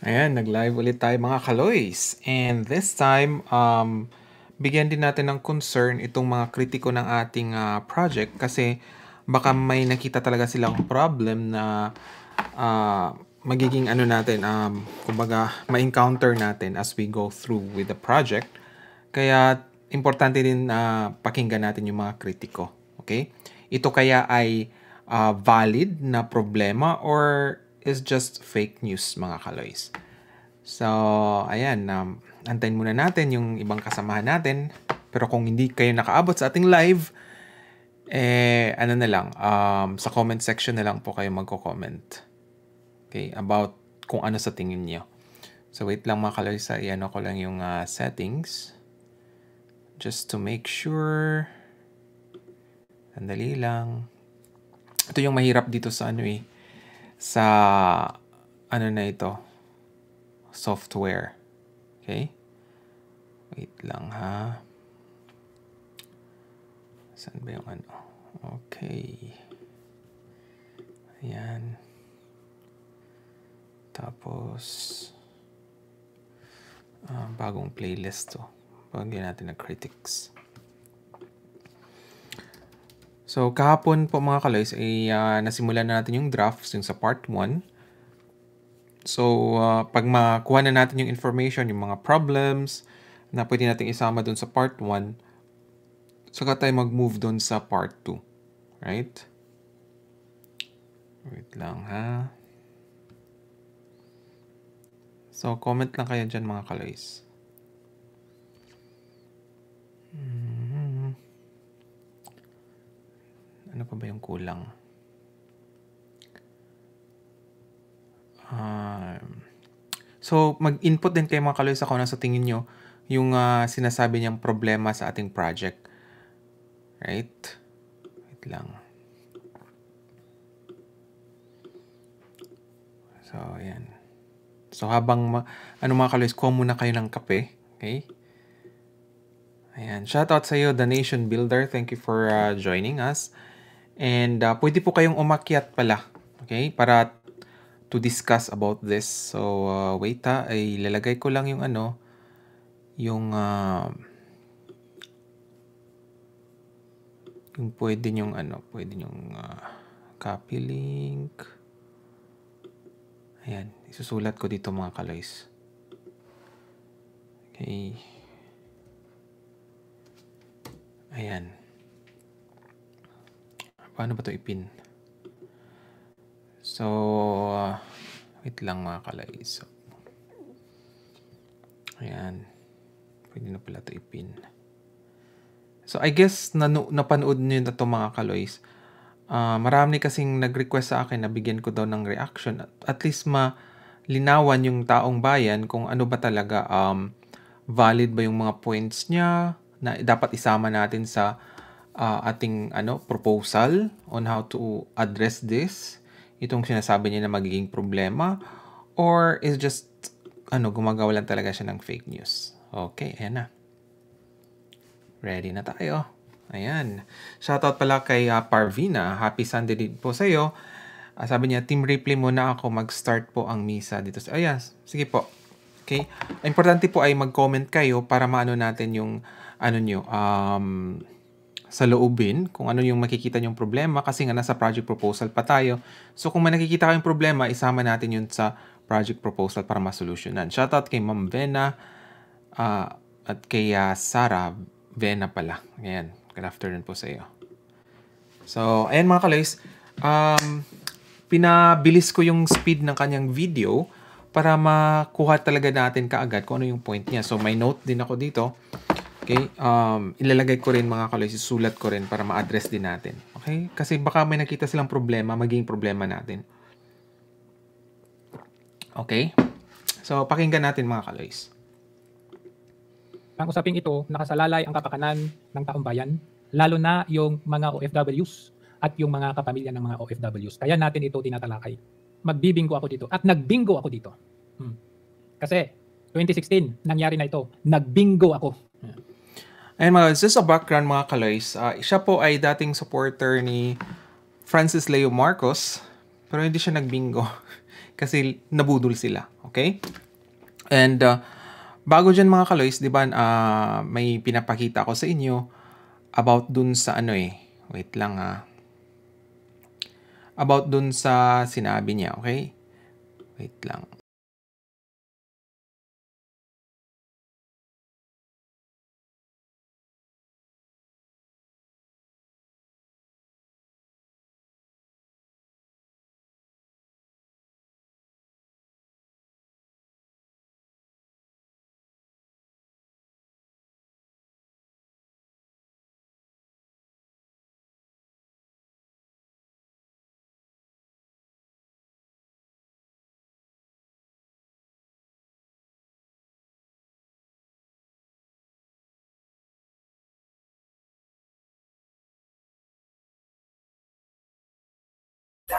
Ayan, nag-live ulit tayo mga kaloys. And this time, bigyan din natin ng concern itong mga kritiko ng ating project kasi baka may nakita talaga silang problem na magiging ano natin, kumbaga, ma-encounter natin as we go through with the project. Kaya, importante din pakinggan natin yung mga kritiko. Okay? Ito kaya ay valid na problema or is just fake news mga kaloys? So, ayan, antayin muna natin yung ibang kasamahan natin. Pero kung hindi kayo nakaabot sa ating live, ano na lang, sa comment section na lang po kayo magko-comment. Okay, about kung ano sa tingin nyo. So, wait lang mga kaloys, i-ano ko lang yung settings. Just to make sure. Sandali lang. Ito yung mahirap dito sa ano sa ano na ito. Software. Okay? Wait lang ha. Saan ba yung ano? Okay. Ayan. Tapos, bagong playlist to. Bagyan natin ng critics. So, kahapon po mga kaloys, ay nasimulan na natin yung drafts, yung sa part 1. So, pag makuha na natin yung information, yung mga problems na pwede natin isama dun sa part 1, saka tayo mag-move dun sa part 2. Right? Wait lang ha. So, comment lang kayo dyan mga kaloys. Ano pa ba yung kulang? So, mag-input din kayo mga kaloys ako na sa tingin nyo yung sinasabi niyang problema sa ating project. Right? Wait lang. So, ayan. So, habang mga kaloys, kuha muna kayo ng kape. Okay? Ayan. Shoutout sa iyo, The Nation Builder. Thank you for joining us. And pwede po kayong umakyat pala. Okay? Para to discuss about this. So, wait ay lalagay ko lang yung ano, yung pwede yung ano, pwede yung copy link. Ayan, isusulat ko dito mga kaloys. Okay. Ayan. Paano ba ito ipin? So, wait lang mga kaloys. So, ayan. Pwede na pala ito ipin. So, I guess napanood nyo na ito mga kaloys. Marami kasing nag-request sa akin na bigyan ko daw ng reaction. At least malinawan yung taong bayan kung ano ba talaga, valid ba yung mga points niya na dapat isama natin sa ating proposal on how to address this. Itong sinasabi niya na magiging problema. Or is just gumagawa lang talaga siya ng fake news. Okay, ayan na. Ready na tayo. Ayan. Shoutout pala kay Parvina. Happy Sunday din po sa iyo. Sabi niya, Team Ripley muna ako. Mag-start po ang misa dito. Ayan, sige po. Okay. Importante po ay mag-comment kayo para maano natin yung nyo, sa loobin, kung ano yung makikita nyong problema kasi nga nasa project proposal pa tayo. So kung may nakikita kayong problema, isama natin yun sa project proposal para ma-solutionan. Shoutout kay Ma'am Vena at kay Sarah Vena pala. Ayan. Good afternoon po sa iyo. So, ayan mga kaloys. Pinabilis ko yung speed ng kanyang video para makuha talaga natin kaagad kung ano yung point niya. So, may note din ako dito. Okay? Ilalagay ko rin mga kaloys. Isulat ko rin para ma-address din natin. Okay? Kasi baka may nakita silang problema, maging problema natin. Okay? So, pakinggan natin mga kaloys. Ang usaping ito, nakasalalay ang kapakanan ng taong bayan, lalo na yung mga OFWs at yung mga kapamilya ng mga OFWs. Kaya natin ito tinatalakay. Magbibingo ako dito. At nagbingo ako dito. Kasi 2016, nangyari na ito. Nagbingo ako. Ayan mga, just a background mga kaloys. Siya po ay dating supporter ni Francis Leo Marcos, pero hindi siya nagbingo. kasi nabudol sila. Okay? And bago dyan mga kaloys, di ba, may pinapakita ko sa inyo about dun sa ano wait lang about dun sa sinabi niya, okay? Wait lang.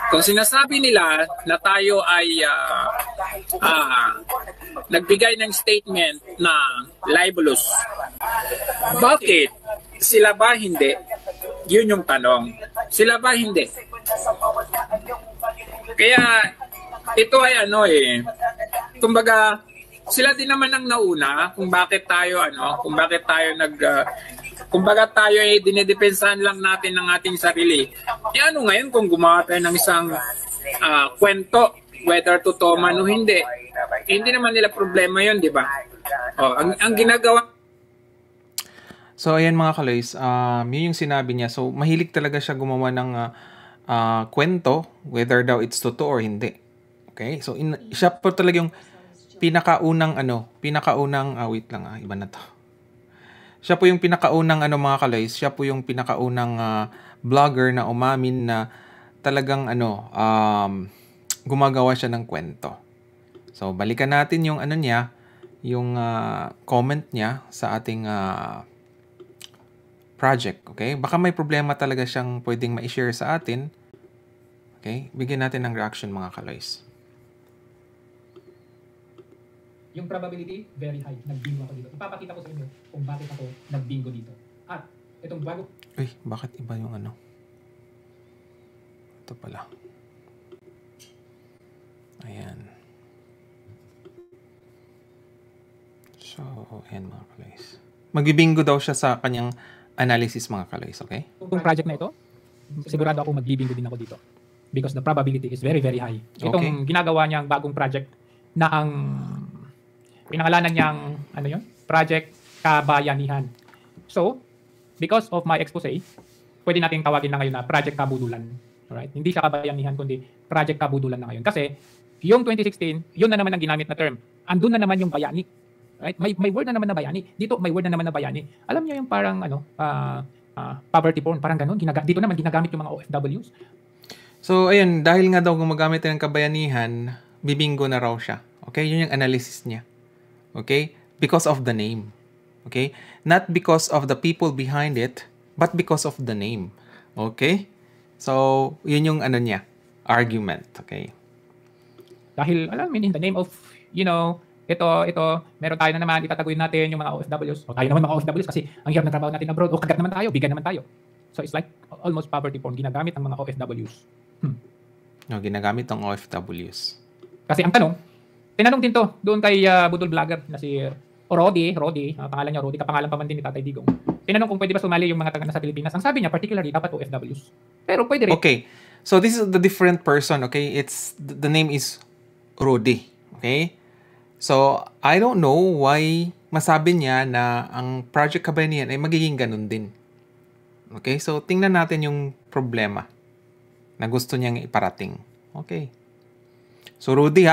Kung sinasabi nila na tayo ay nagbigay ng statement na libelous, bakit sila ba hindi? Yun yung tanong. Sila ba hindi? Kaya ito ay kumbaga sila din naman ang nauna kung bakit tayo kumbaga tayo ay dinidepensahan lang natin ng ating sarili. Ano ngayon kung gumawa tayo ng isang kwento, whether totoo man o hindi. Hindi naman nila problema yun, di ba? Ang ginagawa. So, ayan mga kaloys, yun yung sinabi niya. So, mahilig talaga siya gumawa ng kwento, whether daw it's totoo or hindi. Okay? So, siya po talaga yung pinakaunang wait lang iba na to. Siya po yung pinakaunang mga kaloys, siya po yung pinakaunang vlogger na umamin na talagang gumagawa siya ng kwento. So, balikan natin yung niya, yung comment niya sa ating project, okay? Baka may problema talaga siyang pwedeng ma-share sa atin. Okay? Bigyan natin ng reaction mga kaloys. Yung probability, very high. Nagbingo ako dito. Ipapakita ko sa inyo kung bakit ako nagbingo dito. At itong bago... Uy, bakit iba yung Ito pala. Ayan. So, ayan mga kaloys. Magbibingo daw siya sa kanyang analysis mga kaloys, okay? Itong project na ito, sigurado ako magbibingo din ako dito. Because the probability is very, very high. Itong ginagawa niyang bagong project na ang pinangalanan niyang, Project Kabayanihan. So, because of my expose, pwede nating tawagin na ngayon na Project Kabudulan. Alright? Hindi siya kabayanihan, kundi Project Kabudulan na ngayon. Kasi, yung 2016, yun na naman ang ginamit na term. Andun na naman yung bayani. Right? May word na naman na bayani. Dito, may word na naman na bayani. Alam niyo yung parang, poverty porn, parang ganun. Dito naman ginagamit yung mga OFWs. So, ayun, dahil nga daw gumagamit ng kabayanihan, bibingo na raw siya. Okay? Yun yung analysis niya. Okay? Because of the name. Okay? Not because of the people behind it, but because of the name. Okay? So, yun yung niya, argument. Okay? Dahil, in the name of, ito, meron tayo na naman, itataguyod natin yung mga OFWs. O tayo naman mga OFWs kasi ang hirap ng trabaho natin abroad. O kagat naman tayo, bigan naman tayo. So, it's like almost poverty porn. Ginagamit ang mga OFWs. No, ginagamit ang OFWs. Kasi ang tinanong din to doon kay Budol Vlogger na si Rodi, pangalan niya Rodi, kapangalan pa man din ni Tatay Digong. Tinanong kung pwede ba sumali yung mga taga nasa Pilipinas. Ang sabi niya, particularly, dapat OFWs. Pero pwede rin. Okay. So, this is the different person, okay? The name is Rodi. Okay? So, I don't know why masabi niya na ang Project Kabayanihan ay magiging ganun din. Okay? So, tingnan natin yung problema na gusto niyang iparating. Okay. So, Rudy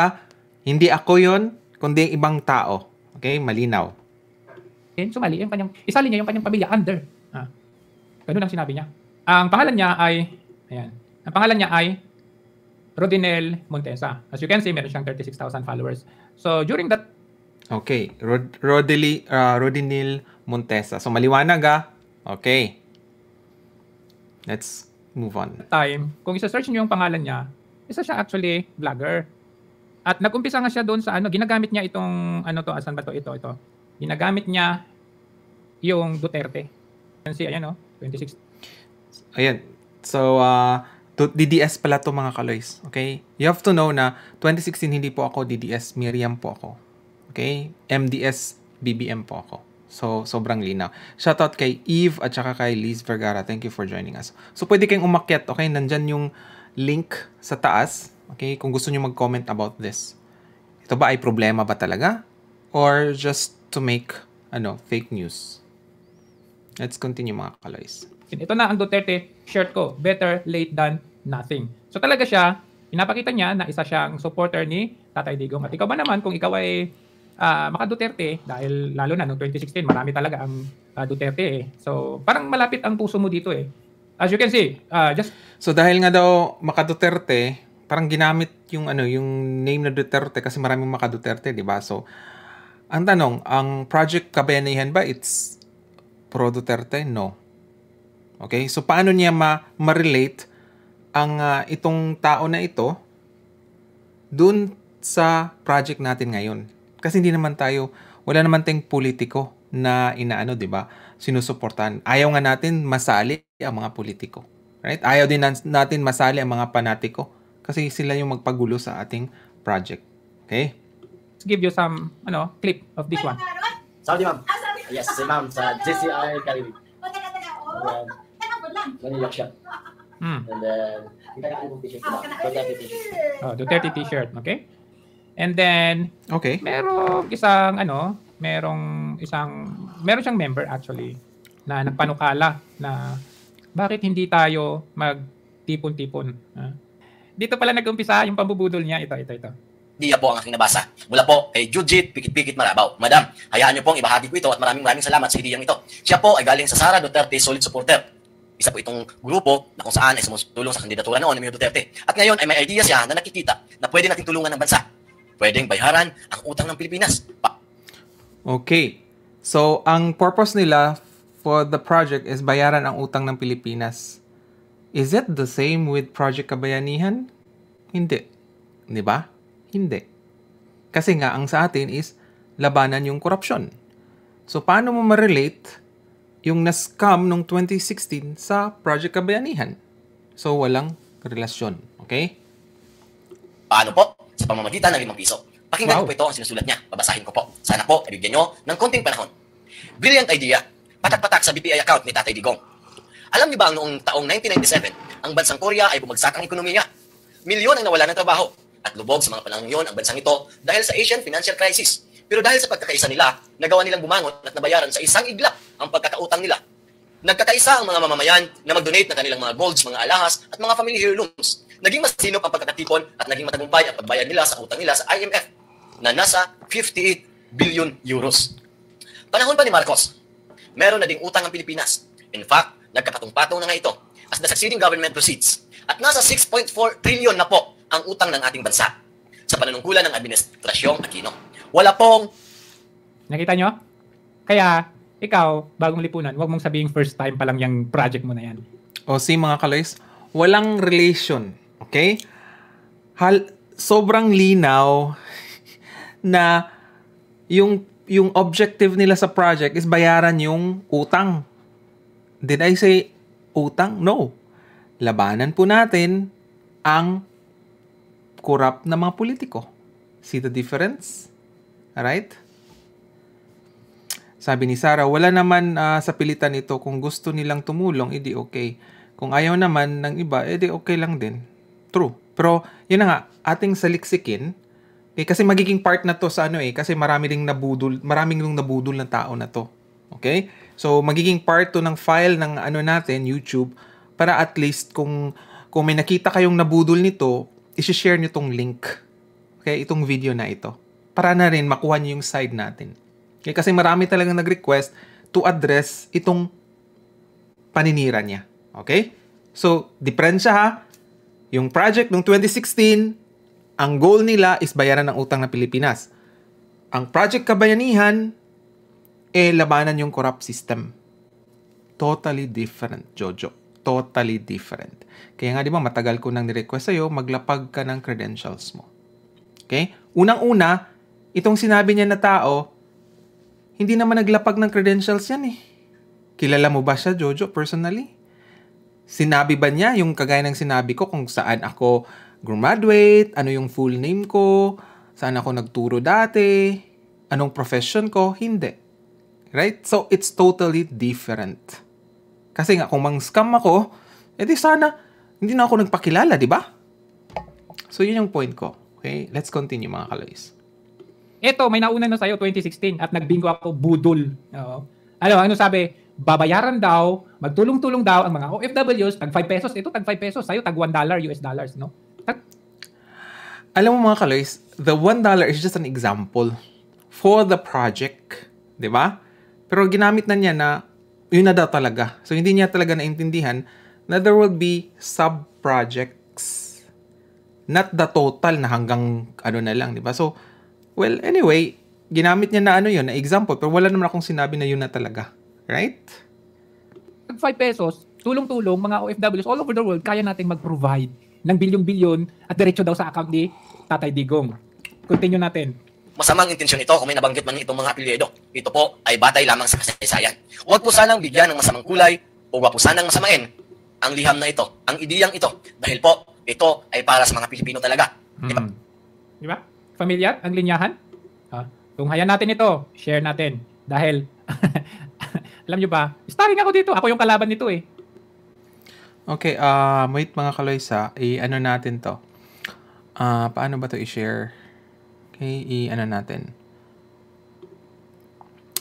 hindi ako yon kundi ibang tao. Okay? Malinaw. Sumali, isali niya yung kanyang pamilya under. Ganun ang sinabi niya. Ang pangalan niya ay Rodinel Montesa. As you can see, meron siyang 36,000 followers. So, during that... Okay. Rodinel Montesa. So, maliwanag Okay. Let's move on. Time, kung isa-search niyo yung pangalan niya, isa siya actually vlogger. At nag-umpisa nga siya doon sa ginagamit niya itong, asan ba to? Ito. Ginagamit niya yung Duterte. You can see, 26. Ayan. So, DDS pala to mga kaloys. Okay? You have to know na 2016 hindi po ako DDS, Miriam po ako. Okay? MDS, BBM po ako. So, sobrang linaw. Shoutout kay Eve at saka kay Liz Vergara. Thank you for joining us. So, pwede kayong umakyat. Okay? Nandyan yung link sa taas. Okay? Kung gusto nyo mag-comment about this. Ito ba ay problema ba talaga? Or just to make fake news? Let's continue mga kaloys. Ito na ang Duterte shirt ko. Better late than nothing. So talaga siya, pinapakita niya na isa siyang supporter ni Tatay Digong. At ikaw ba naman, kung ikaw ay maka-Duterte, dahil lalo na noong 2016, marami talaga ang Duterte eh. So parang malapit ang puso mo dito eh. As you can see, So dahil nga daw maka-Duterte, parang ginamit yung yung name na Duterte kasi maraming maka-Duterte, di ba? So ang tanong, ang Project Kabayanihan ba it's pro Duterte? No. Okay? So paano niya ma-relate ang itong tao na ito dun sa project natin ngayon? Kasi hindi naman wala naman tayong politiko na di ba? Sinusuportahan. Ayaw nga natin masali ang mga politiko. Right? Ayaw din natin masali ang mga panatiko kasi sila yung magpagulo sa ating project. Okay? let's give you some clip of this one. Saudi ma'am. Yes, si ma'am sa JCI Caribe. Manila siya. And then, kita ka album t-shirt na. Duterte t-shirt. Oh, Duterte t-shirt, okay? And then, Okay. meron siyang member actually na nagpanukala na bakit hindi tayo magtipon-tipon. Dito pala nag-umpisa yung pambubudol niya. Ito. Diya po ang aking nabasa. Mula po kay Jujit Pikit-Pikit Marabaw. Madam, hayaan niyo pong ibahagi ko ito at maraming salamat sa ideyang ito. Siya po ay galing sa Sara Duterte Solid Supporter. Isa po itong grupo na kung saan ay sumulong sa kandidatura noon ni Mayor Duterte. At ngayon ay may idea siya na nakikita na pwede nating tulungan ng bansa. Pwedeng bayaran ang utang ng Pilipinas. Okay. So, ang purpose nila for the project is bayaran ang utang ng Pilipinas. Is it the same with Project Kabayanihan? Hindi. Di ba? Hindi. Kasi nga, ang sa atin is labanan yung korupsyon. So, paano mo ma-relate yung na-scam nung 2016 sa Project Kabayanihan? So, walang relasyon. Okay? Paano po? Sa pamamagitan ng 5 piso. Pakinggan Wow. ko po ito ang sinusulat niya. Babasahin ko po. Sana po, ibigyan nyo ng konting panahon. Brilliant idea. Patak-patak sa BPI account ni Tatay Digong. Alam niyo ba noong taong 1997, ang bansang Korea ay bumagsak ang ekonomiya. Milyon ang nawala ng trabaho. At lubog sa mga panahon yon ang bansang ito dahil sa Asian financial crisis. Pero dahil sa pagkakaisa nila, nagawa nilang bumangon at nabayaran sa isang iglap ang pagkakautang nila. Nagkakaisa ang mga mamamayan na mag-donate ng kanilang mga golds, mga alahas at mga family heirlooms. Naging masinop ang pagkakatipon at naging matagumpay ang pagbayad nila sa utang nila sa IMF na nasa 58 billion euros. Panahon pa ni Marcos, meron na ding utang ang Pilipinas. In fact, nagkapatong-patong na nga ito as the succeeding government proceeds. At nasa 6.4 trillion na po ang utang ng ating bansa sa panunungkulan ng Administrasyong Aquino. Wala pong... Nakita nyo? Kaya, ikaw, bagong lipunan, huwag mong sabihing first time pa lang yung project mo na yan. O si mga kaloys, walang relation. Okay? Sobrang linaw na yung objective nila sa project is bayaran yung utang. Did I say utang? No. Labanan po natin ang corrupt na mga politiko. See the difference? Alright? Sabi ni Sarah, wala naman sa pilitan ito. Kung gusto nilang tumulong, edi okay. Kung ayaw naman ng iba, edi okay lang din. True. Pero, yun na nga, ating saliksikin, kasi magiging part na to sa kasi maraming nabudol na tao na to. Okay? So, magiging part to ng file ng natin, YouTube, para at least kung may nakita kayong nabudol nito, isi-share nyo tong link. Okay? Itong video na ito. Para na rin makuha nyo yung side natin. Okay? Kasi marami talagang nag-request to address itong paninira niya. Okay? So, diferensya ha. Yung project ng 2016, ang goal nila is bayaran ng utang ng Pilipinas. Ang Project Kabayanihan, labanan yung corrupt system. Totally different, Jojo. Totally different. Kaya nga, di ba, matagal ko nang nirequest sa'yo, maglapag ka ng credentials mo. Okay? Unang-una, itong sinabi niya na tao, hindi naman naglapag ng credentials yan eh. Kilala mo ba siya, Jojo, personally? Sinabi ba niya yung kagaya ng sinabi ko kung saan ako graduate, ano yung full name ko, saan ako nagturo dati, anong profession ko? Hindi. Right? So, it's totally different. Kasi nga, kung mang-scam ako, edi sana, hindi na ako nagpakilala, di ba? So, yun yung point ko. Okay? Let's continue, mga kaloys. Ito, may nauna na sa'yo 2016 at nagbingo ako budol. Oo. Ano sabi? Babayaran daw, magtulong-tulong daw ang mga OFWs, tag 5 pesos. Ito, tag 5 pesos. Sa'yo, tag $1 US dollars, no? Alam mo mga kaloys, the $1 is just an example for the project. Di ba? Pero ginamit na niya na yun na daw talaga. So, hindi niya talaga naintindihan na there will be sub-projects. Not the total na hanggang ano na lang, di ba? So, well, anyway, ginamit niya na ano yun, na example, pero wala naman akong sinabi na yun na talaga. Right? Tag 5 pesos, tulong-tulong, mga OFWs all over the world, kaya nating mag-provide ng bilyon-bilyon at diretso daw sa account ni Tatay Digong. Continue natin. Masamang intensyon ito kung may nabanggit man itong mga apelyido. Ito po ay batay lamang sa kasaysayan. Huwag po sanang bigyan ng masamang kulay o huwag po sanang masamain ang liham na ito, ang ideyang ito. Dahil po, ito ay para sa mga Pilipino talaga. Diba? Di ba? Familiar ang linyahan? Tunghayan natin ito. Share natin. Dahil, alam nyo ba, starring ako dito. Ako yung kalaban nito eh. Okay, wait mga kaloys i-ano natin to. Paano ba to i-share? Okay, i-ano natin.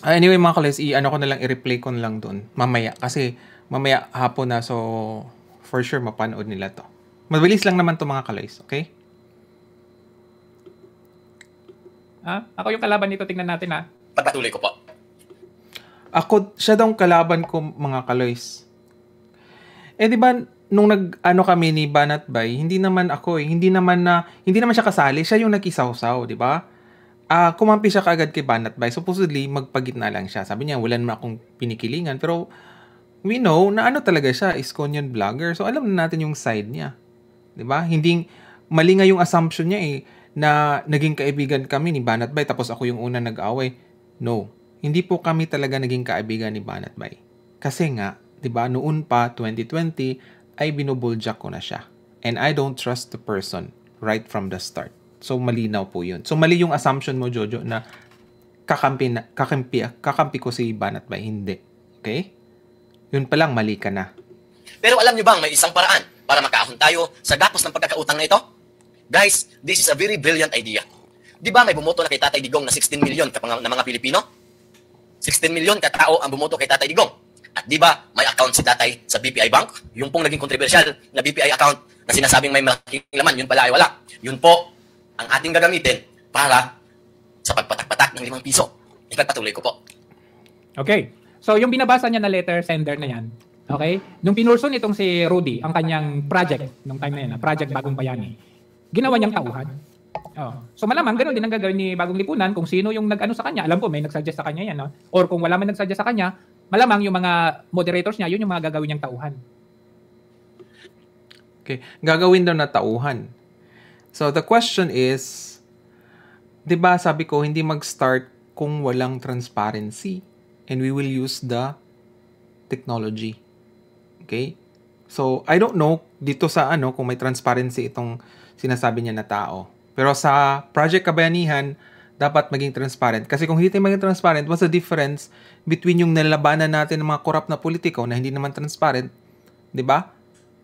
Anyway mga kaloys, i-ano ko na lang, i-replay ko na lang doon. Mamaya, kasi mamaya hapon na, so for sure mapanood nila to. Mabilis lang naman to mga kaloys, okay? Ako yung kalaban nito, tingnan natin ha. Pagpatuloy ko po. Siya daw kalaban ko mga kaloys. Di ba, nung nag-ano kami ni Banat Bay, hindi naman siya kasali, siya yung nakisawsaw, di ba? Kumampi siya kaagad kay Banat Bay. Supposedly, magpagitna lang siya. Sabi niya, wala naman akong pinikilingan. Pero, we know na ano talaga siya, Iskonian vlogger. So, alam na natin yung side niya. Di ba? Hindi, mali nga yung assumption niya na naging kaibigan kami ni Banat Bay, tapos ako yung una nag-away. No. Hindi po kami talaga naging kaibigan ni Banat Bay. Kasi nga, 'di ba, noon pa 2020 ay binubuljak ko na siya. And I don't trust the person right from the start. So malinaw po 'yun. So mali yung assumption mo, Jojo, na kakampi ko si Banat Bay. Hindi. Okay? Yun pa lang, mali ka na. Pero alam niyo bang may isang paraan para makaahon tayo sa gapos ng pagkakautang na ito? Guys, this is a very brilliant idea. Di ba may bumoto na kay Tatay Digong na 16 million na mga Pilipino? 16 million katao ang bumoto kay Tatay Digong. At di ba may account si Tatay sa BPI Bank? Yung pong naging controversial na BPI account na sinasabing may malaking laman, yun pala ay wala. Yun po ang ating gagamitin para sa pagpatak-patak ng 5 piso. Ipagpatuloy ko po. Okay. So, yung binabasa niya na letter sender na yan, okay? Nung pinurson itong si Rudy, ang kanyang project, nung time na yan, Project Bagong Bayani, ginawa niyang tauhan. So, malamang ganun din ang gagawin ni Bagong Lipunan kung sino yung nag-ano sa kanya. Alam ko, may nag-suggest sa kanya yan. No? Or kung wala man nag-suggest sa kanya, malamang yung mga moderators niya, yun yung mga gagawin niyang tauhan. Okay. Gagawin daw na tauhan. So, the question is, di ba sabi ko, hindi mag-start kung walang transparency. And we will use the technology. Okay? So, I don't know dito sa kung may transparency itong sinasabi niya na tao. Pero sa Project Kabayanihan, dapat maging transparent. Kasi kung hindi tayo maging transparent, what's the difference between yung nalabanan natin ng mga korap na politiko na hindi naman transparent? Diba?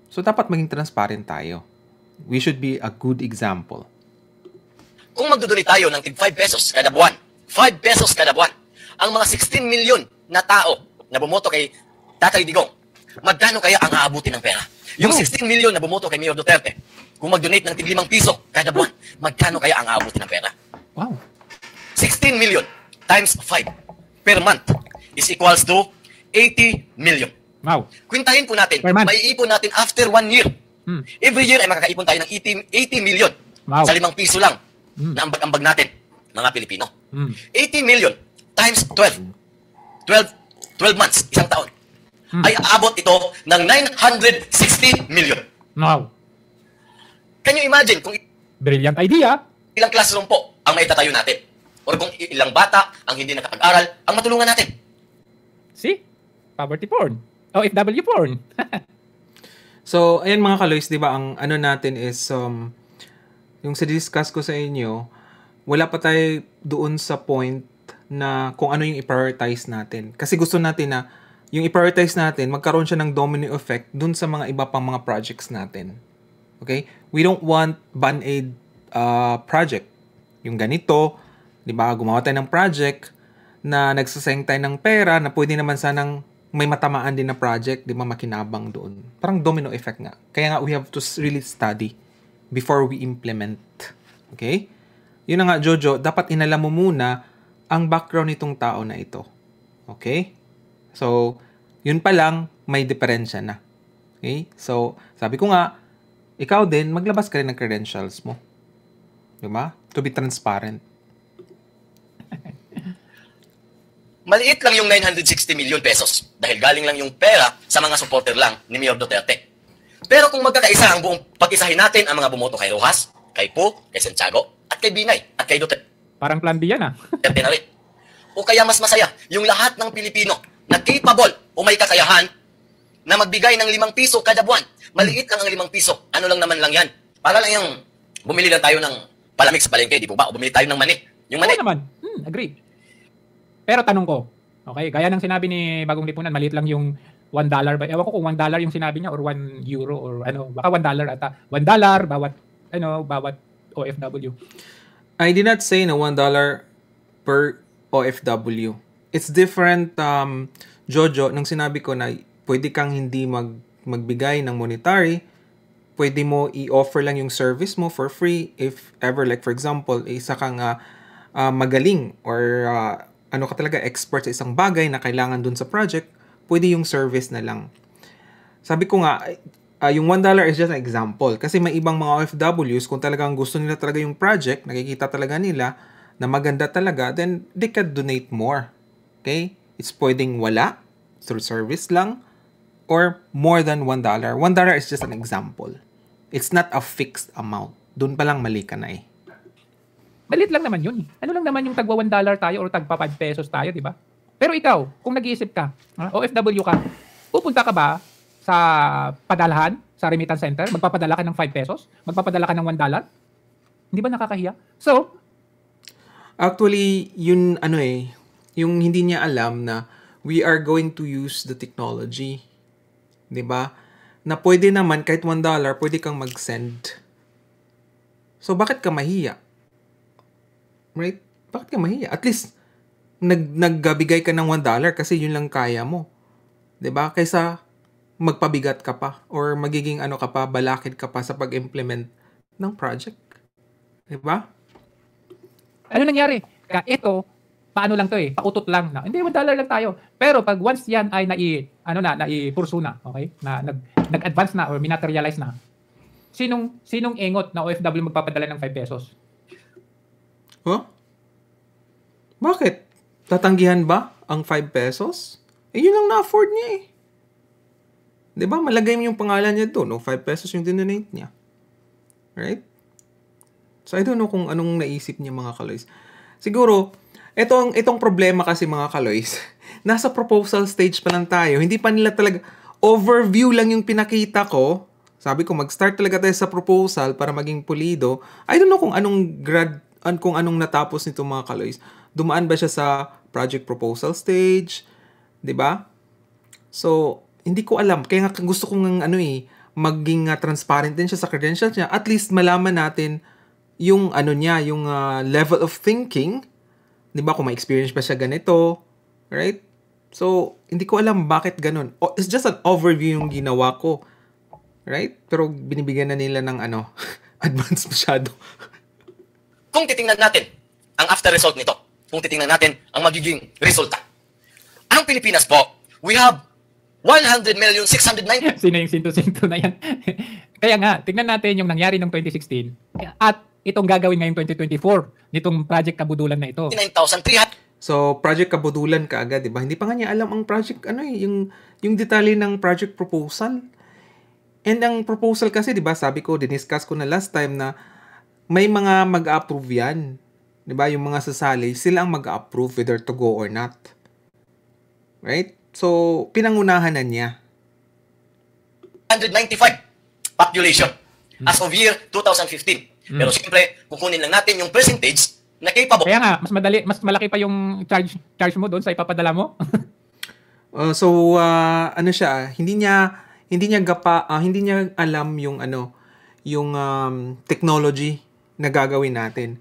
So, dapat maging transparent tayo. We should be a good example. Kung magduduli tayo ng tig 5 pesos kada buwan, 5 pesos kada buwan, ang mga 16 million na tao na bumoto kay Tatay Digong, magkano kaya ang aabuti ng pera? Yung 16 million na bumoto kay Mayor Duterte, kung mag-donate ng tig 5 piso kada buwan, magkano kaya ang aabuti ng pera? Wow. 16 million times 5 per month is equals to 80 million. Wow. Kwintahin po natin, Per month. maiipon natin after 1 year. Every year ay makakaipon tayo ng 80 million. Wow. Sa 5 piso lang na ambag-ambag natin, mga Pilipino. 80 million times 12 months, isang taon, ay aabot ito ng 960 million. Wow. Can you imagine kung Brilliant idea. ilang classroom po ang maitatayo natin? Or kung ilang bata ang hindi nakapag-aral ang matulungan natin? See? Poverty porn. OFW porn. So, ayan mga kaloys, di ba, ang ano natin is, yung discuss ko sa inyo, wala pa tayo doon sa point na kung ano yung i-prioritize natin. Kasi gusto natin na yung i-prioritize natin, magkaroon siya ng domino effect dun sa mga iba pang mga projects natin. Okay? We don't want band-aid project. Yung ganito, di ba, gumawa tayo ng project na nagsasayang tayo ng pera na pwede naman sanang may matamaan din na project, di ba, makinabang doon. Parang domino effect nga. Kaya nga, we have to really study before we implement. Okay? Yun na nga, Jojo, dapat inalam mo muna ang background nitong tao na ito. Okay? So, yun pa lang, may diferensya na. Okay? So, sabi ko nga, ikaw din, maglabas ka rin ng credentials mo. Di ba? To be transparent. Maliit lang yung 960 million pesos dahil galing lang yung pera sa mga supporter lang ni Mayor Duterte. Pero kung magkakaisa ang buong pag-isahin natin ang mga bumoto kay Rojas, kay Po, kay Santiago, at kay Binay, at kay Duterte Parang plan B yan ah. na rin. O kaya mas masaya, yung lahat ng Pilipino na capable o may kakayahan na magbigay ng 5 piso kada buwan. Maliit lang ang 5 piso. Ano lang naman lang yan. Para lang yung bumili lang tayo ng palamig sa palengke, di po ba? O bumili tayo ng mani. Yung mani. Oo naman. Agree. Pero tanong ko, okay, gaya ng sinabi ni Bagong Lipunan, maliit lang yung $1 ba? Ewan ko kung $1 yung sinabi niya or €1 or ano, baka $1 ata. $1 bawat OFW. I did not say na $1 per OFW. It's different, Jojo, nung sinabi ko na pwede kang hindi magbigay ng monetary, pwede mo i-offer lang yung service mo for free if ever, like for example, isa kang magaling or ano ka talaga, expert sa isang bagay na kailangan dun sa project, pwede yung service na lang. Sabi ko nga, yung $1 is just an example. Kasi may ibang mga OFWs, kung talagang gusto nila talaga yung project, nakikita talaga nila na maganda talaga, then they can donate more. Okay? It's pwedeng wala, through service lang, or more than $1. $1 is just an example. It's not a fixed amount. Doon pa lang mali ka na eh. Maliit lang naman yun. Ano lang naman yung tagwa $1 tayo or tagpa 5 pesos tayo, di ba? Pero ikaw, kung nag-iisip ka, OFW ka, pupunta ka ba sa padalahan, sa remittance center, magpapadala ka ng 5 pesos? Magpapadala ka ng $1? Hindi ba nakakahiya? So, actually, yun yung hindi niya alam na we are going to use the technology. 'Di ba? Na pwede naman kahit $1, pwede kang mag-send. So bakit ka mahiya? Right? Bakit ka mahiya? At least nagbigay ka ng $1 kasi yun lang kaya mo. 'Di ba? Kaysa magpabigat ka pa or magiging balakid ka pa sa pag-implement ng project. 'Di ba? ano nangyari? Ito, paano lang to pautot lang na. Hindi, $1 lang tayo. Pero pag once yan ay naipursu na, okay? Na nag-advance na or minaterialize na. Sinong engot na OFW magpapadala ng 5 pesos? Huh? Bakit? Tatanggihan ba ang 5 pesos? Yun lang na-afford niya eh. 'Di ba? Malagay mo yung pangalan niya doon. 5 pesos yung dinonate niya. Right? So, I don't know kung anong naisip niya mga kaloys. Siguro, itong problema kasi mga kaloys, nasa proposal stage pa lang tayo. Hindi pa nila talaga, overview lang yung pinakita ko. Sabi ko, mag-start talaga tayo sa proposal para maging pulido. I don't know kung anong natapos nito mga kaloys. Dumaan ba siya sa project proposal stage? 'Di ba? So, hindi ko alam. Kaya nga gusto kong maging transparent din siya sa credentials niya. At least malaman natin yung yung level of thinking, 'di ba? Kung may experience pa siya ganito, right? So, hindi ko alam bakit ganun. It's just an overview yung ginawa ko. Right? Pero binibigyan na nila ng advance masyado. Kung titingnan natin ang after result nito, kung titingnan natin ang magiging resulta. Ang Pilipinas po, we have 100,690,000. Sino yung sinto-sinto na yan? Kaya nga, tignan natin yung nangyari noong 2016 at itong gagawin ngayong 2024 nitong Project Kabudulan na ito. 9,300. So, Project Kabudulan kaagad, di ba? Hindi pa nga niya alam ang project, yung detalye ng project proposal. And ang proposal kasi, di ba, sabi ko, diniscuss ko na last time na may mga mag-approve yan. Di ba? Yung mga sasali, sila ang mag-approve whether to go or not. Right? So, pinangunahan na niya. 195 population as of year 2015. Pero siyempre, kukunin lang natin yung percentage na capable. Kaya nga, mas malaki pa yung charge mo doon sa ipapadala mo. Ano siya, hindi niya alam yung technology na gagawin natin.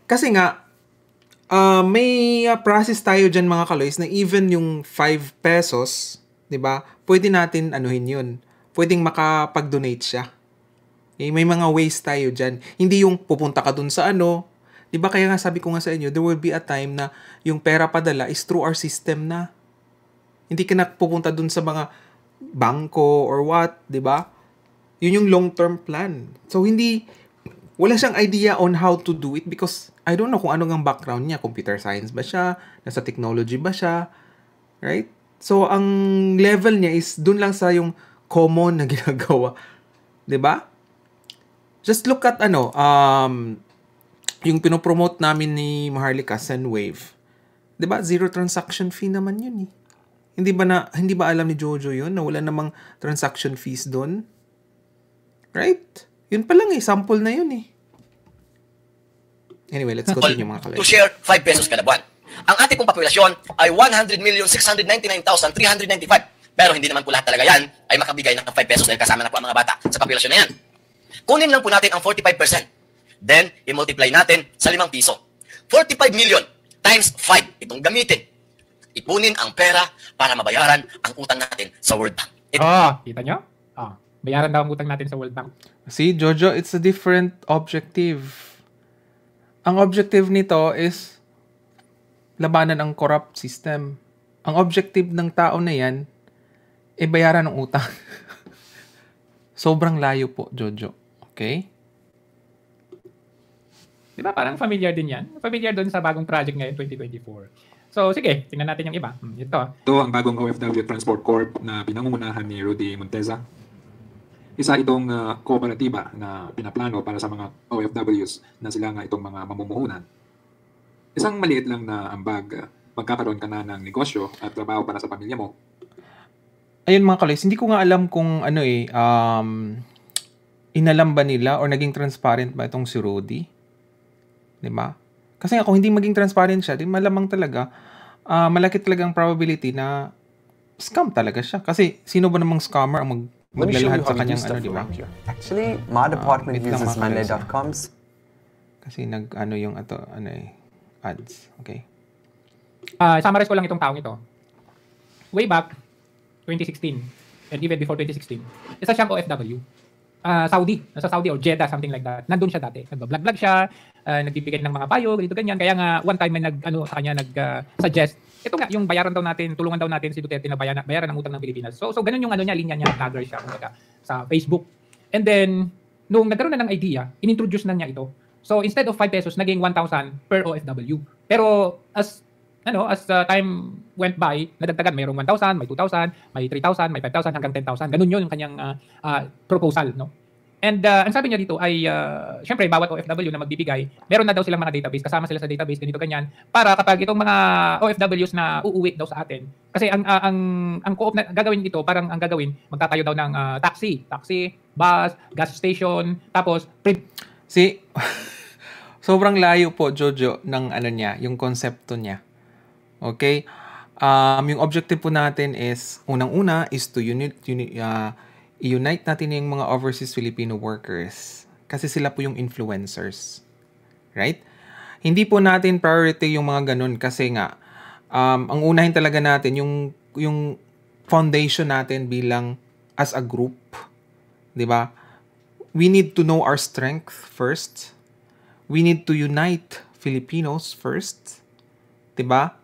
Kasi nga may process tayo diyan mga kaloys na even yung 5 pesos, 'di ba? Pwede natin anuhin 'yun. Pwedeng makapag-donate siya. May mga ways tayo diyan. Hindi yung pupunta ka dun sa 'di ba? Kaya nga sabi ko nga sa inyo, there will be a time na yung pera padala is through our system na. Hindi ka na pupunta dun sa mga bangko or what, 'di ba? Yun yung long-term plan. So wala siyang idea on how to do it because I don't know kung ano ang background niya. Computer science ba siya? Nasa technology ba siya? Right? So ang level niya is dun lang sa yung common na ginagawa. 'Di ba? Just look at yung pinopromote namin ni Maharlika, Zenwave. 'Di ba? Zero transaction fee naman yun eh. Hindi ba alam ni Jojo yun na wala namang transaction fees doon? Right? Yun pa lang sample na yun eh. Anyway, let's continue mga kaloy. To share 5 pesos kada buwan. Ang ating pong populasyon ay 100,699,395. Pero hindi naman po lahat talaga yan ay makabigay ng 5 pesos dahil kasama na po ang mga bata sa populasyon na yan. Kunin lang po natin ang 45%. Then, i-multiply natin sa 5 piso. 45 million times 5. Itong gamitin. Ipunin ang pera para mabayaran ang utang natin sa World Bank. Kita nyo? Bayaran daw ang utang natin sa World Bank. See, Jojo, it's a different objective. Ang objective nito is labanan ang corrupt system. Ang objective ng tao na yan, bayaran ng utang. Sobrang layo po, Jojo. Okay? Di ba parang familiar din yan? Familiar doon sa bagong project ngayon, 2024. So, sige, tingnan natin yung iba. Ito ang bagong OFW Transport Corp na pinangungunahan ni Rudy Monteza. Isa itong kooperatiba na pinaplano para sa mga OFWs na sila nga itong mga mamumuhunan. Isang maliit lang na ambag, magkakaroon ka na ng negosyo at trabaho para sa pamilya mo. Ayun mga kaloys, hindi ko nga alam kung inalam ba nila or naging transparent ba itong si Rudy. Diba? Kasi kung hindi maging transparent siya, di malamang talaga, malaki talagang probability na scam talaga siya. Kasi sino ba namang scammer ang maglalahad sa kanyang diba? Actually, my department uses Monday.coms. Kasi yung ads. Okay. Summarize ko lang itong taong ito. Way back 2016 and even before 2016, isa siyang OFW. Nasa Saudi or Jeddah, something like that. Nandun siya dati. Nagbablog siya, nagbibigay ng mga payo, ganito ganyan. Kaya nga one time may sa kanya nag-suggest, ito nga yung bayaran daw natin, tulungan daw natin si Duterte na bayaran ang utang ng Pilipinas. So ganun yung linya niya, vlogger siya kumbaga sa Facebook. And then nung nagkaroon na ng idea, inintroduce na niya ito. So instead of 5 pesos, naging 1,000 per OFW. Pero as time went by, nadagdagan, mayroong 1,000, may 2,000, may 3,000, may 5,000 hanggang 10,000. Ganun yun yung kanyang proposal, no? And ang sabi niya dito ay syempre bawat OFW na magbibigay, meron na daw silang mga database, kasama sila sa database ganito ganyan para kapag itong mga OFWs na uuwi daw sa atin. Kasi ang co-op na gagawin dito, parang ang gagawin, magtatayo daw ng taxi, bus, gas station, tapos sobrang layo po Jojo ng niya, yung konsepto niya. Okay? Yung objective po natin is unang-una is to i-unite natin yung mga overseas Filipino workers kasi sila po yung influencers. Right? Hindi po natin priority yung mga ganun kasi nga ang unahin talaga natin yung foundation natin bilang as a group. 'Di ba? We need to know our strength first. We need to unite Filipinos first. 'Di ba?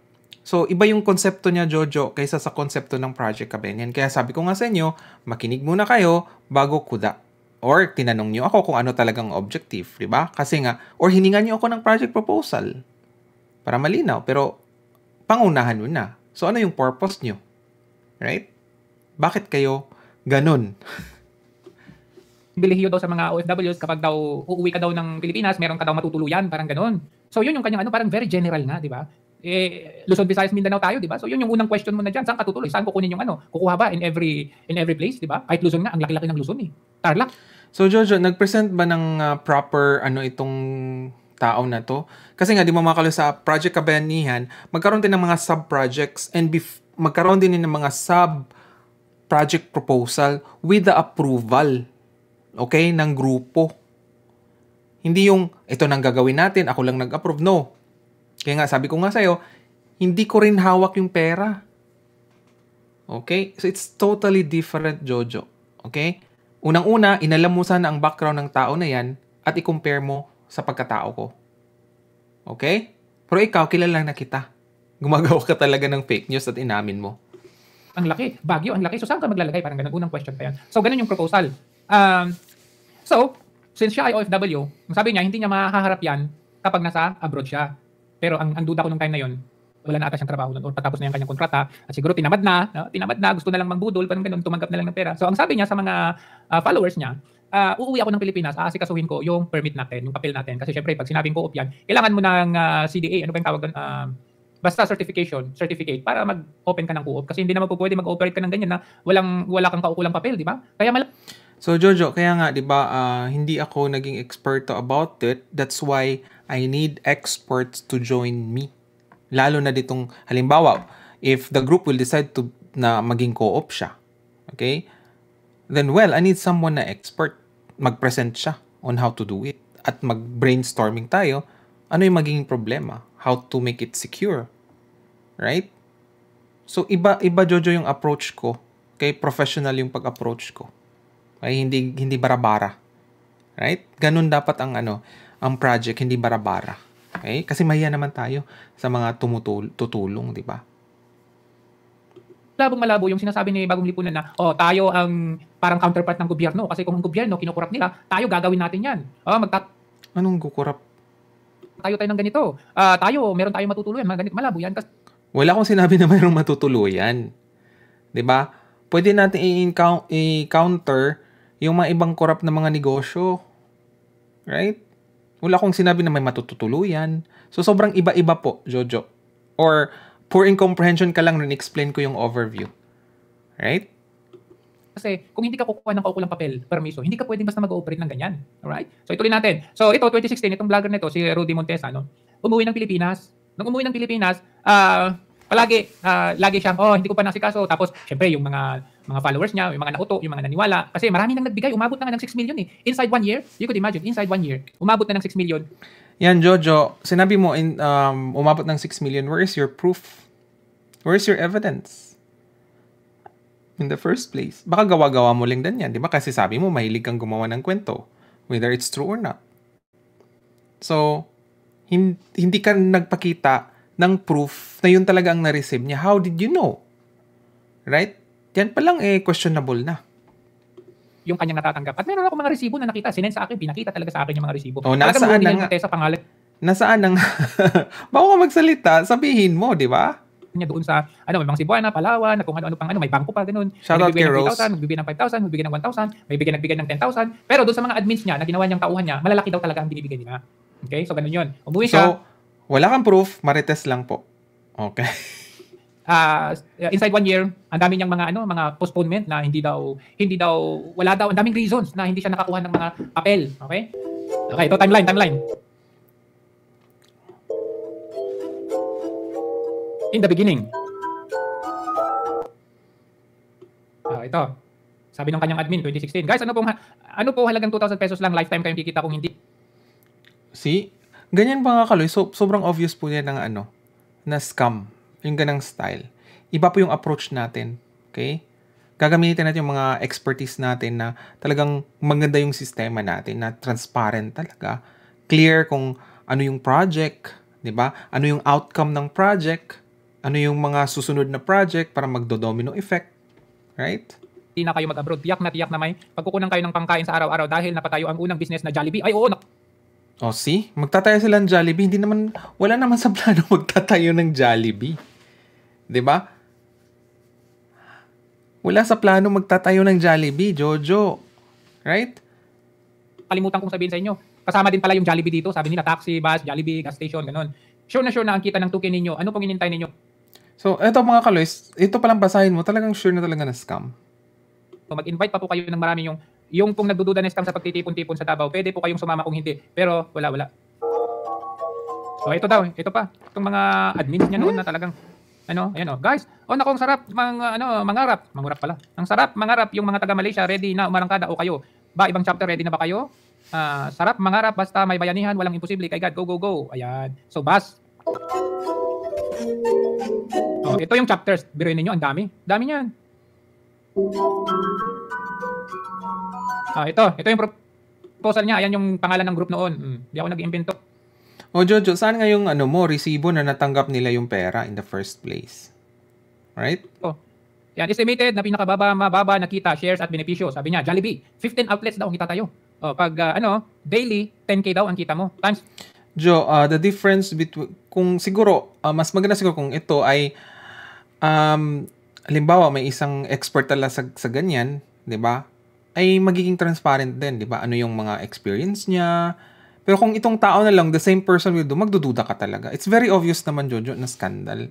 So, iba yung konsepto niya, Jojo, kaysa sa konsepto ng Project Kabenian. Kaya sabi ko nga sa inyo, makinig muna kayo bago kuda. Or tinanong niyo ako kung ano talagang objective, di ba? Kasi nga, or hiningan niyo ako ng project proposal. Para malinaw, pero pangunahan mo na. So, ano yung purpose niyo? Right? Bakit kayo ganun? Bilihiyo daw sa mga OFWs kapag daw uuwi ka daw ng Pilipinas, meron ka daw matutuluyan, parang ganun. So, yun yung kanyang parang very general na, di ba? Luzon, Visayas, Mindanao tayo, di ba? So yun yung unang question mo na dyan. Saan ka tutuloy? Saan kukunin yung ano? Kukuha ba in every place, di ba? Kahit Luzon nga, ang laki-laki ng Luzon eh. Tarlac. So Jojo, nag-present ba ng proper itong tao na to? Kasi nga, di mo makalo sa Project Kabayanihan, magkaroon din ng mga sub-projects and magkaroon din ng mga sub-project proposal with the approval, okay, ng grupo. Hindi yung, ito nang gagawin natin, ako lang nag-approve. No. Kaya nga, sabi ko nga sa'yo, hindi ko rin hawak yung pera. Okay? So, it's totally different, Jojo. Okay? Unang-una, inalam mo sana ang background ng tao na yan at i-compare mo sa pagkatao ko. Okay? Pero ikaw, kilala na kita. Gumagawa ka talaga ng fake news at inamin mo. Ang laki. Baguio, ang laki. So, saan ka maglalagay? Parang ganun. Unang question pa yan. So, ganun yung proposal. So, since siya ay OFW, sabi niya, hindi niya makaharap yan kapag nasa abroad siya. Pero ang duda ko nung time na yon, wala na ata siyang trabaho nun, or patapos na yung kanyang kontrata, at siguro tinamad na, gusto na lang mangbudol, parang ganun, tumanggap na lang ng pera. So, ang sabi niya sa mga followers niya, uuwi ako ng Pilipinas, aasikasuhin ko yung permit natin, yung papel natin. Kasi syempre, pag sinabing co-op yan, kailangan mo ng CDA, ano ba yung tawag doon? Basta certificate, para mag-open ka ng co-op. Kasi hindi naman po pwede mag-operate ka ng ganyan na wala kang kaukulang papel, di ba? Kaya So Jojo, kaya nga 'di ba hindi ako naging experto about it. That's why I need experts to join me. Lalo na ditong halimbawa, if the group will decide to na maging co-op siya. Okay? Then I need someone na expert. Mag-present siya on how to do it at mag-brainstorming tayo. Ano yung magiging problema? How to make it secure. Right? So iba Jojo yung approach ko. Okay, professional yung pag-approach ko. Ay hindi bara-bara. Right? Ganun dapat ang project, hindi bara-bara. Okay? Kasi mahiya naman tayo sa mga tutulong, di ba? Malabo yung sinasabi ni Bagong Lipunan na tayo ang parang counterpart ng gobyerno kasi kung ang gobyerno kinukurap nila, tayo gagawin natin yan. Anong kukurap? Tayo ng ganito. Meron tayong matutuluyan, mga ganito. Malabo yan. Wala akong sinabi na mayroong matutuluyan. Di ba? Pwede natin i-counter yung mga ibang korap na mga negosyo. Right? Wala akong sinabi na may matutuluyan. So, sobrang iba-iba po, Jojo. Or, poor in comprehension ka lang rin, explain ko yung overview. Right? Kasi, kung hindi ka kukuha ng kaukulang papel, permiso, hindi ka pwedeng basta mag-ooperate ng ganyan. Alright? So, ituloy natin. So, ito, 2016, itong vlogger nito, si Rudy Montesa, umuwi ng Pilipinas. Nung umuwi ng Pilipinas, lagi siyang, hindi ko pa nasikaso. Tapos, syempre, yung mga followers niya, yung mga nauto, yung mga naniwala. Kasi marami nang nagbigay, umabot na nga ng 6 million eh. Inside 1 year, you could imagine, inside 1 year, umabot na ng 6 million. Yan, Jojo, sinabi mo, umabot ng 6 million, where is your proof? Where is your evidence? In the first place. Baka gawa-gawa mo lang din yan, di ba? Kasi sabi mo, mahilig kang gumawa ng kwento, whether it's true or not. So, hindi ka nagpakita ng proof na yun talaga ang na-receive niya. How did you know? Right? Yan pa lang questionable na. Yung kanyang natatanggap. At meron ako mga resibo na nakita. Sinend sa akin, pinakita talaga sa akin yung mga resibo. Nasaan na nga? Sa pangalan. Nasaan na nga? Bago ka magsalita, sabihin mo, di ba? Niya doon sa, may mga Cebuana, Palawan, kung ano-ano pang may bangko pa, ganun. Shoutout kay Rose. Magbibigay ng 5,000, magbibigay ng 1,000, may nagbigay ng 10,000. Pero doon sa mga admins niya, na ginawa niyang tauhan niya, malalaki daw talaga ang binibigay niya. Okay? So, ganun yun. Umuwi siya. So, wala kang proof, marites lang po. Okay. Inside 1 year, ang dami niyang mga postponement na wala daw, ang daming reasons na hindi siya nakakuha ng mga papel. Okay? Okay, ito timeline. In the beginning. Ito. Sabi ng kanyang admin, 2016. Guys, ano po halagang 2,000 pesos lang, lifetime kayong kikita kung hindi. See? Ganyan pa nga Kaloy. So, sobrang obvious po yan ng na scam. Yung ganang style. Iba po yung approach natin. Okay? Gagamitin natin yung mga expertise natin na talagang maganda yung sistema natin na transparent talaga. Clear kung ano yung project, di ba? Ano yung outcome ng project, ano yung mga susunod na project para magdo-domino effect. Right? Hindi na kayo mag-abroad. Tiyak na may pagkukunan kayo ng pangkain sa araw-araw dahil napatayo ang unang business na Jollibee. Ay, oo, see? Magtatayo sila ng Jollibee. Wala naman sa plano magtatayo ng Jollibee. Diba? Wala sa plano magtatayo ng Jollibee, Jojo. Right? Kalimutan kong sabihin sa inyo, kasama din pala yung Jollibee dito. Sabi nila taxi, bus, Jollibee, gas station, ganun. Sure na ang kita ng 2K ninyo. Ano pong inintay ninyo? So, eto mga kaloys, ito palang basahin mo, talagang sure na talaga na scam. So mag-invite pa po kayo ng marami yung pong nagdududa na scam sa pagtitipon-tipon sa Davao. Pwede po kayong sumama kung hindi. Pero wala. So ito daw, ito pa. Itong mga admins niya noon na talagang ayan guys. Nako, ang sarap mangarap pala. Ang sarap mangarap yung mga taga Malaysia ready na umarangkada o kayo. Ba ibang chapter ready na ba kayo? Sarap mangarap basta may bayanihan, walang imposible kay God. Go. Ayan. So bas. Ito yung chapters. Biruin niyo, ang dami. Dami niyan. Ito yung proposal niya. Ayan yung pangalan ng group noon. Di ako nag-iimbento. Jojo, saan nga yung resibo na natanggap nila yung pera in the first place? Right? Yan, estimated na mababa na kita, shares at benepisyo. Sabi niya, Jollibee, 15 outlets daw ang kita tayo. Pag daily, 10K daw ang kita mo. Times. The difference between, kung siguro, mas maganda siguro kung ito ay, halimbawa, may isang expert talaga sa ganyan, di ba? Ay magiging transparent din, di ba? Ano yung mga experience niya. Pero kung itong tao na lang, the same person will do, magdududa ka talaga. It's very obvious naman, Jojo, na scandal.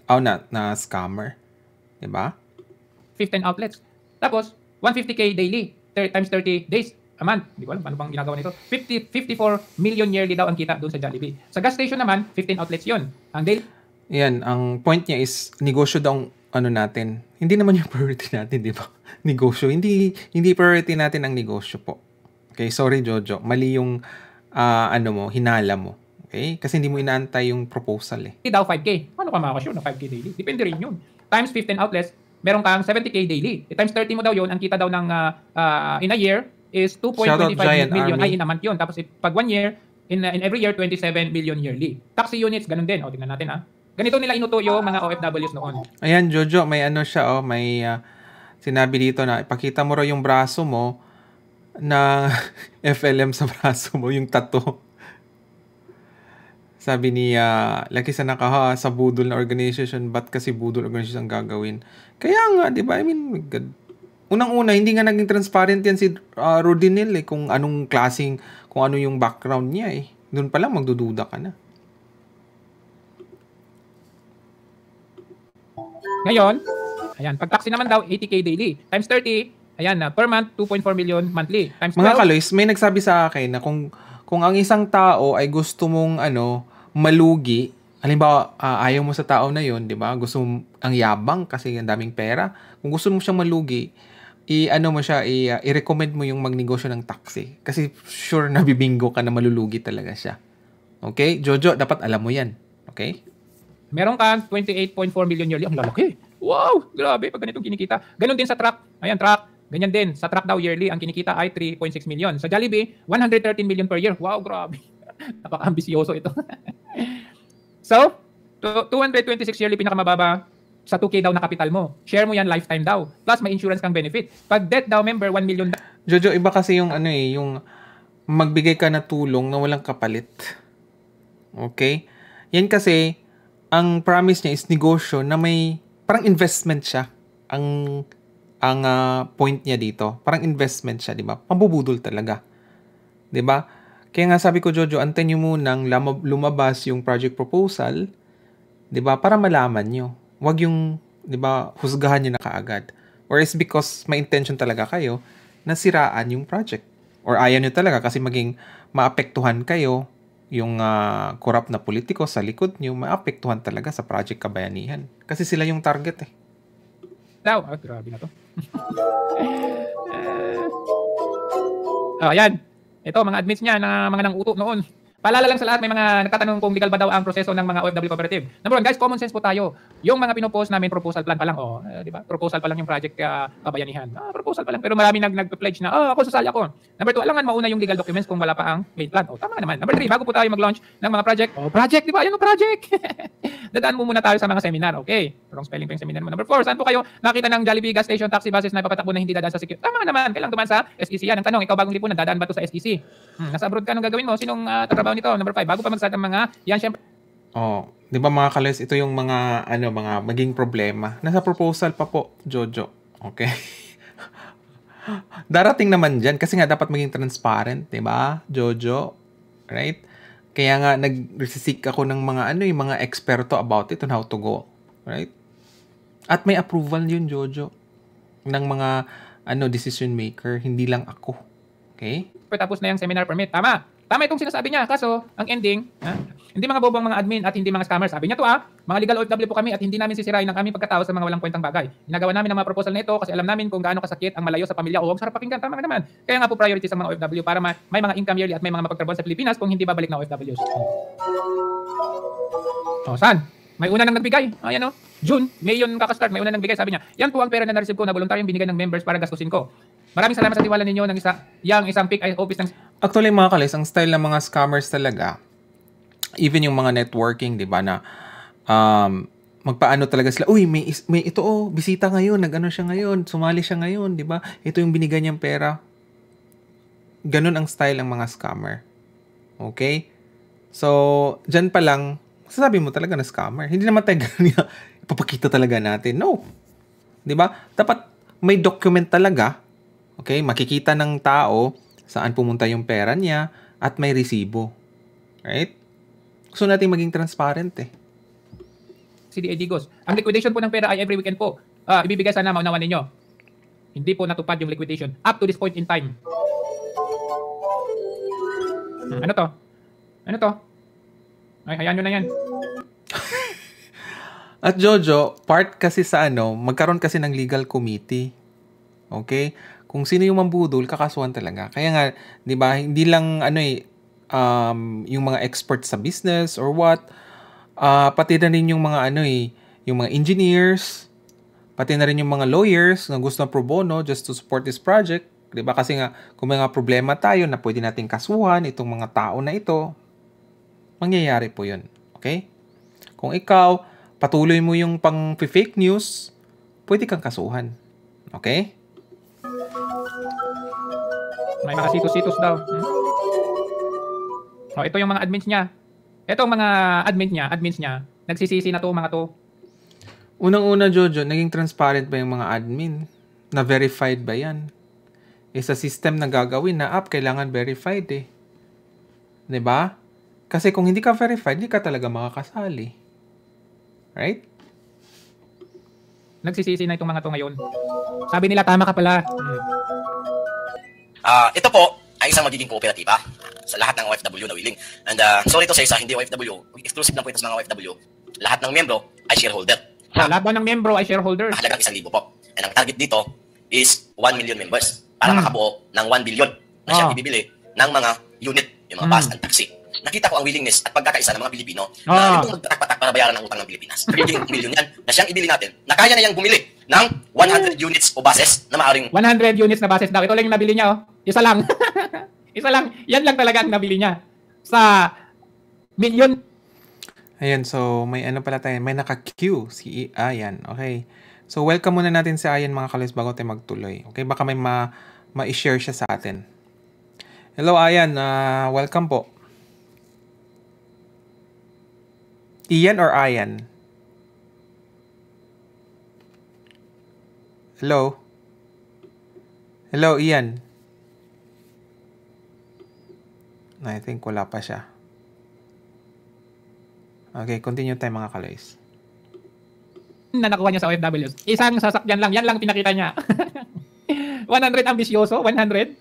Na scammer. Di ba? 15 outlets. Tapos, 150K daily. Times 30 days. A month. Hindi ko alam paano bang ginagawa nito. 54 million yearly daw ang kita doon sa Jollibee. Sa gas station naman, 15 outlets yun. Ang daily. Yan, ang point niya is, negosyo daw natin. Hindi naman yung priority natin, di ba? Negosyo. Hindi priority natin ang negosyo po. Okay, sorry Jojo. Mali yung hinala mo. Okay? Kasi hindi mo inaantay yung proposal eh. Daw 5K. Paano ka makakasure na 5K daily? Depende rin yun. Times 15 outlets, meron kang 70K daily. Times 30 mo daw yun, ang kita daw ng in a year is 2.25 million. Ay, in a month yun. Tapos pag 1 year, in every year, 27 million yearly. Taxi units, ganun din. Tingnan natin ha. Ganito nila inuto yung mga OFWs noon. Ayan, Jojo, may siya, may sinabi dito na ipakita mo raw yung braso mo na FLM sa braso mo, yung tattoo. Sabi ni Lucky Sanakaha, sa budol na organization, ba't kasi budol organization ang gagawin? Kaya nga, di ba? I mean, God. Unang-una, hindi nga naging transparent yan si Rodinel eh, kung anong klaseng, kung ano yung background niya eh. Doon pa lang magdududa ka na. Ngayon, ayan, pag taxi naman daw, 80K daily. Times 30, ayan na, per month, 2.4 million monthly. Times 12. Mga kaloys, may nagsabi sa akin na kung ang isang tao ay gusto mong malugi, halimbawa ayaw mo sa tao na yon, di ba? Gusto mo ang yabang kasi ang daming pera. Kung gusto mo siyang malugi, i-recommend mo yung magnegosyo ng taxi. Kasi sure na bibingo ka na malulugi talaga siya. Okay? Jojo, dapat alam mo yan. Okay? Meron kang 28.4 million yearly. Ang lalaki. Wow! Grabe, pag ganitong kinikita. Ganon din sa truck. Ayan, truck. Ganyan din. Sa truck daw yearly, ang kinikita ay 3.6 million. Sa Jollibee, 113 million per year. Wow, grabe. Napaka-ambisyoso ito. So, 226 yearly pinakamababa sa 2K daw na kapital mo. Share mo yan lifetime daw. Plus, may insurance kang benefit. Pag death daw, member, 1 million. Jojo, iba kasi yung yung magbigay ka na tulong na walang kapalit. Okay? Yan kasi, ang promise niya is negosyo na may, parang investment siya. Ang point niya dito, parang investment siya, di ba? Pambubudol talaga. Di ba? Kaya nga sabi ko, Jojo, antayin nyo munang lumabas yung project proposal, di ba? Para malaman nyo. Huwag yung, di ba, husgahan nyo na kaagad. Or is because may intention talaga kayo na siraan yung project. Or ayaw nyo talaga kasi maging maapektuhan kayo yung corrupt na politiko sa likod nyo, maapektuhan talaga sa Project Kabayanihan. Kasi sila yung target eh. Daw, grabe na to. Ayan. Ito, mga admins niya na mga nang-uto noon. Paalala lang sa lahat, may mga nagtatanong kung legal ba daw ang proseso ng mga OFW cooperative. Number one, guys, common sense po tayo. Yung mga pinopost namin, proposal plan pa lang. Di ba? Proposal pa lang yung project Kabayanihan. Proposal pa lang. Pero marami nag-pledge na, ako sasali ako. Number two, alangan mauna yung legal documents kung wala pa ang main plan. Tama naman. Number three, bago po tayo mag-launch ng mga project. Project, di ba? Yan yung project. Dadaan mo muna tayo sa mga seminar. Okay. Wrong spelling pa yung seminar mo. Number four, saan po kayo nakita ng Jollibee gas station, taxi buses na ipapatakbo na hindi dadaan sa security? Tama naman. Kailangan dumaan sa SEC yan. Ang tanong, ikaw bagong lipunan, dadaan ba to sa SEC? Nasa abroad ka, anong gagawin mo? Sinong tatrabaho nito? Number five, bago pa mag-start ang mga, yan syempre. Di ba mga kales, ito yung mga, mga maging problema. Nasa proposal pa po, Jojo. Okay? Darating naman dyan kasi nga dapat maging transparent, di ba, Jojo? Right? Kaya nga nag-seek ako ng mga mga eksperto about it on how to go. Right? At may approval yun, Jojo, ng mga decision maker, hindi lang ako. Okay? Tapos na yung seminar permit. Tama itong sinasabi niya. Kaso, ang ending, hindi mga bobang mga admin at hindi mga scammers. Sabi niya to mga legal OFW po kami at hindi namin sisirain ang aming pagkatao sa mga walang kwentang bagay. Ginagawa namin ang mga proposal na ito kasi alam namin kung gaano kasakit ang malayo sa pamilya o ang sarap pakinggan. Tama ka naman. Kaya nga po priority sa mga OFW para may mga income yearly at may mga mapagtrabaho sa Pilipinas kung hindi babalik na OFWs. Saan? May una nang nagbigay. Ayan June, May yun kakastart, may una nang bigay. Sabi niya, yan po ang pera na na-receive ko na voluntaryong binigay ng members para gastusin ko. Maraming salamat sa tiwala ninyo ng isang pick office ng... Actually, mga kalis, ang style ng mga scammers talaga, even yung mga networking, di ba, na magpaano talaga sila, uy, may ito bisita ngayon, nag-ano siya ngayon, sumali siya ngayon, di ba? Ito yung binigay niyang pera. Ganun ang style ng mga scammer. Okay? So, dyan pa lang, sasabi mo talaga na scammer. Hindi naman tayo ganyan, ipapakita talaga natin. No. Di ba? Dapat may document talaga. Okay? Makikita ng tao saan pumunta yung pera niya at may resibo. Right? Gusto natin maging transparent CDA Digos. Ang liquidation po ng pera ay every weekend po. Ibibigay sana maunawan ninyo. Hindi po natupad yung liquidation up to this point in time. Ano to? Ay, hayaan nyo na yan. At Jojo, part kasi sa magkaroon kasi ng legal committee. Okay? Kung sino yung mambudol, kakasuhan talaga. Kaya nga, di ba, hindi lang yung mga experts sa business or what, pati na rin yung mga yung mga engineers, pati na rin yung mga lawyers na gusto ng pro bono just to support this project. Di ba? Kasi nga, kung may mga problema tayo na pwede nating kasuhan itong mga tao na ito, mangyayari po yun. Okay? Kung ikaw, patuloy mo yung pang-fake news, pwede kang kasuhan. Okay? May mga situs daw. Ito yung mga admins niya. Ito mga admins niya, nagsisisi na to mga to. Unang-una, Jojo, naging transparent ba yung mga admin? Na verified ba yan? Sa system na gagawin na app, kailangan verified Diba? Kasi kung hindi ka verified, hindi ka talaga makakasali. Right? Nagsisisi na itong mga to ngayon. Sabi nila, tama ka pala. Ito po ay isang magiging kooperatiba sa lahat ng OFW na willing. And sorry to say, sa hindi OFW, exclusive lang po ito sa mga OFW, lahat ng membro ay shareholder. Lahat ng membro ay shareholder. Halagang 1,000 po. And ang target dito is 1 million members para makabuo ng 1 billion na siyang ibibili ng mga unit, yung mga bus and taxi. Nakita ko ang willingness at pagkakaisa ng mga Pilipino na itong magpatak para bayaran ng utang ng Pilipinas. Magiging million yan na siyang ibili natin na kaya na yung bumili ng 100 units o buses na maaaring 100 units na buses daw. Ito lang yung nabili niya Isa lang. Isa lang. Yan lang talaga ang nabili niya. Sa million. Ayan, so may pala tayo. May naka-queue si Ayan. Okay. So welcome muna natin si Ayan mga kalis bago tayo magtuloy. Okay, baka may ma-share siya sa atin. Hello Ayan, welcome po. Ian or Ayan? Hello? Hello, Ian? I think wala pa siya. Okay, continue tayo mga kaloys. Na nakuha niya sa OFWs. Isang sasakyan lang. Yan lang pinakita niya. 100 ambisyoso. 100.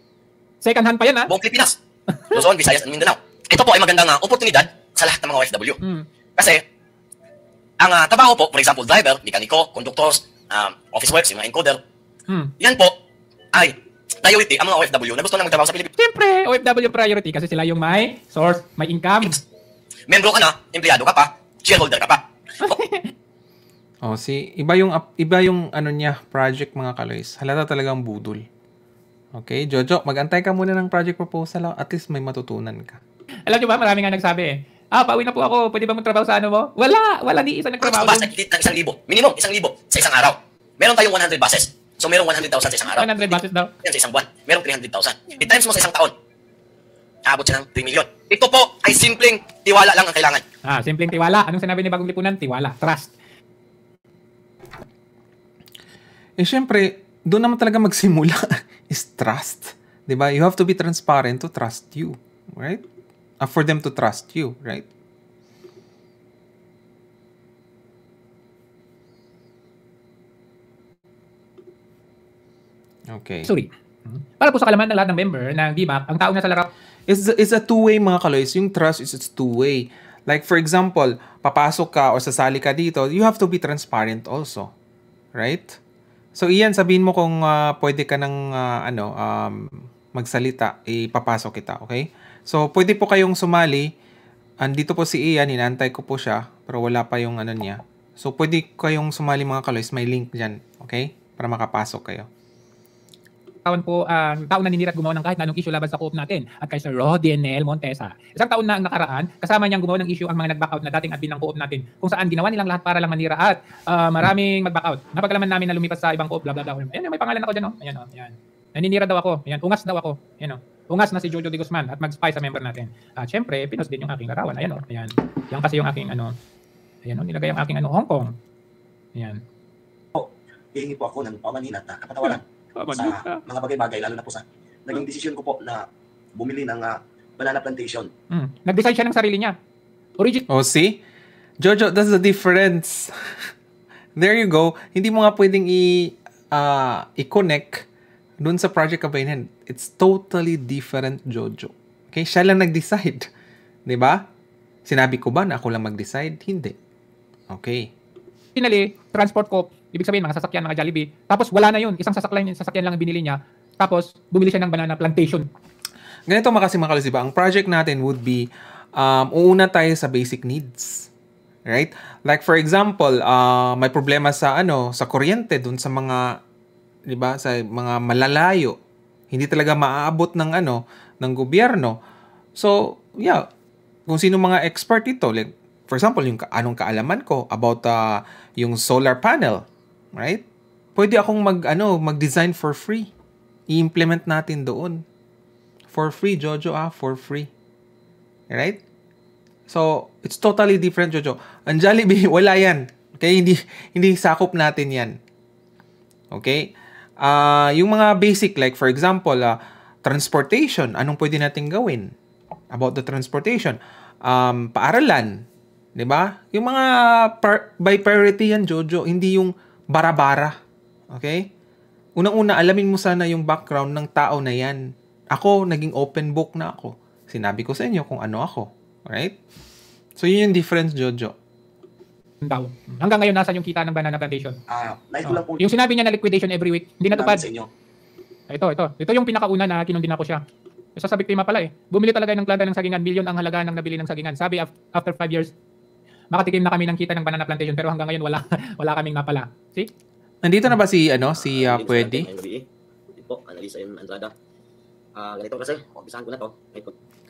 Second hand pa yan buong Pilipinas. Luzon, Visayas, and Mindanao. Ito po ay magandang oportunidad sa lahat ng mga OFW. Kasi, ang trabaho po, for example, driver, mekaniko, conductors, office works, yung mga encoder, yan po ay priority ang mga OFW na gusto na magtrabaho sa Pilipinas. Siyempre, OFW priority kasi sila yung may source, may income. Membro ka na, empleyado ka pa, shareholder ka pa. Iba yung niya, project mga kaloys. Halata talagang budol. Okay, Jojo, mag-antay ka muna ng project proposal. At least may matutunan ka. Alam niyo ba, marami nga nagsabi pauwi na po ako. Pwede ba magtrabaho sa mo? Wala ni isa nagtrabaho. Basta kitit ng 1,000. Minimum, 1,000 sa isang araw. Meron tayong 100 buses. So, merong 100,000 sa isang araw. 100 buses daw. Yan sa isang buwan. Merong 300,000. I-times mo sa isang taon. Aabot siya ng 3 million. Ito po ay simpleng tiwala lang ang kailangan. Simpleng tiwala. Anong sinabi ni Bagong Lipunan? Tiwala. Trust. Siyempre, doon naman talaga magsimula is trust. Diba? You have to be transparent to trust you. Right? for them to trust you, right? Okay. Sorry. Para po sa kalaman ng lahat ng member ng DMAC, ang tao na sa laro It's a two-way, mga kaloys. Yung trust is it's two-way. Like for example, papasok ka o sasali ka dito, you have to be transparent also. Right? So iyan, sabihin mo kung pwede ka ng magsalita, ipapasok kita, okay? So pwede po kayong sumali. Andito po si Ian, hinantay ko po siya, pero wala pa yung ano niya. So pwede kayong sumali, mga kaloys, may link diyan, okay? Para makapasok kayo. taon po ang taon na ninira at gumawa ng kahit na anong issue laban sa co-op natin at kay Sir Rodinel Montesa. Isang taon na ang nakaraan, kasama niyang gumawa ng issue ang mga nag-backout na dating admin ng co-op natin kung saan ginawa nilang lahat para lang manira at maraming mag-backout. Napagalaman namin na lumipas sa ibang co-op, bla bla bla. Ayan, may pangalan ako dyan, oh. Ayan, oh. Ayan. Naninira daw ako. Ayan, ungas daw ako. Ayan, oh. Ungas na si Jojo de Guzman at mag-spy sa member natin. At syempre, pinos din yung aking larawan. Ayan, oh. Ayan. Yan kasi yung aking ayan, oh, nilagay yung aking Hong Kong. Ayan. Hihingi po ako ng pamanin at kapatawaran sa mga bagay-bagay, lalo na po sa naging desisyon ko po na bumili ng banana plantation. Nag-decide siya ng sarili niya. Oh, see? Jojo, that's the difference. There you go. Hindi mo nga pwedeng i-connect dun sa Project Kabayan. It's totally different, Jojo. Okay? Siya lang nag-decide. Diba? Sinabi ko ba na ako lang mag-decide? Hindi. Okay. Finally, transport co, ibig sabihin mga sasakyan, mga Jollibee. Tapos wala na yun. Isang sasakyan lang ang binili niya. Tapos bumili siya ng banana plantation. Ganito mga kalos, diba? Ang project natin would be uuna tayo sa basic needs. Right? Like for example, may problema sa sa kuryente dun sa mga, diba, sa mga malalayo. Hindi talaga maaabot ng ng gobyerno. So, yeah, kung sino mga expert ito, like for example, yung anong kaalaman ko about yung solar panel, right? Pwede akong mag-design for free. I-implement natin doon. For free, Jojo, for free. Right? So, it's totally different, Jojo. Ang Jollibee, wala yan. Okay? Hindi sakop natin yan. Okay? Yung mga basic, like for example, transportation, anong pwede natin gawin about the transportation? Paaralan, 'di ba? Yung mga by priority yan, Jojo, hindi yung bara-bara. Okay? Unang-una, alamin mo sana yung background ng tao na yan. Ako, naging open book na ako. Sinabi ko sa inyo kung ano ako. Right? So, yun yung difference, Jojo. Hanggang ngayon, nasa yung kita ng banana plantation? Yung sinabi niya na liquidation every week, hindi natupad. sa inyo. Ito yung pinakauna na kinundin ako siya. Sa biktima pala eh. Bumili talaga ng planta ng sagingan, milyon ang halaga ng nabili ng sagingan. Sabi, after 5 years, makatikim na kami ng kita ng banana plantation, pero hanggang ngayon wala kaming napala. See? Nandito na ba si Pwede? Po, Analisa yung Andrada. Ganito kasi, umpisahan ko na to.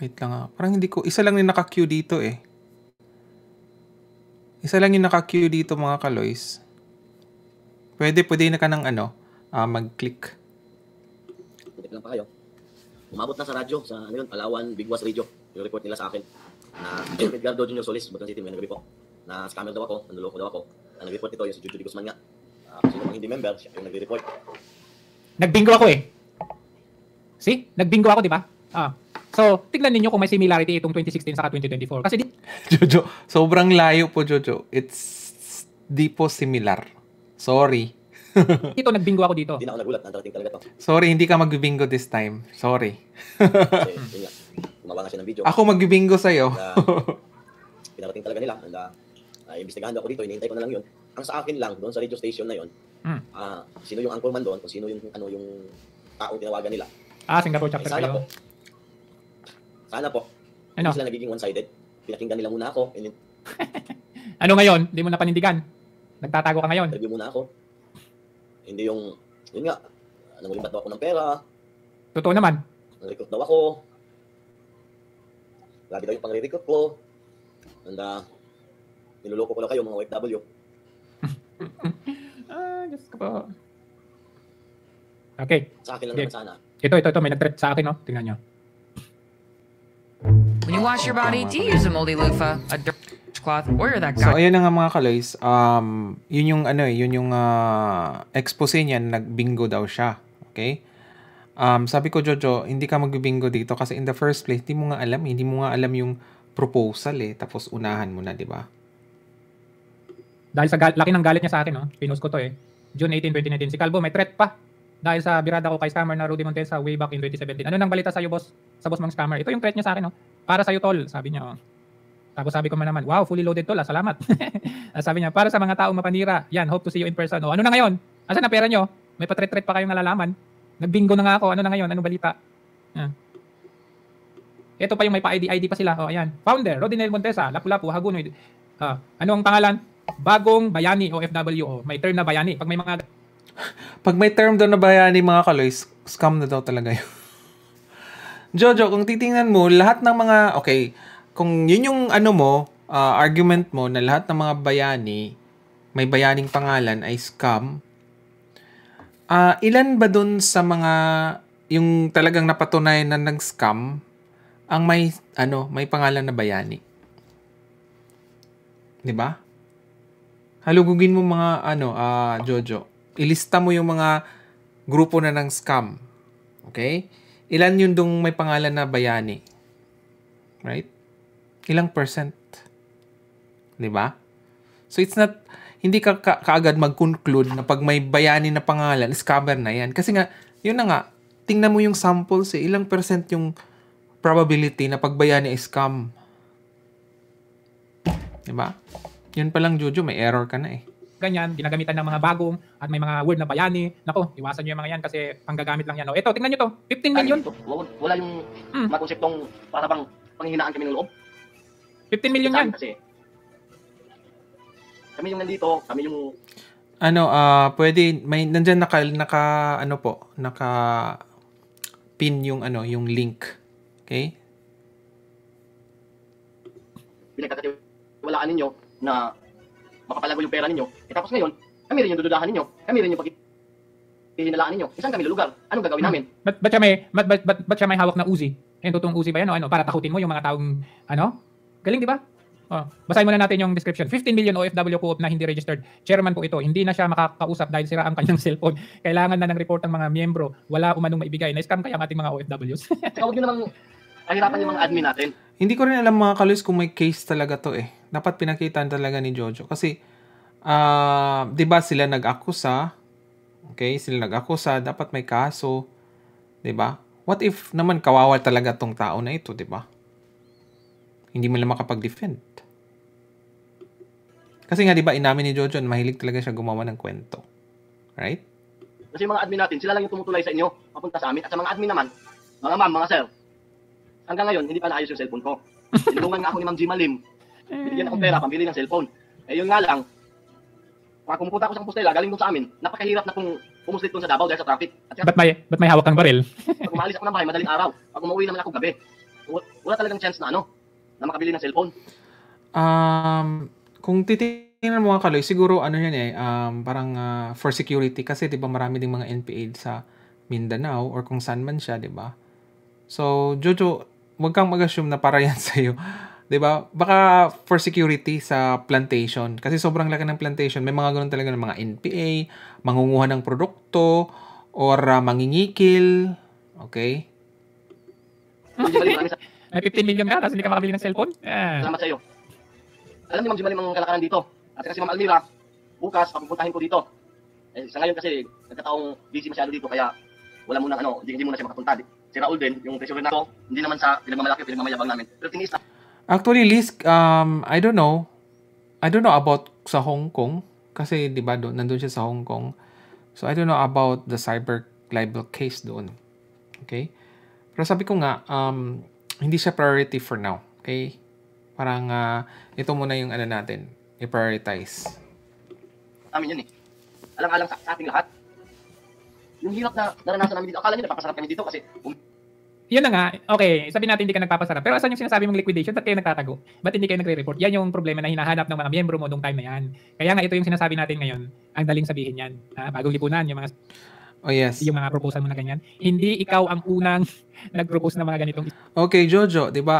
Wait lang parang hindi ko, isa lang yung naka-queue dito eh. Isa lang yung naka-queue dito, mga kaloys. Pwede na ka ng mag-click. Pwede lang pa kayo. Umabot na sa radyo, sa Palawan, Bigwas Radio. Yung report nila sa akin na Edgardo Junior Solis, Bataan City, may nag-report na scammer daw ako, nanluloko daw ako. Nag-report ito yung si Jojo de Guzman nga. Sino mang hindi member, siya yung nag-report. Nagbingo ako eh. See? Nagbingo ako, di ba? So, tignan ninyo kung may similarity itong 2016 saka 2024. Kasi Jojo, sobrang layo po, Jojo. It's di po similar. Sorry. dito nagbingo ako dito. Hindi na ako nagulat, nandarating talaga to. Sorry, hindi ka magbibingo this time. Sorry. Kasi, yun nga, gumawa nga siya ng video. Ako magbibingo sa'yo. Pinarating talaga nila. Imbestigahan ako dito, hinihintay ko na lang yun. Ang sa akin lang, doon sa radio station na yun, sino yung anchorman doon, kung sino yung taong tinawagan nila. Singapore chapter kayo. Sana po. Hindi sila nagiging one-sided. Pinakinggan nila muna ako. Ano ngayon? Hindi mo na panindigan? Nagtatago ka ngayon? Interview muna ako. Hindi yun nga, nangulimbat daw ako ng pera. Totoo naman. Nang-recruit daw ako. Grabe daw yung pang-recruit ko. And niluloko ko lang kayo, mga OFW. Diyos ko po. Okay. Sa akin lang naman sana. Ito, may nag-threat sa akin, no? Tingnan nyo. When you wash your body, do you use a moldy loofah, a dirt cloth, or that guy? So, ayun na nga mga kaloys. Yun yung expose niya, nagbingo daw siya. Okay? sabi ko, Jojo, hindi ka magbibingo dito kasi in the first place, hindi mo nga alam yung proposal tapos unahan mo na, di ba? Dahil sa laki ng galit niya sa akin, no? Pinost ko to June 18, 2019. Si Calvo may threat pa. Dahil sa birada ko kay scammer na Rudy Montesa way back in 2017. Ano nang balita sa'yo, boss? Sa boss mong scammer. Ito yung threat niya sa akin, no? Para sa'yo, tol. Sabi niya, Tapos sabi ko naman, wow, fully loaded tol, salamat. Sabi niya, para sa mga taong mapanira, yan, hope to see you in person. Ano na ngayon? Asan na pera nyo? May pa-threat pa kayong nalalaman. Nagbingo na nga ako. Ano na ngayon? Anong balita? Ito pa yung may pa-ID pa sila. Ayan. Founder, Rodinel Montesa, Lapu-Lapu, Hagunoy. Ano ang pangalan? Bagong Bayani, OFW. May term na Bayani. Pag may term daw na Bayani, mga kaloy, scam na daw talaga yun. Jojo, kung titingnan mo, lahat ng mga, kung yun yung argument mo na lahat ng mga Bayani, may bayaning pangalan ay scam, ilan ba dun sa mga, yung talagang napatunayan na nag-scam, ang may pangalan na Bayani? 'Di ba? Halugugin mo mga Jojo. Ilista mo yung mga grupo na ng scam. Okay? Ilan yun dong may pangalan na Bayani? Right? Ilang percent? 'Di ba? So it's not, hindi ka kaagad mag-conclude na pag may Bayani na pangalan, scammer na yan. Kasi nga, yun na nga, tingnan mo yung samples ilang percent yung probability na pag Bayani ay scam. Diba? Yun pa lang, Jojo, may error ka na Ganyan, ginagamitan ng mga bagong at may mga word na Bayani. Nako, iwasan nyo yung mga yan kasi panggagamit lang yan. Ito, tingnan nyo to. 15 million. Wala yung mga konseptong para bang panghihinaan kami ng loob. 15 million yan. Kasi kami yung nandito, kami yung pwede, may nandyan naka pin yung yung link. Okay? Pinagkakatiwalaan ninyo na makapalago yung pera ninyo. Tapos ngayon, kami rin yung dududahan ninyo. Kami rin yung paghihinalaan ninyo. Saan kami lulugar? Anong gagawin namin? Ba't siya may hawak na Uzi? Yung totoong Uzi ba yan? Para takutin mo yung mga taong, galing, di ba? Basahin muna natin yung description. 15 million OFW co-op na hindi registered. Chairman po ito. Hindi na siya makakausap dahil sira ang kanyang cellphone. Kailangan na ng report ng mga miyembro. Wala umanong maibigay. Na-scam kaya ang ating mga OFWs. Huwag nyo namang pahirapan yung mga admin natin. Hindi ko rin alam, mga kalis, kung may case talaga to Dapat pinakitaan talaga ni Jojo. Kasi, di ba sila nag-akusa? Okay? Sila nag-akusa. Dapat may kaso. Di ba? What if naman kawawa talaga tong tao na ito, di ba? Hindi mo lang makapag-defend. Kasi nga, di ba, inamin ni Jojo, mahilig talaga siya gumawa ng kwento. Right? Kasi yung mga admin natin, sila lang yung tumutulay sa inyo, papunta sa amin. At sa mga admin naman, mga ma'am, mga sir, hanggang ngayon, hindi pa naayos yung cellphone ko. Tinulungan nga ako ni Ma'am G. Malim. Binigyan akong pera, pambili ng cellphone. Yun nga lang, pag pumupunta ako sa Compostela, galing doon sa amin, napakahirap na kung pumuslit doon sa Davao dahil sa traffic. At ba't may hawak kang baril? Pag umalis ako ng bahay, madaling araw. Pag umuwi naman ako gabi, wala talagang chance na na makabili ng cellphone. Kung titingnan mo, mga kaloy, siguro yan parang for security kasi 'di ba marami ding mga NPA sa Mindanao or kung saan man siya, 'di ba? So, Jojo, wag kang mag-assume na para yan sa iyo. 'Di ba? Baka for security sa plantation kasi sobrang laki ng plantation. May mga ganoon talaga ng mga NPA, mangunguha ng produkto or mangingikil. Okay? May 15 million ka, tapos hindi ka makabili ng cellphone? Salamat sa iyo. Alam niyo, Ma'am Jimalim, ang kalakaran dito. At kasi Ma'am Almira, bukas, papupuntahin ko dito. Sa ngayon kasi, nagkataong busy masyado dito, kaya wala muna, hindi muna siya makapunta. Si Raul din, yung treasurer na to, hindi naman sa pinagmamalaki, pinagmamayabang namin. Pero tinis na. Actually, Liz, I don't know about sa Hong Kong. Kasi, di ba, nandun siya sa Hong Kong. So, I don't know about the cyber libel case doon. Okay? Pero sabi ko nga, hindi siya priority for now. Okay? Parang ito muna yung natin, i-prioritize. Amin yun Alang-alang sa ating lahat. Yung hirap na naranasan namin dito, akala nyo napapasarap kami dito kasi... Yun na nga, okay, sabi natin hindi ka nagpapasarap. Pero asan yung sinasabi mong liquidation? Ba't kayo nagtatago? Ba't hindi kayo nagre-report? Yan yung problema na hinahanap ng mga miyembro mo nung time na yan. Kaya nga ito yung sinasabi natin ngayon. Ang daling sabihin yan. Bagong lipunan, yung mga... Oh yes. Yung mga proposal mo na ganyan. Hindi ikaw ang unang nag-propose ng mga ganitong... Okay, Jojo, di ba...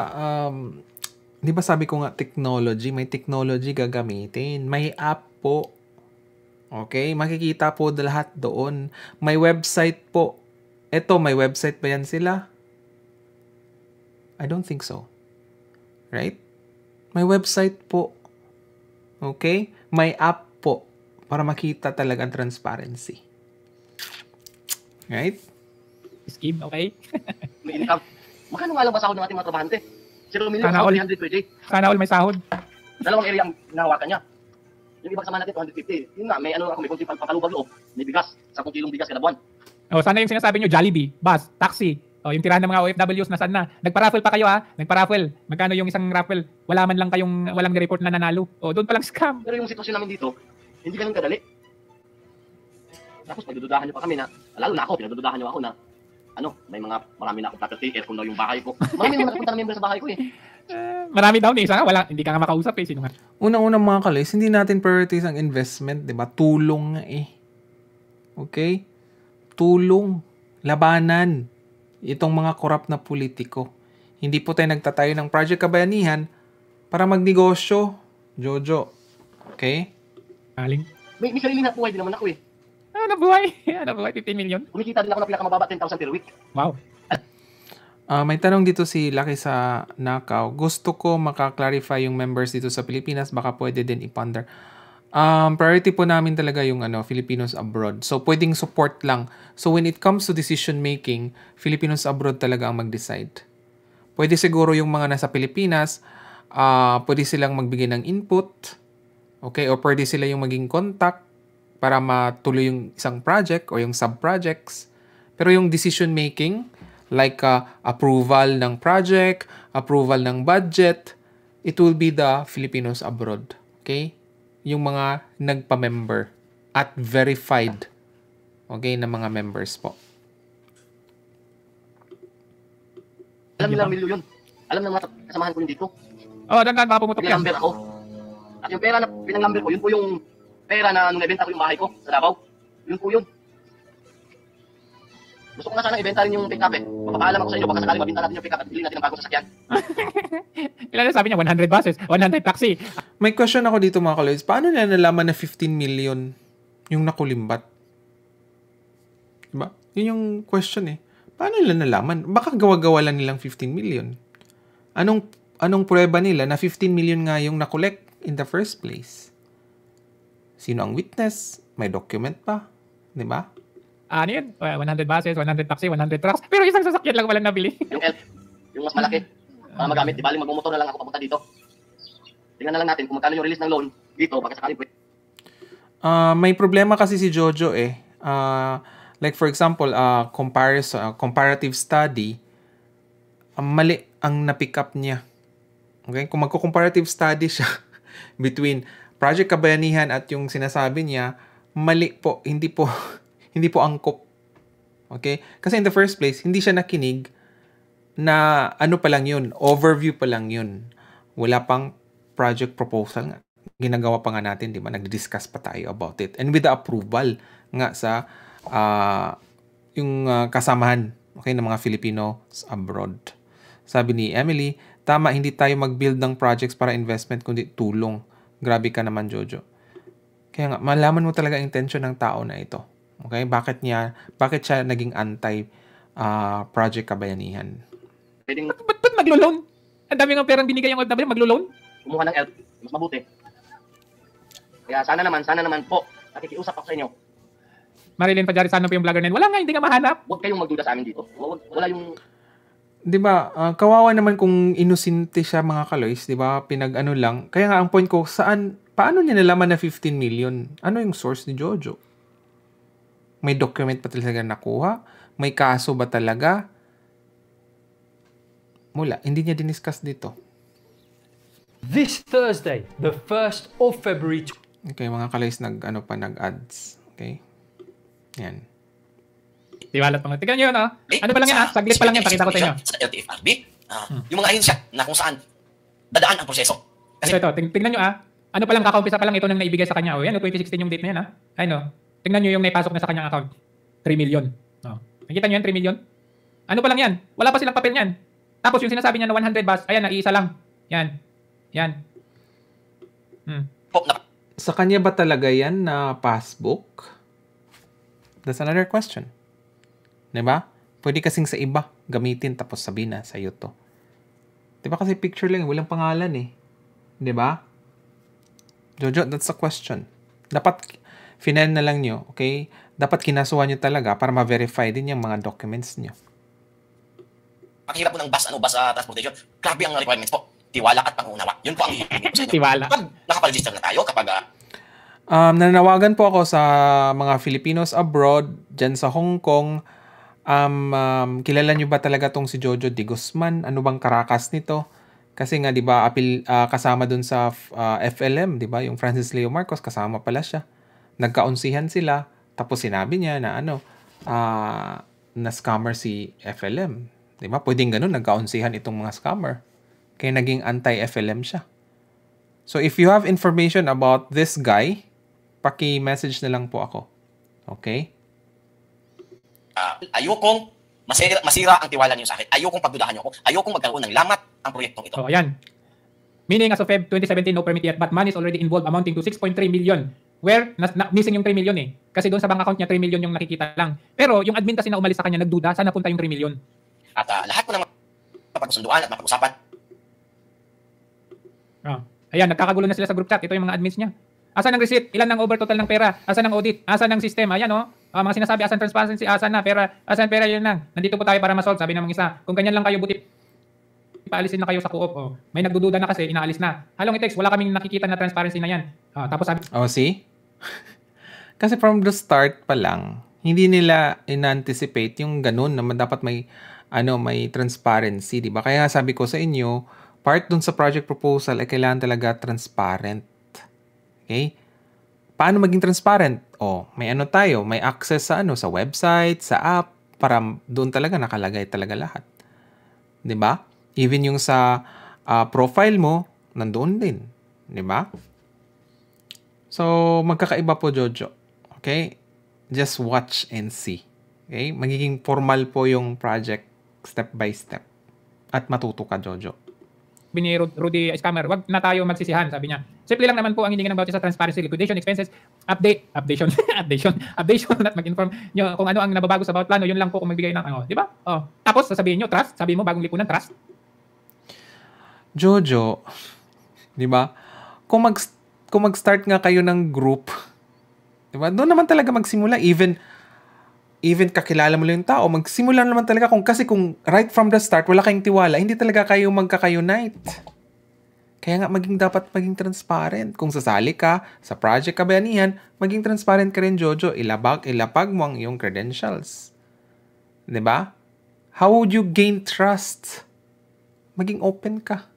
Di ba sabi ko nga technology, may technology gagamitin. May app po. Okay? Makikita po lahat doon. May website po. Eto, may website ba yan sila? I don't think so. Right? May website po. Okay? May app po para makita talaga ang transparency. Right? Scheme, okay? May income. Magkano nga lang ba sahod ng ating mga trabahante? 0 million, Sana all. 300 per day. Sana all may sahod. Dalawang area ang hinahawakan niya. Yung ibang sama natin, 250. Yun nga, may ano ako, may kunting pagpakalubag loob. May bigas, 10 kilong bigas kada buwan. O, sana yung sinasabi nyo, Jollibee, bus, taxi. O, yung tirahan ng mga OFWs, nasaan na? Nagpa-raffle pa kayo ha? Nagpa-raffle. Magkano yung isang raffle? Wala man lang kayong, walang ni-report na nanalo. O, doon palang scam. Pero yung sitwasyon namin dito, hindi ganun kadali. Tapos pagdududahan niyo pa kami na, lalo na ako, pinagdududahan niyo ako na, marami na akong property, aircon daw yung bahay ko. Marami naman nakapunta ng member sa bahay ko eh. Marami daw, isa nga, wala, hindi ka nga makausap eh. Sino nga? Unang-unang mga kalays, hindi natin priorities ang investment, di ba? Tulong nga eh. Okay? Tulong. Labanan. Itong mga korap na politiko. Hindi po tayo nagtatayo ng Project Kabayanihan para magnegosyo. Jojo. Okay? Aling. May sarili na buhay din naman ako eh. Nabuhay. Nabuhay, 15 million. Kumikita din ako ng pinakamababa, 10,000 per week. Wow. May tanong dito si Lucky sa Nakaw. Gusto ko maka-clarify yung members dito sa Pilipinas. Baka pwede din i-ponder. Priority po namin talaga yung Filipinos abroad. So, pwedeng support lang. So, when it comes to decision making, Filipinos abroad talaga ang mag-decide. Pwede siguro yung mga nasa Pilipinas, pwede silang magbigay ng input. Okay? O pwede sila yung maging contact para matuloy yung isang project o yung sub-projects. Pero yung decision making, like approval ng project, approval ng budget, it will be the Filipinos abroad. Okay? Yung mga nagpa-member at verified, okay, na mga members po. Alam nila milyo yun. Alam ng mga kasamahan ko yun dito. Dandan, baka pumutok yan. Pinang-number ako. At yung pera na pinang-number ko, yun po yung pera na nung nabenta ko yung bahay ko sa Davao. Yun po yun. Gusto ko na sana ibenta rin yung pick-up eh. Papaalam ako sa inyo, baka sakali mabinta natin yung pick-up at bilhin natin ang bagong sasakyan. Ilan na sabi niya? 100 buses, 100 taxi. May question ako dito mga kaloys. Paano nila nalaman na 15 million yung nakulimbat? Diba? Yun yung question eh. Paano nila nalaman? Baka gawa-gawa lang nilang 15 million. Anong prueba nila na 15 million nga yung nakolek in the first place? Sino ang witness? May document pa? Diba? Ano yun? 100 buses, 100 taxi, 100 trucks. Pero isang sasakyan lang walang nabili. Yung elf, yung mas malaki, para magamit, di baling magmumotor na lang ako papunta dito. Tingnan na lang natin kung magkano yung release ng loan dito, baka sakali pwede. May problema kasi si Jojo eh. Like for example, comparative study, mali ang na-pick up niya. Okay? Kung magko-comparative study siya between Project Kabayanihan at yung sinasabi niya, mali po, hindi po angkop. Okay? Kasi in the first place, hindi siya nakinig na ano pa lang yun, overview pa lang yun. Wala pang project proposal nga. Ginagawa pa nga natin, di ba? Nag-discuss pa tayo about it. And with the approval nga sa yung kasamahan, okay, ng mga Filipinos abroad. Sabi ni Emily, tama, hindi tayo mag-build ng projects para investment, kundi tulong. Grabe ka naman, Jojo. Kaya nga, malaman mo talaga intention ng tao na ito. Okay? Bakit siya naging anti-Project Kabayanihan? Pwedeng Ba't maglo-loan? Ang dami ng perang binigay yung OFW, maglo-loan? kumuha ng elf, mas mabuti. Kaya sana naman po, nakikiusap ako sa inyo. Marilyn Pajarisan po yung vlogger na yun. Wala nga, hindi nga mahanap. Huwag kayong magduda sa amin dito. Wala yung... Di ba, kawawa naman kung inosente siya mga kaloys, di ba? Pinag-ano lang. Kaya nga ang point ko, paano niya nalaman na 15 million? Ano yung source ni Jojo? May document pa talaga nakuha? May kaso ba talaga? Mula, hindi niya diniscuss dito. This Thursday, the 1st of February. Okay, mga kalays nag-ads. Okay? Yan. Tiwalat pa nga. Tignan nyo yun, ha? Ano pa lang yan, ha? Saglit pa lang yan, pakita ko sa inyo. Sa LTFRB, yung mga ahensya na kung saan dadaan ang proseso. Ito, tingnan nyo, ha? Ano pa lang, kakaumpisa pa lang ito nang naibigay sa kanya. O yan, 2016 yung date na yan, ha? Ayun, tingnan nyo yung naipasok na sa kanyang account. 3 million. Nakita nyo yan, 3 million? Ano pa lang yan? Wala pa silang papel niyan. Tapos yung sinasabi niya na 100 bus, ayan, na isa lang. Yan. Sa kanya ba talaga yan na passbook? That's another question. Diba? Pwede kasing sa iba gamitin tapos sabihin na sa'yo to. Diba kasi picture lang, walang pangalan eh. Diba? Jojo, that's the question. Dapat final na lang nyo, okay? Dapat kinasuhan nyo talaga para ma-verify din yung mga documents nyo. Ang hirap po ng bus transportation. Grabe ang requirements po. Tiwala at pangunawa. Yun po ang hihingi ko sa inyo. Tiwala. Kapag nakapag-register na tayo, kapag Nananawagan po ako sa mga Filipinos abroad, dyan sa Hong Kong. Kilala nyo ba talaga tong si Jojo de Guzman? Ano bang karakas nito? Kasi nga, di ba, kasama dun sa FLM, di ba? Yung Francis Leo Marcos, kasama pala siya. Nagkaunsihan sila. Tapos sinabi niya na na scammer si FLM. Di ba? Pwedeng ganun, nagkaunsihan itong mga scammer. Kaya naging anti-FLM siya. So, if you have information about this guy, paki-message na lang po ako. Okay? ayokong masira ang tiwala niyo sa akin. Ayokong pagdudahan niyo ako. Ayokong magkaroon ng lamat ang proyektong ito. So, ayan. Meaning, as of Feb 2017, no permit yet, but money is already involved amounting to 6.3 million. Where, missing yung 3 million eh. Kasi doon sa bank account niya, 3 million yung nakikita lang. Pero, yung admin kasi na umalis sa kanya, nagduda, saan napunta yung 3 million? At lahat po ng mapagsunduan at mapag-usapan. Ayan, nagkakagulo na sila sa group chat. Ito yung mga admins niya. Asan ang receipt? Ilan ang over total ng pera? Asan ang audit? Asan ang system? Ayan mga sinasabi, asan transparency? Asan na? Pera? Asan pera? Yun lang. Nandito po tayo para ma-solve. Sabi ng mga isa. Kung ganyan lang kayo, buti paalisin na kayo sa co-op. May nagdududa na kasi, inaalis na. Halong i-text, wala kaming nakikita na transparency na yan. Tapos sabi... see? Kasi from the start pa lang, hindi nila in-anticipate yung ganun na dapat may transparency, di ba? Kaya sabi ko sa inyo, part dun sa project proposal ay kailangan talaga transparent. Okay? Paano maging transparent? May tayo, may access sa sa website, sa app, para doon talaga nakalagay talaga lahat. 'Di ba? Even yung sa profile mo, nandoon din, 'di ba? So, magkakaiba po, Jojo. Okay? Just watch and see. Okay? Magiging formal po yung project step by step. At matuto ka, Jojo. Ni Rudy Scammer, wag na tayo magsisihan, sabi niya. Simple lang naman po ang hiningi ng bawat isa, transparency, liquidation, expenses, updation, at mag-inform nyo kung ano ang nababago sa bawat plano, yun lang po kung magbigay ng di ba? Tapos sasabihin nyo, trust, sabihin mo bagong lipunan, trust. Jojo, di ba? Kung mag-start nga kayo ng group, di ba? Doon naman talaga magsimula, even kakilala mo lang yung tao, magsimula naman talaga kasi kung right from the start, wala kayong tiwala, hindi talaga kayo magkaka-unite. Kaya nga dapat maging transparent. Kung sasali ka sa Project Kabayanihan, maging transparent ka rin, Jojo. Ilapag mo ang iyong credentials. 'Di ba? How would you gain trust? Maging open ka.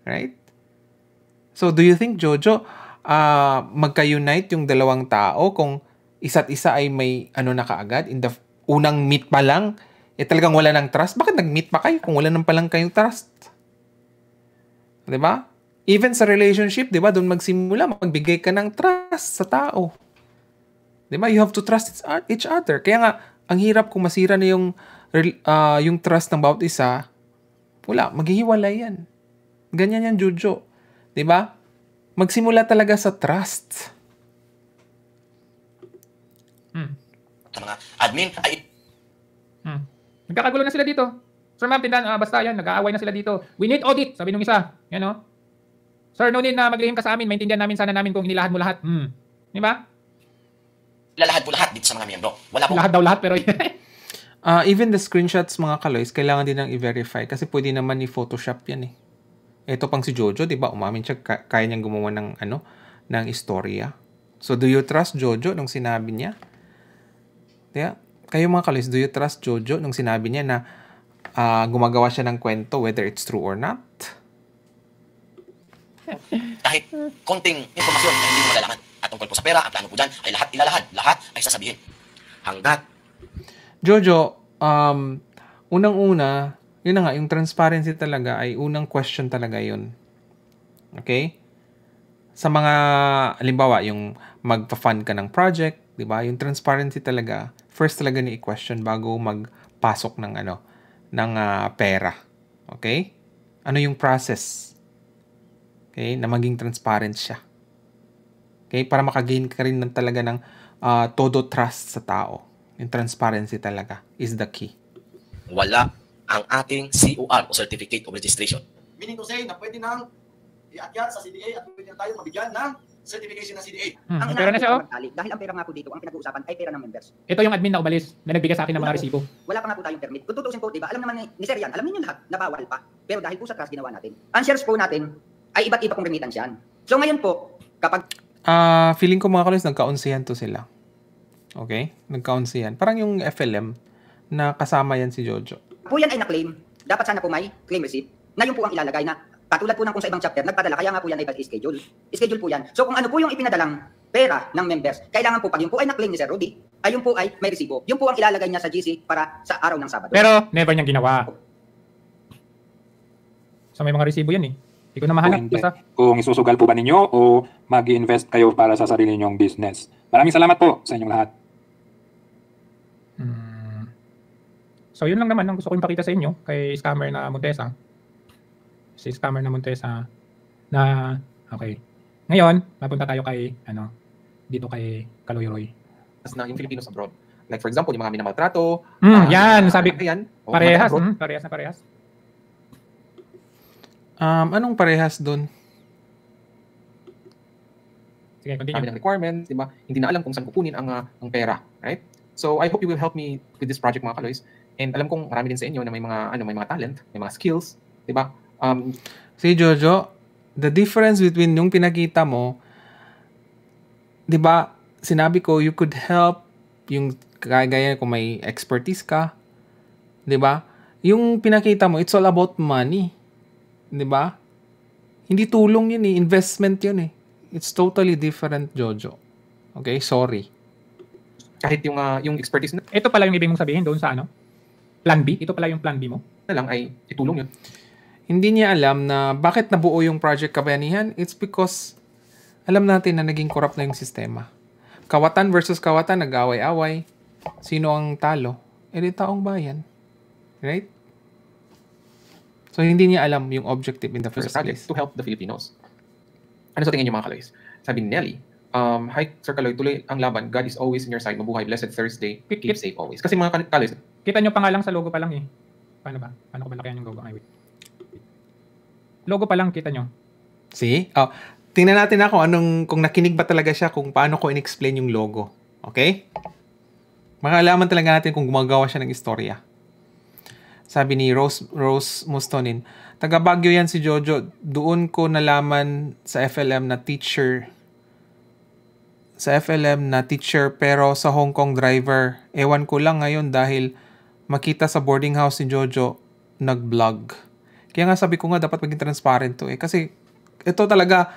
Right? So, do you think, Jojo, magka-unite yung dalawang tao kung isa't isa ay may na kaagad in the unang meet pa lang, talagang wala ng trust? Bakit nag-meet pa kayo kung wala nang palang kayong trust? 'Di ba? Even sa relationship, 'di ba? Doon magsimula, magbigay ka ng trust sa tao. 'Di ba? You have to trust each other. Kaya nga ang hirap kung masira na yung trust ng bawat isa, wala, maghihiwalay yan. Ganyan yan, Jojo. 'Di ba? Magsimula talaga sa trust. Sa mga admin ay nagkakagulo na sila dito. Sir ma'am, tindahan, basta yan, nag-aaway na sila dito. We need audit, sabi nung isa. Yan Sir, no need na maglihim ka sa amin, maintindihan namin sana namin kung inilahad mo lahat. Di ba? Lalahad po lahat dito sa mga miyembro. Wala po. Lahat daw lahat, pero even the screenshots, mga kaloys, kailangan din ng i-verify kasi pwede naman i-photoshop yan eh. Ito pang si Jojo, di ba? Umamin siya, kaya niyang gumawa ng ng istorya. So, do you trust Jojo nung sinabi niya? Kaya, kayo mga kaloys, do you trust Jojo nung sinabi niya na gumagawa siya ng kwento whether it's true or not? Kahit konting informasyon na hindi mo malalaman at tungkol po sa pera, ang plano po dyan ay lahat ilalahad. Lahat ay sasabihin. Hanggat Jojo, unang-una, yun na nga, yung transparency talaga ay unang question talaga yun. Okay? Sa mga, halimbawa, yung magpa-fund ka ng project, di ba? Yung transparency talaga, first talaga ni i-question bago magpasok ng ng pera. Okay? Ano yung process? Okay? Na maging transparent siya. Okay? Para makagain ka rin talaga ng todo trust sa tao. Yung transparency talaga is the key. wala ang ating COR o Certificate of Registration. Meaning to say na pwede nang i-akyat sa CDA at pwede na tayo mabigyan ng certification ng CDA. Ang pera na siya, oh. Dahil ang pera nga po dito, ang pinag-uusapan ay pera ng members. Ito yung admin na umalis na nagbigay sa akin ng mga resibo. Wala pa nga po tayong permit. Kung tutusin po, diba, alam naman ni Sir yan, alam niyo lahat na bawal pa. Pero dahil po sa trust ginawa natin, ang shares po natin ay iba't iba kong remittance yan. So ngayon po, kapag... Feeling ko mga kaloys, nagkaunsihan to sila. Okay? Nagkaunsihan. Parang yung FLM na kasama yan si Jojo. Po yan ay na-claim, dapat sana po may claim receipt na yun po ang ilalagay na katulad po ng kung sa ibang chapter, nagpadala, kaya nga po yan ay schedule. Schedule po yan. So kung ano po yung ipinadalang pera ng members, kailangan po pag yun po ay na-claim ni Sir Rudy, ay yun po ay may resibo. Yun po ang ilalagay niya sa GC para sa araw ng Sabado. Pero never niyang ginawa. So may mga resibo yan eh. Hindi ko na mahanap. Basta. Kung isusugal po ba ninyo o mag-invest kayo para sa sarili ninyong business. Maraming salamat po sa inyong lahat. So yun lang naman ang gusto ko ipakita sa inyo kay scammer na Montesa. Si scammer na Montesa na okay. Ngayon, mapunta tayo kay dito kay Kaloy Roy. Na yung Filipinos abroad. Like for example, yung mga minamaltrato. Yan, sabi yan. Parehas, parehas na parehas. Anong parehas doon? Sige, continue. Sabi ng requirements, di ba? Hindi na alam kung saan kukunin ang pera, right? So I hope you will help me with this project mga kaloys. And alam kong marami din sa inyo na may mga talent, may mga skills, di ba? Si Jojo, the difference between yung pinakita mo, di ba, sinabi ko, you could help yung kagaya kung may expertise ka, di ba? Yung pinakita mo, it's all about money, di ba? Hindi tulong yun eh, investment yun eh. It's totally different, Jojo. Okay, sorry. Kahit yung expertise na... Ito pala yung ibig mong sabihin doon sa Plan B? Ito pala yung plan B mo? Na lang ay itulong yun. Hindi niya alam na bakit nabuo yung Project Kabayanihan. It's because alam natin na naging corrupt na yung sistema. Kawatan versus kawatan, nag-away-away. Sino ang talo? Di taong bayan. Right? So, hindi niya alam yung objective in the first place. To help the Filipinos. Ano sa tingin niyo mga kaloys? Sabi ni Nelly, hi Sir Kaloy, tuloy ang laban. God is always in your side. Mabuhay. Blessed Thursday. Keep safe always. Kasi mga kaloys, kita nyo pa nga lang sa logo pa lang eh. Paano ba? Paano ko malakihan yung logo? Ay, wait. Logo pa lang, kita nyo. See? Oh, tingnan natin ako kung nakinig ba talaga siya kung paano ko in-explain yung logo. Okay? Makalaman talaga natin kung gumagawa siya ng istorya. Sabi ni Rose Mustonin, taga Baguio yan si Jojo. Doon ko nalaman sa FLM na teacher. Pero sa Hong Kong driver. Ewan ko lang ngayon dahil makita sa boarding house ni Jojo nag-vlog. Kaya nga sabi ko nga dapat maging transparent to eh. Kasi ito talaga,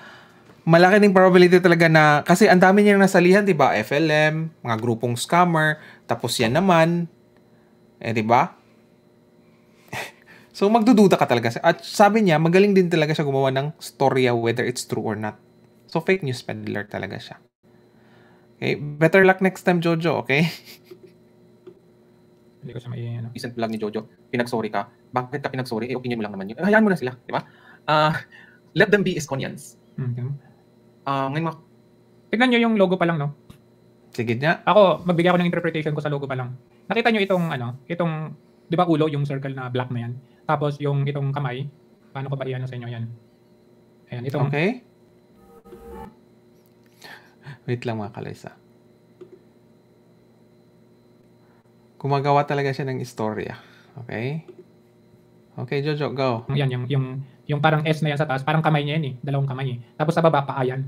malaki ng probability talaga na, kasi ang dami niyang nasalihan, di ba? FLM, mga grupong scammer, tapos yan naman. Di ba? So magdududa ka talaga. At sabi niya, magaling din talaga siya gumawa ng storya whether it's true or not. So fake news peddler talaga siya. Okay? Better luck next time, Jojo, okay? Hindi ko siya may recent vlog ni Jojo, pinagsorry ka. Bakit ka pinagsorry? Opinion mo lang naman yun. Hayaan mo na sila, di ba? Let them be Esconians. Ngayon tignan nyo yung logo pa lang, no? Sige niya. Ako, magbigay ako ng interpretation ko sa logo pa lang. Nakita nyo itong, di ba ulo, yung circle na black na yan? Tapos yung itong kamay, paano ko ba iyan sa inyo yan? Ayan, itong... Okay. Wait lang mga kalaysa. Gumagawa talaga siya ng istorya. Okay? Okay, Jojo, go. Yan, yung parang S na yan sa taas, parang kamay niya yan eh. Dalawang kamay eh. Tapos sa baba, paa yan.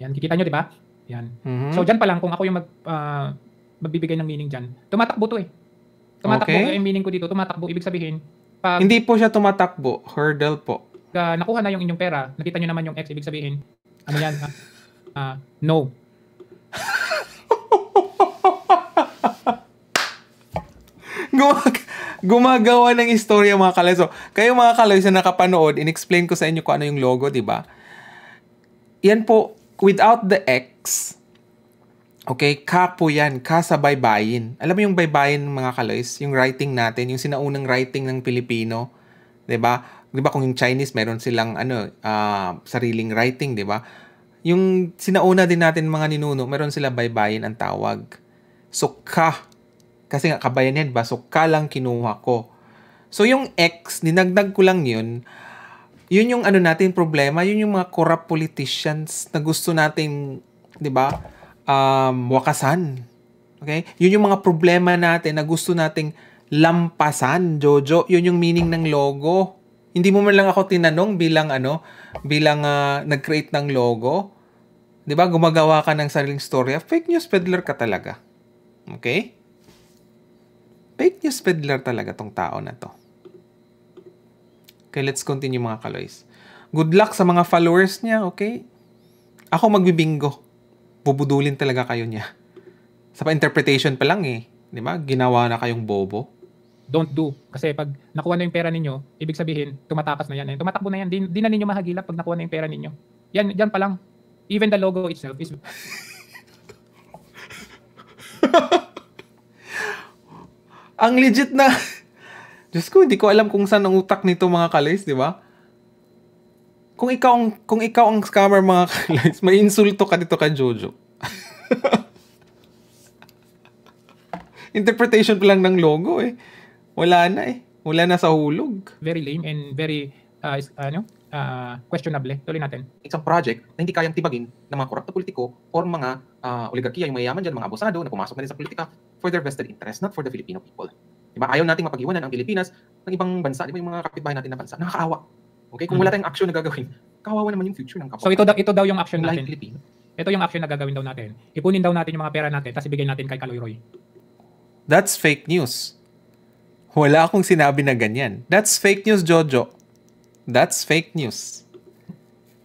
Yan, kikita nyo, di ba? Yan. So, dyan pa lang, kung ako yung magbibigay ng meaning dyan, tumatakbo to eh. Tumatakbo, yung meaning ko dito, tumatakbo. Ibig sabihin, pag... Hindi po siya tumatakbo. Hurdle po. Nakuha na yung inyong pera, nakita nyo naman yung X, ibig sabihin, ano yan? No. Gumagawa ng istorya mga kaloy. So, kayo mga kaloy sa nakapanood, in-explain ko sa inyo kung ano yung logo, di ba? Yan po, without the X, okay, ka po yan, ka sa baybayin. Alam mo yung baybayin mga kaloy, yung writing natin, yung sinaunang writing ng Pilipino, di ba? Di ba kung yung Chinese, meron silang sariling writing, di ba? Yung sinauna din natin mga ninuno, meron sila baybayin ang tawag. So, ka. Kasi nga, kabayan yan ba? So, ka lang kinuha ko. So yung X, dinagdag ko lang yun yung ano natin problema, yun yung mga corrupt politicians na gusto natin, 'di ba? Wakasan. Okay? Yun yung mga problema natin na gusto nating lampasan, Jojo. Yun yung meaning ng logo. Hindi mo man lang ako tinanong bilang nag-create ng logo. 'Di ba? Gumagawa ka ng sariling storya. Fake news peddler ka talaga. Okay? Fake news peddler talaga tong tao na to. Okay, let's continue mga kaloys. Good luck sa mga followers niya, okay? Ako magbibingo. Bubudulin talaga kayo niya. Sa interpretation pa lang eh. Di ba? Ginawa na kayong bobo. Don't do. Kasi pag nakuha na yung pera ninyo, ibig sabihin, tumatakas na yan. Tumatakbo na yan. Di na ninyo mahagilap pag nakuha na yung pera ninyo. Yan pa lang. Even the logo itself is... Ang legit na... Diyos ko, hindi ko alam kung saan ang utak nito mga kalays, di ba? Kung ikaw ang scammer mga kalays, may insulto ka dito ka Jojo. Interpretation pa lang ng logo eh. Wala na eh. Wala na sa hulog. Very lame and very questionable. Tuloy natin. Isang project na hindi kayang tibagin ng mga korupto politiko or mga oligarkiya, yung mayayaman dyan, mga abusado na pumasok na rin sa politika for their vested interest, not for the Filipino people. Diba? Ayaw nating mapag-iwanan ang Pilipinas ng ibang bansa, diba yung mga kapitbahay natin na bansa. Nakakaawa. Okay? Kung wala tayong action na gagawin, kawawa naman yung future ng kapwa. So ito daw yung action natin. Pilipino. Ito yung action na gagawin daw natin. Ipunin daw natin yung mga pera natin tapos ibigay natin kay Kaloy Roy. That's fake news. Wala akong sinabi na ganyan. That's fake news, Jojo. That's fake news.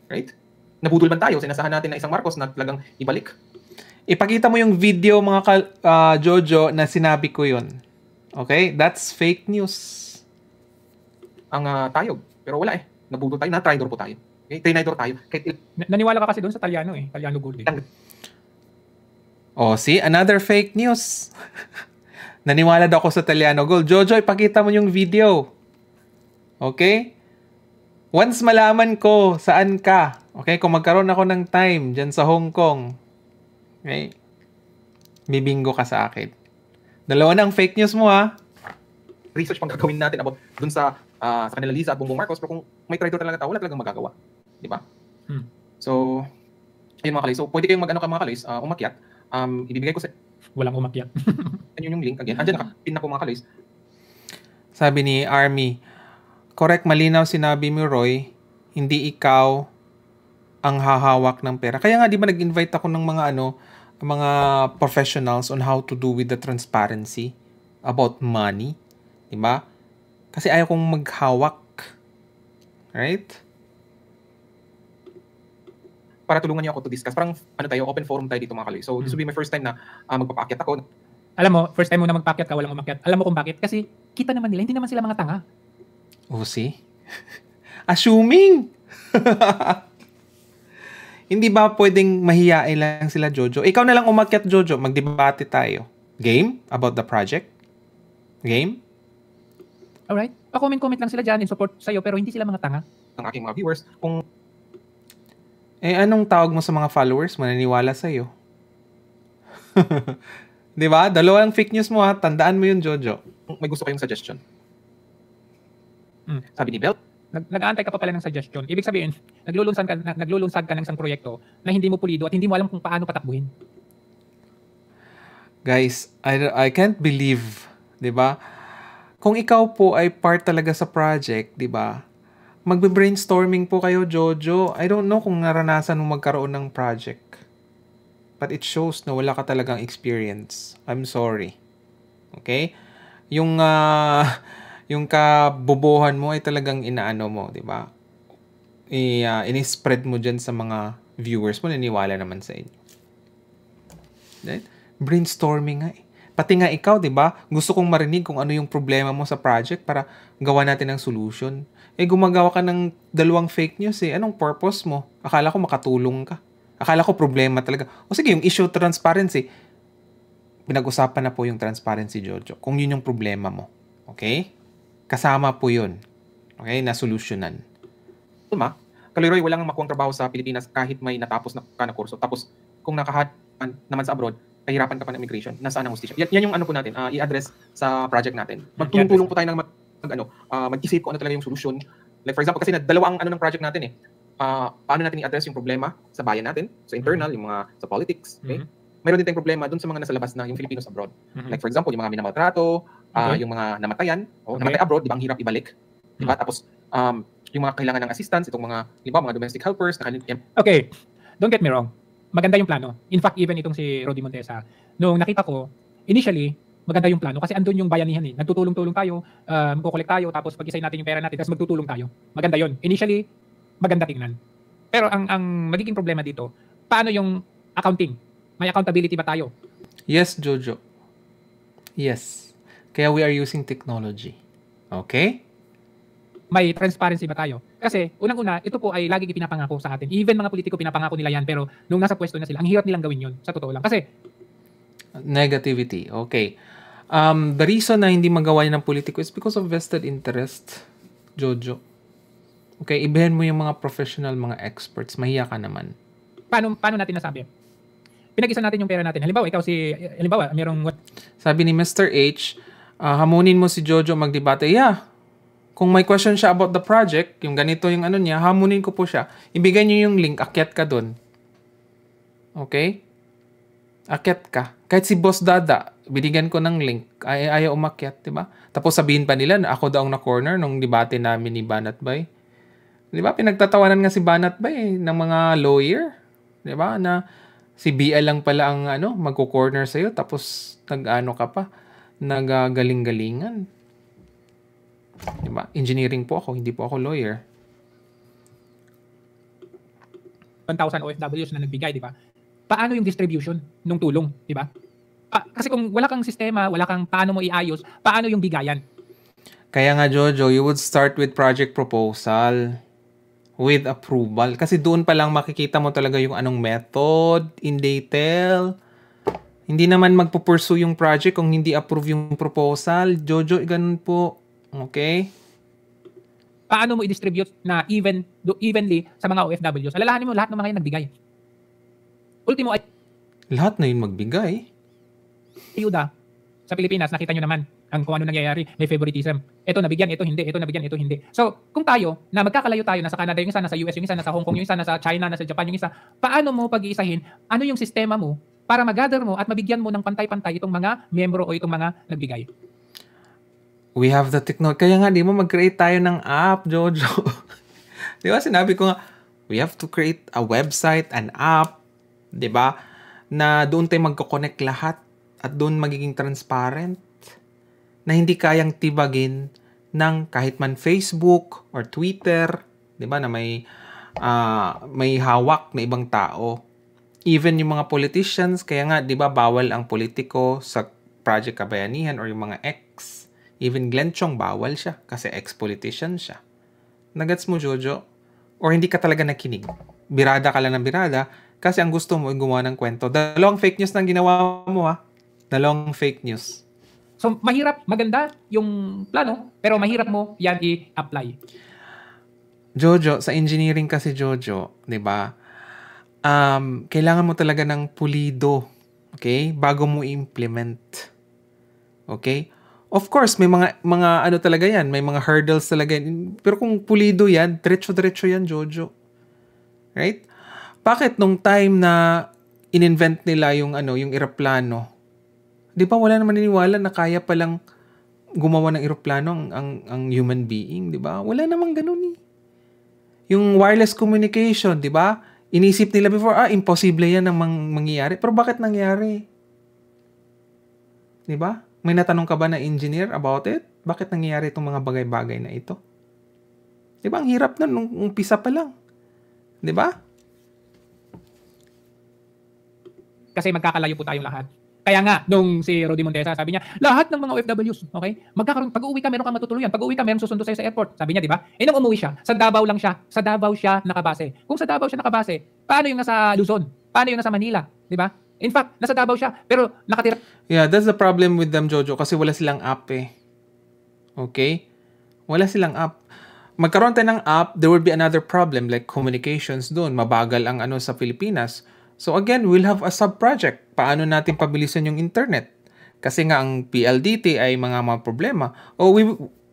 Right? Nabudol man tayo, sinasahan natin na isang Marcos na talagang ibalik. Ipakita mo yung video mga Jojo na sinabi ko yun. Okay? That's fake news. Ang tayog. Pero wala eh. Nabudol tayo. Na-tridor po tayo. Okay? Trinidor tayo. Naniwala ka kasi doon sa Talyano eh. Talyano Gold eh. Oh, see? Another fake news. Naniwala daw ako sa Talyano Gold. Jojo, ipakita mo yung video. Okay? Once malaman ko saan ka, okay, kung magkaroon ako ng time dyan sa Hong Kong, okay, bibingo ka sa akin. Dalawa na ang fake news mo, ha? Research pang gagawin natin about dun sa kanila Liza at Bongbong Marcos, pero kung may traitor talaga tao, wala talagang magagawa. Di ba? So, ayun mga kalis. So, pwede kayong mga kalis, umakyat. Ibibigay ko sa... Walang umakyat. Ayun yung link. Again, andyan nakapin na po mga kalis. Sabi ni Army, correct, malinaw sinabi mo, Roy, hindi ikaw ang hahawak ng pera. Kaya nga, di ba nag-invite ako ng mga professionals on how to do with the transparency about money. Di ba? Kasi ayaw kong maghawak. Right? Para tulungan niyo ako to discuss. Parang open forum tayo dito mga kalis. So, this will be my first time na magpapaakyat ako. Alam mo, first time mo na magpaakyat ka, walang umakyat. Alam mo kung bakit? Kasi kita naman nila, hindi naman sila mga tanga. Oh, see? Assuming! Hindi ba pwedeng mahiyain lang sila, Jojo? Ikaw na lang umakyat, Jojo. Magdebate tayo. Game? About the project? Game? Alright. Pa-comment lang sila dyan in support sa'yo, pero hindi sila mga tanga. Ang aking mga viewers, kung... anong tawag mo sa mga followers? Mananiwala sa'yo. Di ba? Dalawang fake news mo, ha? Tandaan mo yun, Jojo. May gusto kayong suggestion. Sabi ni Belt, nag-aantay ka pa pala ng suggestion. Ibig sabihin, naglulunsad ka ng isang proyekto na hindi mo pulido at hindi mo alam kung paano patakbuhin. Guys, I can't believe, 'di ba? Kung ikaw po ay part talaga sa project, 'di ba? Magbe-brainstorming po kayo, Jojo. I don't know kung naranasan mo magkaroon ng project. But it shows na wala ka talagang experience. I'm sorry. Okay? Yung kabobohan mo ay talagang inaano mo, di ba? Ini-spread mo dyan sa mga viewers mo, naniwala naman sa inyo. Right? Brainstorming nga eh. Pati nga ikaw, di ba? Gusto kong marinig kung ano yung problema mo sa project para gawa natin ng solution. Gumagawa ka ng dalawang fake news eh. Anong purpose mo? Akala ko makatulong ka. Akala ko problema talaga. O sige, yung issue transparency. Pinag-usapan na po yung transparency, Jojo. Kung yun yung problema mo. Okay? Kasama po yun. Okay? Na-solusyonan. Kaloy Roy, walang makuwang trabaho sa Pilipinas kahit may natapos na kurso. Tapos, kung nakahan naman sa abroad, kahirapan ka pa ng immigration. Nasaan ang hustisya? Yan yung ano po natin, i-address sa project natin. Magtulong-tulong po tayo ng mag-isip kung ano talaga yung solution. Like for example, kasi dalawa ang ano ng project natin eh. Paano natin i-address yung problema sa bayan natin, sa internal, yung mga sa politics, okay? Mayroon din tayong problema dun sa mga nasa labas na yung Filipinos abroad. Like for example, yung mga minamaltrato, yung mga namatayan, namatay abroad, di ba ang hirap ibalik? Diba? Tapos yung mga kailangan ng assistance, itong mga, di ba, mga domestic helpers. Okay, don't get me wrong. Maganda yung plano. In fact, even itong si Rody Montesa, nung nakita ko, initially, maganda yung plano kasi andun yung bayanihan eh. Nagtutulong-tulong tayo, magkukolek tayo, tapos pag-isay natin yung pera natin, tapos magtutulong tayo. Maganda yun. Initially, maganda tingnan. Pero ang magiging problema dito, paano yung accounting? May accountability ba tayo? Yes, Jojo. Yes. Kaya we are using technology. Okay? May transparency ba tayo? Kasi, unang-una, ito po ay laging ipinapangako sa atin. Even mga politiko, pinapangako nila yan, pero nung nasa pwesto na sila, ang hirap nilang gawin yun. Sa totoo lang. Kasi, negativity. Okay. The reason na hindi magawa yan ng politiko is because of vested interest, Jojo. Okay, ibahin mo yung mga professional, mga experts. Mahiya ka naman. Paano natin nasabi? Pinag-isa natin yung pera natin. Halimbawa, merong what? Sabi ni Mr. H, hamunin mo si Jojo magdebate. Yeah. Kung may question siya about the project, yung ganito yung ano niya, hamunin ko po siya. Ibigay niyo yung link, akyat ka dun. Okay? Akyat ka. Kahit si Boss Dada, binigyan ko ng link, ayaw umakyat, diba? Tapos sabihin pa nila na ako daw na corner nung debate namin ni Banat Bay. Diba? Pinagtatawanan nga si Banat Bay ng mga lawyer. Diba? Na si BL lang pala ang magko-corner sa'yo, tapos nag-ano ka pa, nagagaling-galingan. Diba? Engineering po ako, hindi po ako lawyer. 1,000 OFWs na nagbigay, di ba? Paano yung distribution ng tulong, di ba? Kasi kung wala kang sistema, wala kang paano mo iayos, paano yung bigayan? Kaya nga, Jojo, you would start with project proposal with approval. Kasi doon pa lang makikita mo talaga yung anong method in detail. Hindi naman magpupursue yung project kung hindi approve yung proposal. Jojo, ganun po. Okay? Paano mo i-distribute na evenly sa mga OFWs? Alalahanin mo lahat ng mga yan nagbigay. Ultimo ay lahat na yun magbigay. ayuda. Sa Pilipinas, nakita nyo naman kung ano nangyayari. May favoritism. Ito nabigyan, ito hindi. Ito nabigyan, ito hindi. So, kung tayo, na magkakalayo tayo, nasa Canada yung isa, nasa US yung isa, nasa Hong Kong yung isa, nasa China, nasa Japan yung isa, paano mo pag-iisahin ano yung sistema mo para mag-gather mo at mabigyan mo ng pantay-pantay itong mga miyembro o itong mga nagbigay? We have the technology. Kaya nga, di mo mag-create tayo ng app, Jojo. Di ba, sinabi ko nga, we have to create a website, an app, di ba, na doon tayo magkoconnect lahat at doon magiging transparent na hindi kayang tibagin ng kahit man Facebook or Twitter, di ba, na may hawak na ibang tao. Even yung mga politicians, kaya nga, di ba, bawal ang politiko sa Project Kabayanihan or yung mga ex. Even Glenn Chong, bawal siya kasi ex-politician siya. Nagets mo, Jojo? Or hindi ka talaga nakinig? Birada ka lang ng birada kasi ang gusto mo ay gumawa ng kwento. Dalawang fake news nang ginawa mo, ha? Dalawang fake news. So, mahirap, maganda yung plano, pero mahirap mo yan i-apply. Jojo, sa engineering kasi, Jojo, di ba? Kailangan mo talaga ng pulido, okay? Bago mo i-implement. Okay? Of course, may mga ano talaga yan, may mga hurdles talaga yan. Pero kung pulido yan, diretso-diretso yan, Jojo. Right? Bakit nung time na in-invent nila yung yung eroplano, di ba wala naman niniwala na kaya palang gumawa ng eroplano ang human being, di ba? Wala namang ganun eh. Yung wireless communication, di ba? Inisip nila before, imposible yan ang mangyayari. Pero bakit nangyari? Di ba? May natanong ka ba na engineer about it? Bakit nangyayari itong mga bagay-bagay na ito? Di ba? Ang hirap na nung umpisa pa lang. Di ba? Kasi magkakalayo po tayong lahat. Kaya nga, nung si Rody Montesa, sabi niya, lahat ng mga OFWs, okay? Pag-uwi ka, meron kang matutuluyan. Pag-uwi ka, meron susundo sa'yo sa airport. Sabi niya, di ba? Nung umuwi siya, sa Davao lang siya. Sa Davao siya nakabase. Kung sa Davao siya nakabase, paano yung nasa Luzon? Paano yung nasa Manila? Di ba? In fact, nasa Davao siya, pero nakatira. Yeah, that's the problem with them, Jojo, kasi wala silang app eh. Okay? Wala silang app. Magkaroon tayo ng app, there will be another problem like communications doon. Mabagal ang sa Pilipinas. So again, we'll have a sub-project. Paano natin pabilisan yung internet? Kasi nga ang PLDT ay mga problema.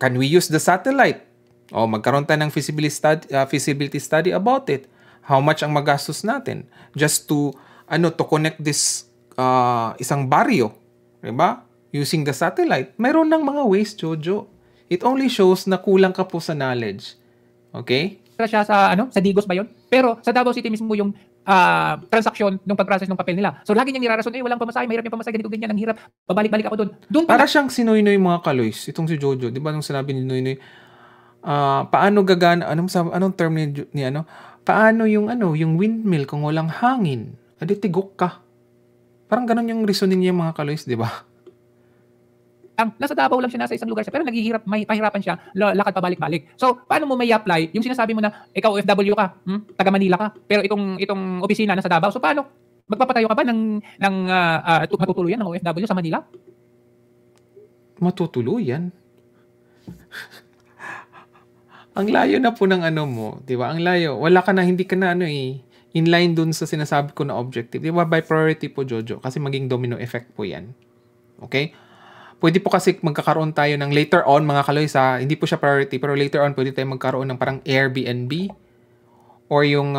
can we use the satellite? O magkaroon tayo ng feasibility study about it. How much ang magastos natin just to connect this isang baryo, 'di ba? Using the satellite. Meron ng mga ways, Jojo. It only shows na kulang ka po sa knowledge. Okay? Siya sa sa Digos ba 'yon? Pero sa Davao City mismo yung transaction nung pag-process ng papel nila. So lagi niyang nirarason, walang pamasahe, mahirap yung pamasahe, ganito ganyan, ang hirap. Pabalik-balik ako doon. Para siyang si Noynoy mga kaloys, itong si Jojo, 'di ba nung sinabi ni Noynoy, paano gagana, anong term ni paano yung windmill kung walang hangin? Adi tigok ka. Parang ganun yung reasoning niya mga kaloys, 'di ba? Nasa Davao lang siya, nasa isang lugar siya, pero pahirapan siya, lakad pabalik-balik. So, paano mo may apply yung sinasabi mo na ikaw OFW ka, taga Manila ka, pero itong opisina nasa Davao. So, paano? Magpapatayo ka ba ng matutuluyan ng OFW sa Manila? Matutuluyan? Ang layo na po ng mo, 'di ba? Ang layo. Wala ka na, hindi ka na inline dun sa sinasabi ko na objective. 'Di ba? By priority po, Jojo, kasi maging domino effect po 'yan. Okay? Pwede po kasi magkakaroon tayo ng later on, mga kaloys, hindi po siya priority, pero later on pwede tayo magkaroon ng parang Airbnb or yung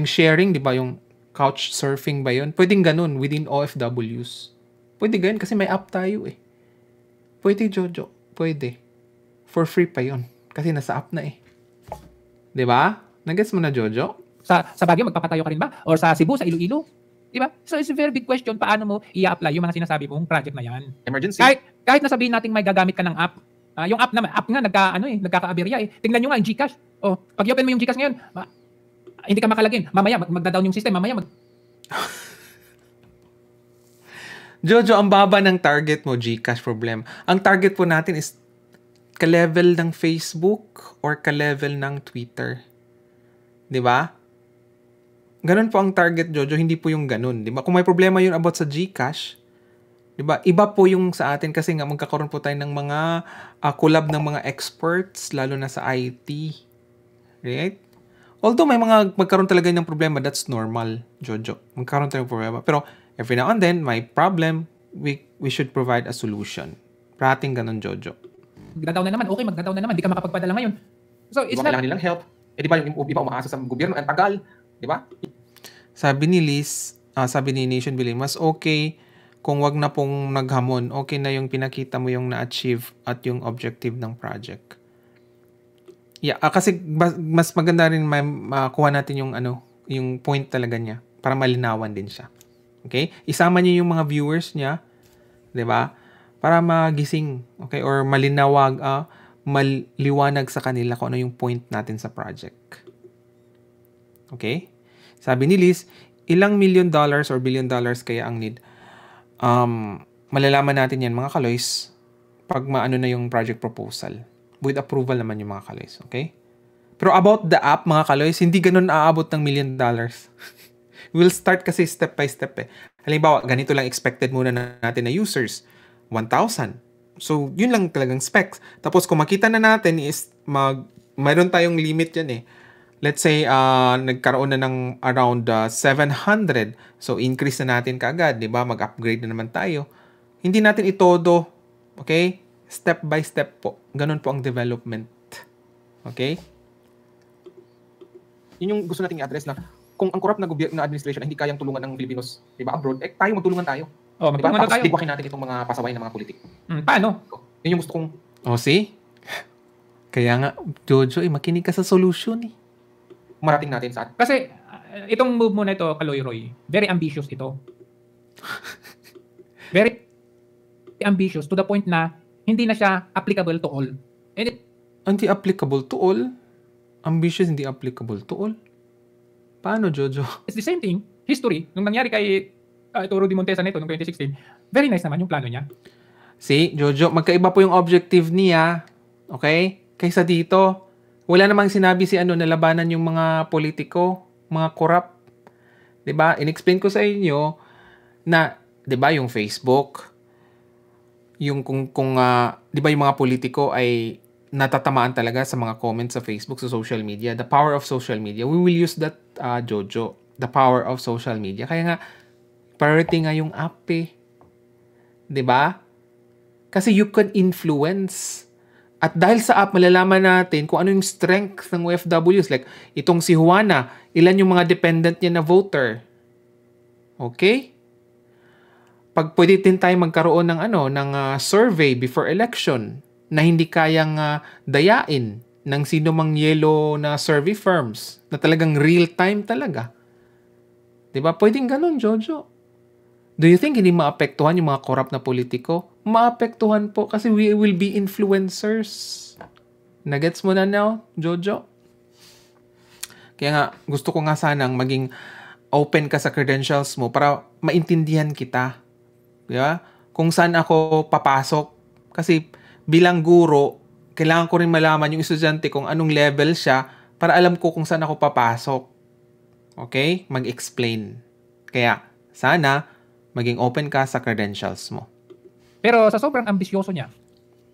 sharing, 'di ba? Yung couch surfing ba 'yon? Pwedeng ganun within OFWs. Pwede ganun kasi may app tayo eh. Pwede, Jojo. Pwede. For free pa 'yon. Kasi nasa app na eh. 'Di ba? Nagets mo na, Jojo? Sa Baguio magpapatayo ka rin ba? Or sa Cebu, sa Iloilo? 'Di ba? So it's a very big question, paano mo i-apply yung mga sinasabi mong project na 'yan? Emergency. Kahit na sabihin nating may gagamit ka ng app. Yung app nga nagkakaaberya eh. Tingnan niyo nga yung GCash. Oh, pag i-open mo yung GCash ngayon, hindi ka makalagin. Mamaya magda-down yung system, mamaya Jojo, ang baba ng target mo, GCash problem. Ang target po natin is ka-level ng Facebook or ka-level ng Twitter. 'Di ba? Ganun po ang target, Jojo, hindi po yung ganun, 'di ba? Kung may problema yun about sa GCash, 'di ba? Iba po yung sa atin kasi nga magkakaroon po tayo ng mga collab ng mga experts lalo na sa IT. Right? Although may magkaroon talaga ng problema, that's normal, Jojo. Magkaroon tayo ng problema. Pero every now and then, may problem, we should provide a solution. Prating ganun, Jojo. Magda-down na naman, okay, magda-down na naman, di ka makapagpadala ngayon. So, it's kailangan nilang help. Di ba yung iba umaasa sa gobyerno, ang tagal, di ba? Sabi ni Liz, sabi ni Nation Billing, mas okay kung wag na pong naghamon, okay na yung pinakita mo yung na-achieve at yung objective ng project. Yeah, kasi mas maganda rin makuha natin yung yung point talaga niya para malinawan din siya. Okay? Isama niyo yung mga viewers niya, 'di ba? Para magising, okay? Or maliwanag sa kanila kung ano yung point natin sa project. Okay? Sabi ni Liz, ilang $1 million or $1 billion kaya ang need? Malalaman natin yan, mga kaloys, pag maano na yung project proposal. With approval naman yung mga kaloys, okay? Pero about the app, mga kaloys, hindi ganun aabot ng $1 million. We'll start kasi step by step eh. Halimbawa, ganito lang expected muna natin na users. 1,000. So, yun lang talagang specs. Tapos, kung makita na natin is, mayroon tayong limit yan eh. Let's say, nagkaroon na ng around 700. So, increase na natin kaagad, di ba? Mag-upgrade na naman tayo. Hindi natin itodo, okay? Step by step po. Ganun po ang development. Okay? Yun yung gusto nating i-address na kung ang corrupt na administration ay hindi kayang tulungan ng Filipinos, di ba, abroad, tayo magtulungan tayo. Oh, diba? magtulungan Tapos tayo. digwakin natin itong mga pasaway ng mga politiko. Paano? Yun yung gusto kong... Oh, see? Kaya nga, Jojo, makinig ka sa solution eh. Marating natin sa... Kasi, itong move mo na ito, Kaloy Roy, very ambitious ito. Very ambitious to the point na hindi na siya applicable to all. Hindi applicable to all? Ambitious, hindi applicable to all? Paano, Jojo? It's the same thing. History, nung nangyari kay Rudy Montesa nito, noong 2016, very nice naman yung plano niya. See, Jojo, magkaiba po yung objective niya, okay? Kaysa dito, wala namang sinabi si nalabanan yung mga politiko, mga corrupt. 'Di ba? In-explain ko sa inyo na 'di ba yung Facebook, yung kung 'di ba yung mga politiko ay natatamaan talaga sa mga comments sa Facebook, sa social media. The power of social media. We will use that, Jojo. The power of social media. Kaya nga, priority nga yung app eh. 'Di ba? Kasi you can influence At dahil sa app, malalaman natin kung ano yung strength ng OFWs. Like, itong si Juana, ilan yung mga dependent niya na voter. Okay? Pag pwede din tayo magkaroon ng survey before election na hindi kayang dayain ng sino mang yellow na survey firms na talagang real time talaga. 'Di ba? Pwedeng ganun, Jojo. Do you think hindi maapektuhan yung mga corrupt na politiko? Maapektuhan po kasi we will be influencers. Nagets mo na now, Jojo? Kaya nga, gusto ko nga sanang maging open ka sa credentials mo para maintindihan kita. Diba? Kung saan ako papasok. Kasi bilang guro, kailangan ko rin malaman yung estudyante kung anong level siya para alam ko kung saan ako papasok. Okay? Mag-explain. Kaya, sana maging open ka sa credentials mo. Pero sa sobrang ambisyoso niya,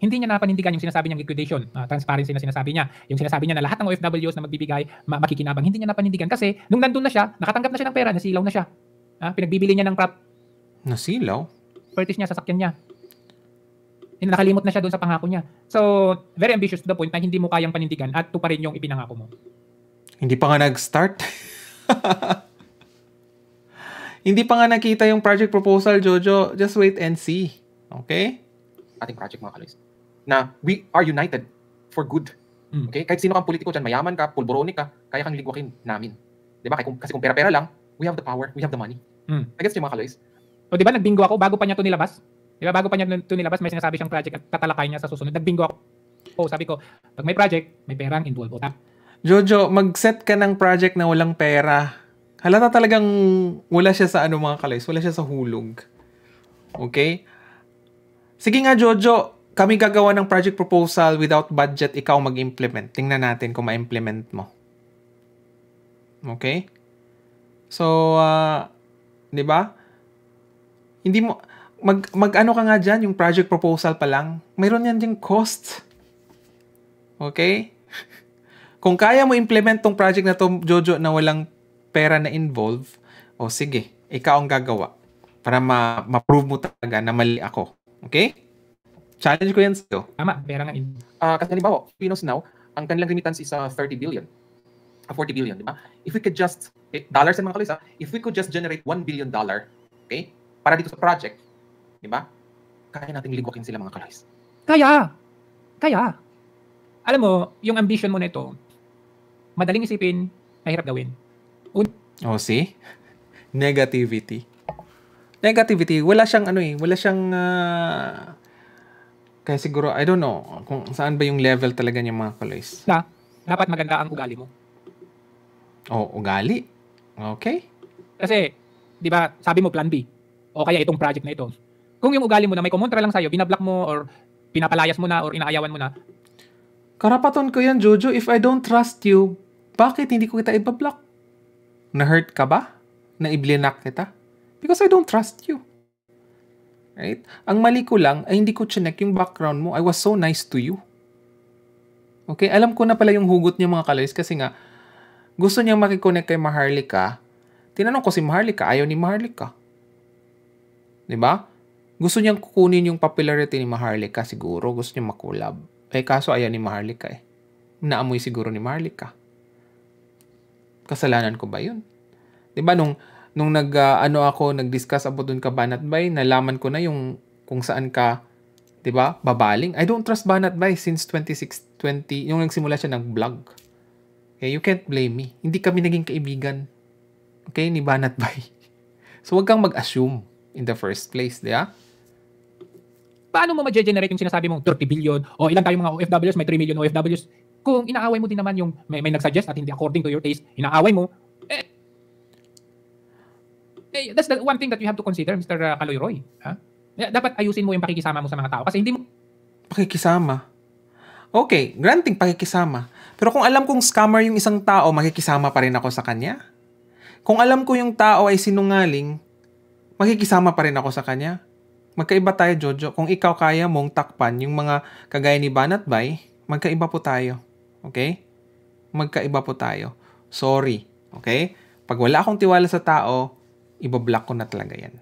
hindi niya napanindigan yung sinasabi niyang liquidation, transparency na sinasabi niya. Yung sinasabi niya na lahat ng OFWs na magbibigay, makikinabang, hindi niya napanindigan kasi nung nandun na siya, nakatanggap na siya ng pera, nasilaw na siya. Pinagbibili niya ng Nasilaw? properties niya, sasakyan niya. Nakalimot na siya doon sa pangako niya. So, very ambitious to the point na hindi mo kayang panindigan at ito pa rin yung ipinangako mo. Hindi pa nga nag-start. Hindi pa nga nakita yung project proposal, Jojo. Just wait and see. Okay? Ating project, mga kaloys, na we are united for good. Okay? Kahit sino kang politiko dyan, mayaman ka, pulboronic ka, kaya kang ligwakin namin. Diba? Kasi kung pera-pera lang, we have the power, we have the money. Nagets niyo, mga kaloys? O diba, nagbingo ako bago pa niya ito nilabas? Diba, bago pa niya ito nilabas, may sinasabi siyang project at tatalakay niya sa susunod. Nagbingo ako. Sabi ko, pag may project, may perang involved. Jojo, mag-set ka ng project na walang pera. Halata talagang wala siya sa mga kaloys. Wala siya sa hulog. Okay? Sige nga, Jojo. Kami gagawa ng project proposal without budget. Ikaw mag-implement. Tingnan natin kung ma-implement mo. Okay? So, di ba? Hindi mo... Mag-ano ka nga dyan, yung project proposal pa lang. Mayroon yan ding cost. Okay? Kung kaya mo implement tong project na to, Jojo, na walang pera na involve, sige, ikaw ang gagawa para ma-prove mo talaga na mali ako. Okay? Challenge ko yan sa'yo. Tama, pera nga kasi halimbawa, Filipinos now, ang kanilang remittance is 30 billion. 40 billion, di ba? If we could just, dollars and mga kalis, if we could just generate $1 billion, okay, para dito sa project, di ba? Kaya nating ligwakin sila, mga kalis. Kaya. Alam mo, yung ambition mo na ito, madaling isipin, mahirap gawin. See? Negativity. Wala siyang wala siyang kaya siguro, I don't know kung saan ba yung level talaga niya, mga kaloys. Dapat maganda ang ugali mo. Ugali? Okay. Kasi, di ba, sabi mo plan B. O kaya itong project na ito. Kung yung ugali mo na may kumontra lang sa'yo, binablock mo or pinapalayas mo na or inaayawan mo na. Karapatan ko yan, Jojo. If I don't trust you, bakit hindi ko kita ibablock? Na-hurt ka ba? Na i-blinak kita? Because I don't trust you. Right? Ang mali ko lang ay hindi ko chinek yung background mo. I was so nice to you. Okay? Alam ko na pala yung hugot niya, mga kaloys, kasi nga gusto niyang makikonnect kay Maharlika. Tinanong ko si Maharlika, ayaw ni Maharlika. Diba? Gusto niyang kukunin yung popularity ni Maharlika siguro. Gusto niyang makulab. Kaso ayaw ni Maharlika eh. Naamoy siguro ni Maharlika. Kasalanan ko ba yun? Diba nung nag-discuss about dun ka Banat Bay, nalaman ko na yung kung saan ka, diba, babaling. I don't trust Banat Bay since 2020, yung nagsimula siya ng vlog. Okay, you can't blame me. Hindi kami naging kaibigan. Okay, ni Banat Bay. So, wag kang mag-assume in the first place, diba? Paano mo ma-generate yung sinasabi mong 30 billion o ilan tayong mga OFWs, may 3 million OFWs? Kung inaaway mo din naman yung may nag-suggest at hindi according to your taste, inaaway mo, that's the one thing that you have to consider, Mr. Kaloy Roy. Dapat ayusin mo yung pakikisama mo sa mga tao kasi hindi mo... Pakikisama? Okay, granting pakikisama. Pero kung alam kong scammer yung isang tao, makikisama pa rin ako sa kanya. Kung alam ko yung tao ay sinungaling, makikisama pa rin ako sa kanya. Magkaiba tayo, Jojo. Kung ikaw kaya mong takpan yung mga kagaya ni Banat Bay, magkaiba po tayo. Okay? Magkaiba po tayo. Sorry. Okay? Pag wala akong tiwala sa tao, ibablock ko na talaga yan.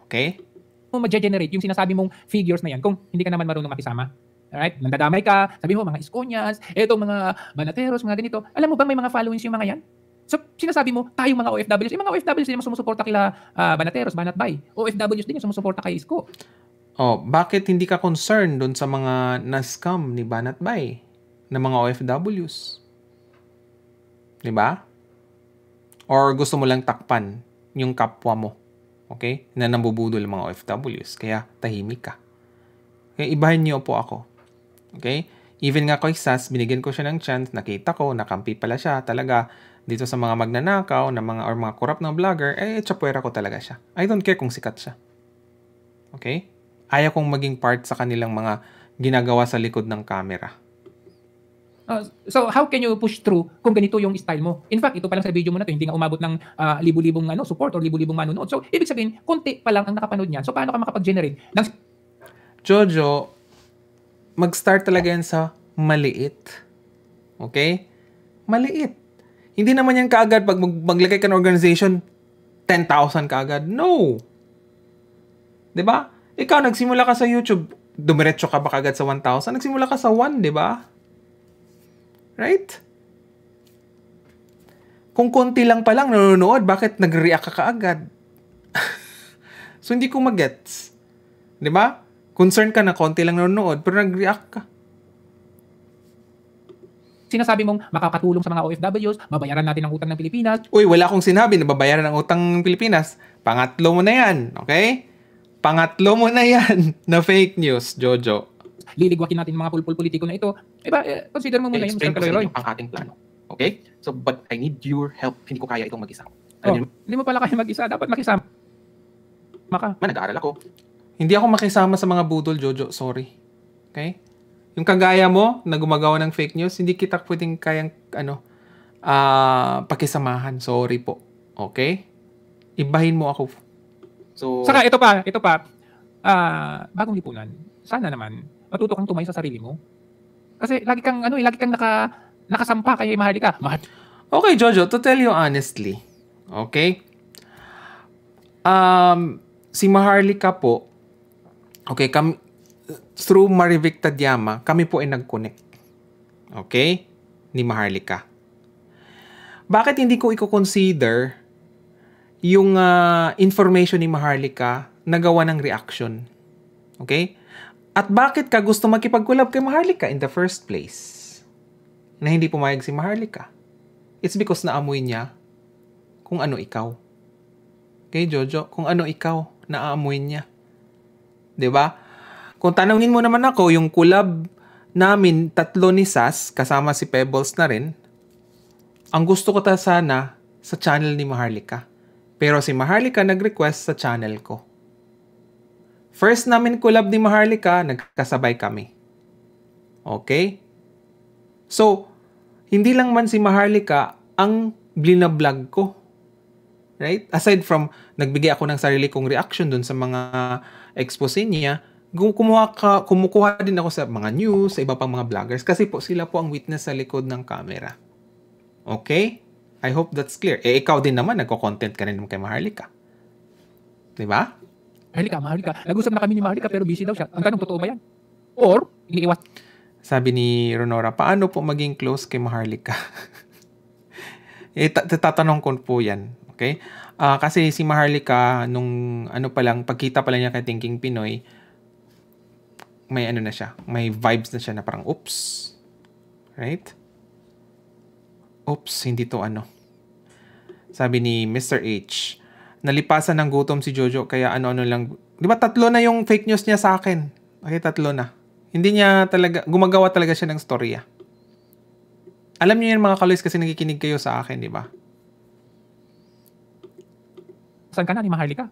Okay? Kung ma-generate yung sinasabi mong figures na yan, kung hindi ka naman marunong makisama, Alright? Nandadamay ka, sabi mo, mga Iskonyas, etong mga Banateros, mga ganito. Alam mo ba may mga followings yung mga yan? So, sinasabi mo, tayong mga OFWs, yung mga OFWs din yung sumusuporta kila Banateros, Banatbay. OFWs din yung sumusuporta kay Isko. Oh, bakit hindi ka concerned doon sa mga na-scam ni Banatbay na mga OFWs? 'Di ba? Or gusto mo lang takpan yung kapwa mo, okay? Na nambubudol ng mga OFWs, kaya tahimik ka. Kaya ibahin niyo po ako. Okay? Even nga kay Sas, binigyan ko siya ng chance, nakita ko, nakampi pala siya talaga dito sa mga magnanakaw na mga or mga corrupt na vlogger, tsapwera ko talaga siya. I don't care kung sikat siya. Okay? Ayaw kong maging part sa kanilang mga ginagawa sa likod ng camera. So how can you push through kung ganito yung style mo? In fact, ito pa lang sa video mo na to, hindi nga umabot ng libu-libong support or libu-libong manonood. So ibig sabihin, konti pa lang ang nakapanood niyan. So paano ka makapag-generate ng... Jojo, mag-start talaga yan sa maliit. Okay? Maliit. Hindi naman yan kaagad pag maglagay ka ng organization, 10,000 kaagad. No! 'Di ba? Ikaw, nagsimula ka sa YouTube, dumiretso ka ba kaagad sa 1,000? Nagsimula ka sa 1, 'di ba? Right? Kung konti lang pa lang nanonood, bakit nag-react ka kaagad? So, hindi ko mag-gets. 'Di ba? Concern ka na konti lang nanonood, pero nag-react ka. Sinasabi mong makakatulong sa mga OFWs, babayaran natin ang utang ng Pilipinas. Uy, wala akong sinabi na babayaran ang utang ng Pilipinas. Pangatlo mo na yan, okay? Pangatlo mo na yan na fake news, Jojo. Liligwakin natin mga pulpul politiko na ito. Consider mo muna yun, Mr. Caloyroy. Ang ating plano. Okay? So, but I need your help. Hindi ko kaya itong mag-isa. Hindi mo pala kaya mag-isa. Dapat makisama ka. Nag-aaral ako. Hindi ako makisama sa mga budol, Jojo. Sorry. Okay? Yung kagaya mo na gumagawa ng fake news, hindi kita pwedeng kayang pakisamahan. Sorry po. Okay? Ibahin mo ako. So, saka ito pa. Bagong lipunan. Sana naman matuto kang tumayo sa sarili mo. Kasi lagi kang nakasampa kay Maharlika. Okay, Jojo, to tell you honestly. Okay? Si Maharlika po, okay, through Marivic Tadyama, kami po ay nag-connect. Okay? Ni Maharlika. Bakit hindi ko i-consider yung information ni Maharlika na gawa ng reaction? Okay? At bakit ka gusto makipag-collab kay Maharlika in the first place? Na hindi pumayag si Maharlika? It's because naamoy niya kung ano ikaw. Okay, Jojo? Kung ano ikaw, naaamoy niya. 'Di ba? Kung tanungin mo naman ako, yung collab namin, 3 ni Sas, kasama si Pebbles na rin, ang gusto ko sana sa channel ni Maharlika. Pero si Maharlika nag-request sa channel ko. First namin collab ni Maharlika, nagkasabay kami. Okay? So, hindi lang man si Maharlika ang blinablog ko. Right? Aside from, nagbigay ako ng sarili kong reaction dun sa mga expose niya, kumukuha din ako sa mga news, sa iba pang mga vloggers, kasi po sila po ang witness sa likod ng camera. Okay? I hope that's clear. Ikaw din naman, nagko-content ka rin kay Maharlika. Diba? Maharlika. Nag-usap na kami ni Maharlika pero busy daw siya. Ang tanong, totoo ba yan? Or, iniiwas? Sabi ni Ronora, paano po maging close kay Maharlika? Tatanong ko po yan. Okay? Kasi si Maharlika, nung pagkita pa lang niya kay Thinking Pinoy, may na siya, may vibes na siya na parang, oops. Right? Oops, hindi to Sabi ni Mr. H, nalipasan ng gutom si Jojo, kaya ano-ano lang. Di ba 3 na yung fake news niya sa akin? Okay, 3 na. Hindi niya talaga, gumagawa talaga siya ng storya. Alam niyo yan mga kaloys kasi nakikinig kayo sa akin, di ba? Saan ka na ni Maharlika?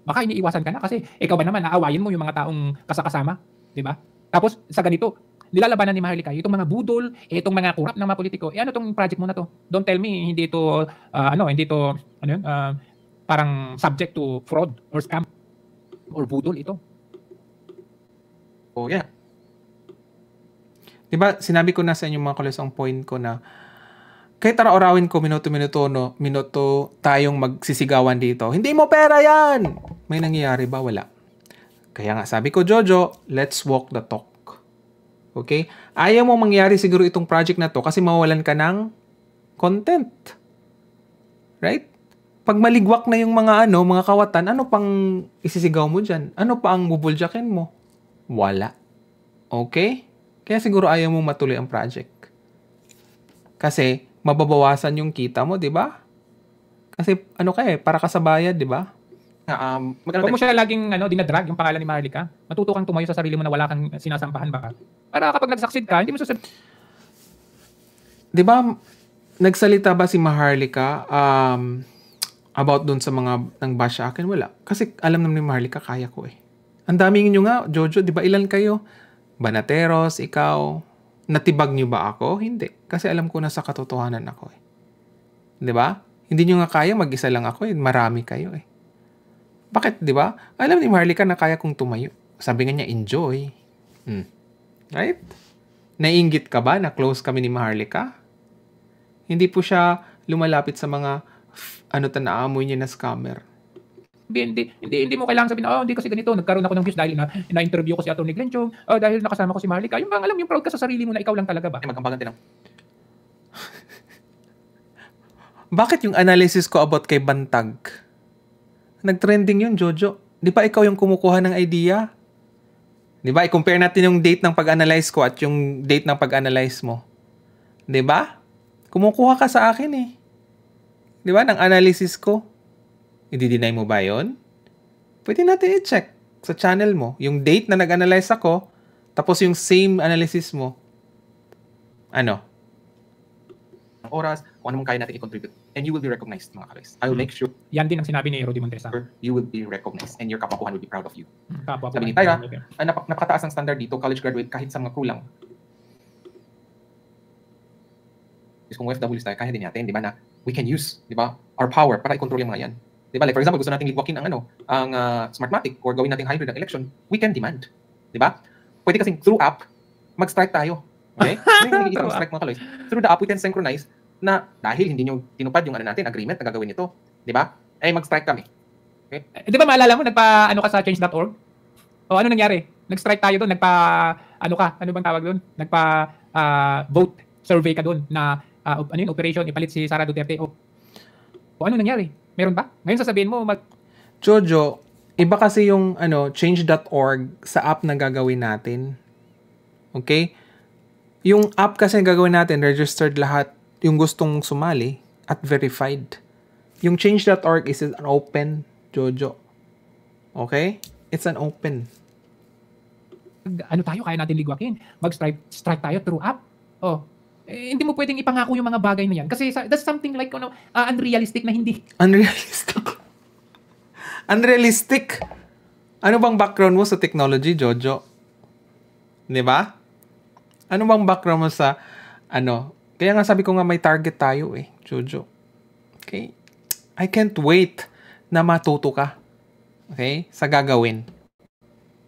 Baka iniiwasan ka na kasi ikaw ba naman naawayin mo yung mga taong kasakasama, di ba? Tapos sa ganito, nilalabanan ni Maharlika itong mga budol, itong mga kurap ng mga politiko. Ano tong project mo na to? Don't tell me hindi ito parang subject to fraud or scam or budol ito. Oh, yeah. Diba, sinabi ko na sa inyo mga kaloys ang point ko na kahit araw-arawin ko minuto tayong magsisigawan dito. Hindi mo pera yan! May nangyayari ba? Wala. Kaya nga, sabi ko, Jojo, let's walk the talk. Okay? Ayaw mo mangyari siguro itong project na to kasi mawalan ka ng content. Right? Pag maligwak na yung mga mga kawatan, ano pang isisigaw mo dyan? Ano pa ang bubuljakin mo? Wala. Okay? Kaya siguro ayaw mo matuloy ang project. Kasi mababawasan yung kita mo, di ba? Kasi para ka sa bayad, di ba? Huwag mo siya laging dinadrag yung pangalan ni Maharlika. Matuto kang tumayo sa sarili mo na wala kang sinasampahan ba? Para kapag nag-succeed ka, hindi mo sasabihin. Di ba, nagsalita ba si Maharlika about dun sa mga nang bash sa akin? Wala. Kasi alam naman ni Maharlika, kaya ko eh. Ang daming inyo nga, Jojo, di ba ilan kayo? Banateros, ikaw. Natibag niyo ba ako? Hindi. Kasi alam ko na sa katotohanan ako eh. Di ba? Hindi niyo nga kaya, mag-isa lang ako eh. Marami kayo eh. Bakit, di ba? Alam ni Maharlika na kaya kong tumayo. Sabi nga niya, enjoy. Right? Naiinggit ka ba na close kami ni Maharlika? Hindi po siya lumalapit sa mga naamoy niya na scammer. Hindi mo kailangan sabihin, hindi kasi ganito, nagkaroon ako ng views dahil na-interview ko si Atty. Glenchong, dahil nakasama ko si Maharlika. Yung alam, yung proud ka sa sarili mo na ikaw lang talaga ba? Magkambagan din. Bakit yung analysis ko about kay Bantag? Nag-trending yun, Jojo. Di ba ikaw yung kumukuha ng idea? Di ba? I-compare natin yung date ng pag-analyze ko at yung date ng pag-analyze mo. Di ba? Kumukuha ka sa akin eh. Di ba? Ng analysis ko. I-deny mo ba yun? Pwede natin i-check sa channel mo. Yung date na nag-analyze ako, tapos yung same analysis mo. Ang oras, kung ano mong kaya natin i-contribute. And you will be recognized, mga kaloys. I will make sure. Yan din ang sinabi ni Rudy Montesa. You will be recognized and your kapapuhan will be proud of you. Kapapuhan. Sabi ni Tyra, napakataas ang standard dito, college graduate, kahit sa mga kulang. Kung OFWs tayo, kaya din natin, di ba, na we can use, di ba, our power para i-control yung mga yan. Di ba, like for example, gusto natin ligwakin ang Smartmatic or gawin natin hybrid ang election, we can demand. Di ba? Pwede kasing through app, mag-strike tayo. Okay? Hindi mag-strike mga kaloys. Through the app, we can synchronize na dahil hindi nyo tinupad yung agreement na gagawin ito, di ba? Mag-strike kami. Okay? Di ba maalala mo, ka sa change.org? O ano nangyari? Nag-strike tayo doon, ano bang tawag doon? Vote survey ka doon na operation, ipalit si Sara Duterte. O ano nangyari? Meron ba? Ngayon sasabihin mo, Jojo, iba kasi yung change.org sa app na gagawin natin. Okay? Yung app kasi na gagawin natin, registered lahat yung gustong sumali at verified. Yung change.org is an open, Jojo. Okay? It's an open. Kaya natin ligwakin. Mag-strike tayo through app. Hindi mo pwedeng ipangako yung mga bagay na yan. Kasi that's something like unrealistic na hindi. Unrealistic? Ano bang background mo sa technology, Jojo? Di ba? Ano bang background mo sa Kaya nga sabi ko nga may target tayo eh, Jojo. Okay? I can't wait na matuto ka. Okay? Sa gagawin.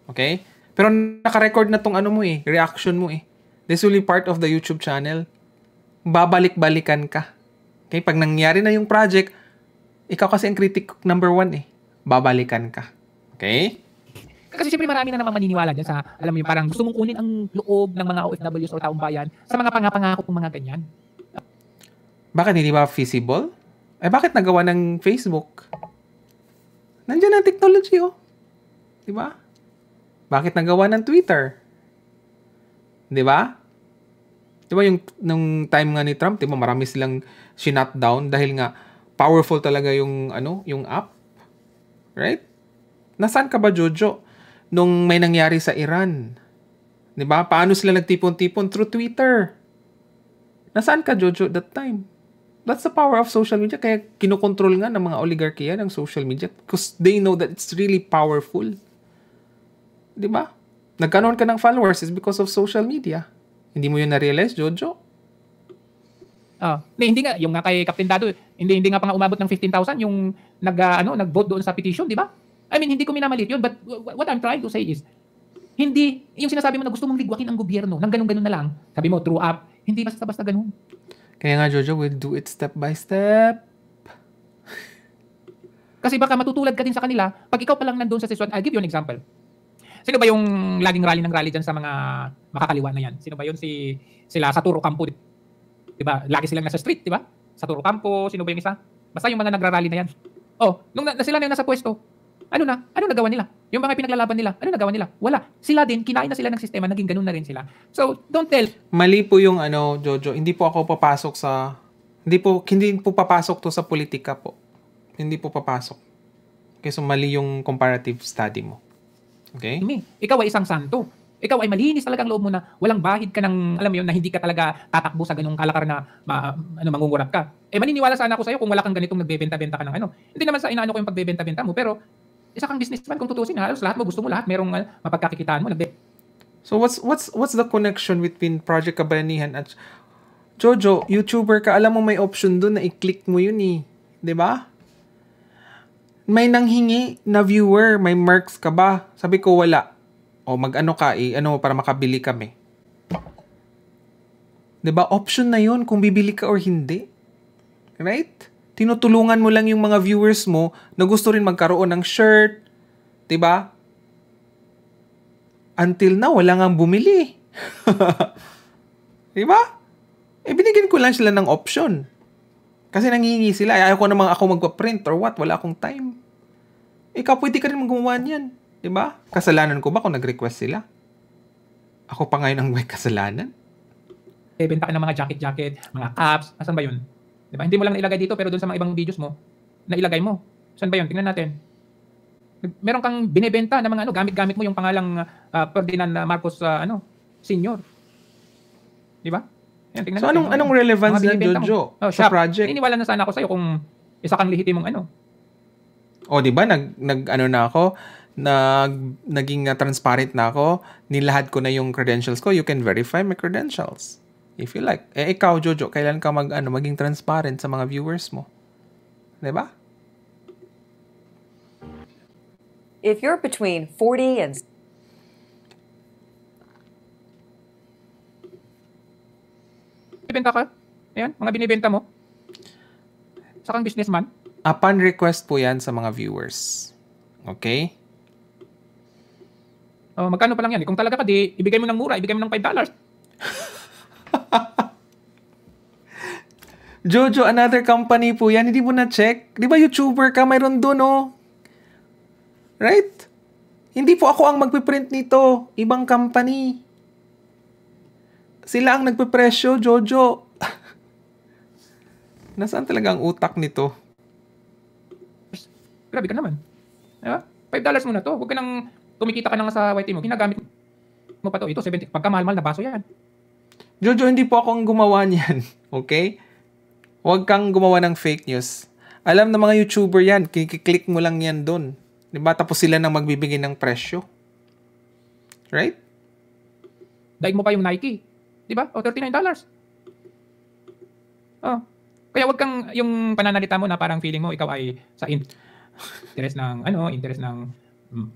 Okay? Pero naka-record na tong reaction mo eh. This will be part of the YouTube channel. Babalik-balikan ka. Okay? Pag nangyari na yung project, ikaw kasi ang critic number 1 eh. Babalikan ka. Okay? Kasi siyempre marami na namang maniniwala dyan sa, alam mo yung parang gusto mong kunin ang loob ng mga OFWs o taong bayan sa mga pangako kung mga ganyan. Bakit hindi ba feasible? Bakit nagawa ng Facebook? Nandiyan ang technology Diba? Bakit nagawa ng Twitter? Diba? Diba nung time nga ni Trump, diba marami silang sinut down dahil nga powerful talaga yung app? Right? Nasaan ka ba, Jojo? Nung may nangyari sa Iran. Diba? Paano sila nagtipon-tipon? Through Twitter. Nasaan ka, Jojo, that time? That's the power of social media. Kaya kinokontrol nga ng mga oligarkiya ng social media because they know that it's really powerful. Diba? Nagkaroon ka ng followers is because of social media. Hindi mo yun na-realize, Jojo? Hindi nga. Yung nga kay Captain Dado, hindi nga pa nga umabot ng 15,000 yung nag-vote doon sa petition, di ba? I mean, hindi ko minamalit yun, but what I'm trying to say is, hindi, yung sinasabi mo na gusto mong ligwakin ang gobyerno, nang ganun-ganun na lang, sabi mo, through app, hindi basta-basta ganun. Kaya nga, Jojo, we'll do it step by step. Kasi baka matutulad ka din sa kanila, pag ikaw pa lang nandun sa session, I'll give you an example. Sino ba yung laging rally ng rally dyan sa mga makakaliwa na yan? Sino ba yun? Sila sa Turo Campo, diba? Lagi silang nasa street, diba? Sa Turo Campo, sino ba yung isa? Basta yung mga nagrarally na yan. Oh, nung sila na yung nasa pwesto, ano nagawa nila? Yung mga pinaglalaban nila, ano nagawa nila? Wala. Sila din, kinain na sila ng sistema, naging ganun na rin sila. So, don't tell. Mali po yung Jojo, hindi po ako papasok sa, hindi po papasok to sa politika po. Hindi po papasok. Okay, so mali yung comparative study mo. Okay? Ikaw ay isang santo. Ikaw ay malinis talagang loob mo na walang bahid ka ng, alam mo yun, na hindi ka talaga tatakbo sa ganung kalakar na mangungurap ka. Maniniwala sana ako sa'yo kung wala kang ganitong nagbebenta-benta ka ng ano. Hindi naman sa inaano ko yung pagbebenta-benta mo, pero isa kang businessman kung tutusin, halos lahat mo gusto mo, lahat merong mapagkakikitaan mo. So what's the connection between Project Kabayanihan at Jojo, YouTuber ka, alam mo may option doon na i-click mo yun eh. 'Di ba? May nanghingi na viewer, may mercs ka ba? Sabi ko wala. O mag-ano ka, para makabili kami. 'Di ba? Option na yun kung bibili ka or hindi. Right? Tinutulungan mo lang yung mga viewers mo na gusto rin magkaroon ng shirt. 'Di ba? Until now, wala nga bumili. 'Di ba? Binigyan ko lang sila ng option. Kasi nangihingi sila. Ayaw ko namang ako magpa-print or what. Wala akong time. Ikaw, pwede ka rin magawa niyan. 'Di ba? Kasalanan ko ba kung nag-request sila? Ako pa ngayon ang may kasalanan. Benta ka ng mga jacket, mga caps. Asan ba yun? 'Di ba? Hindi mo lang nailagay dito pero doon sa mga ibang videos mo, nailagay mo. Saan ba yun? Tingnan natin. Meron kang binebenta ng mga gamit-gamit mo yung pangalang Ferdinand Marcos Senior. 'Di ba? Yan, tingnan so natin. anong relevance yan, Jojo, sa project? Iniwala na sana ako sa'yo kung isa kang lehitimong O, di ba? Naging transparent na ako. Nilahad ko na yung credentials ko. You can verify my credentials if you like. Ikaw, Jojo, kailan ka maging transparent sa mga viewers mo? Di ba? If you're between 40 and binibenta ka? Ayan, mga binibenta mo? Isa kang businessman? Upon request po yan sa mga viewers. Okay? Magkano pa lang yan? Kung talaga ka, di ibigay mo ng mura, ibigay mo ng $5. Jojo, another company po yan. Hindi mo na-check. Di ba YouTuber ka? Mayroon doon, Right? Hindi po ako ang magpiprint nito. Ibang company. Sila ang nagpe-presyo, Jojo. Nasaan talaga ang utak nito? Grabe ka naman. Diba? $5 mo na to. Huwag ka nang tumikita ka na nga sa YT mo. Ginagamit mo pa to. Ito, 70. Pagka mahal-mahal na baso yan. Jojo, hindi po ako ang gumawa niyan. Okay? Huwag kang gumawa ng fake news. Alam na mga YouTuber yan. Kikiklik mo lang yan doon. Diba? Tapos sila nang magbibigay ng presyo. Right? Daig mo pa yung Nike. Diba? O $39. Kaya wag kang yung pananalita mo na parang feeling mo ikaw ay sa interest ng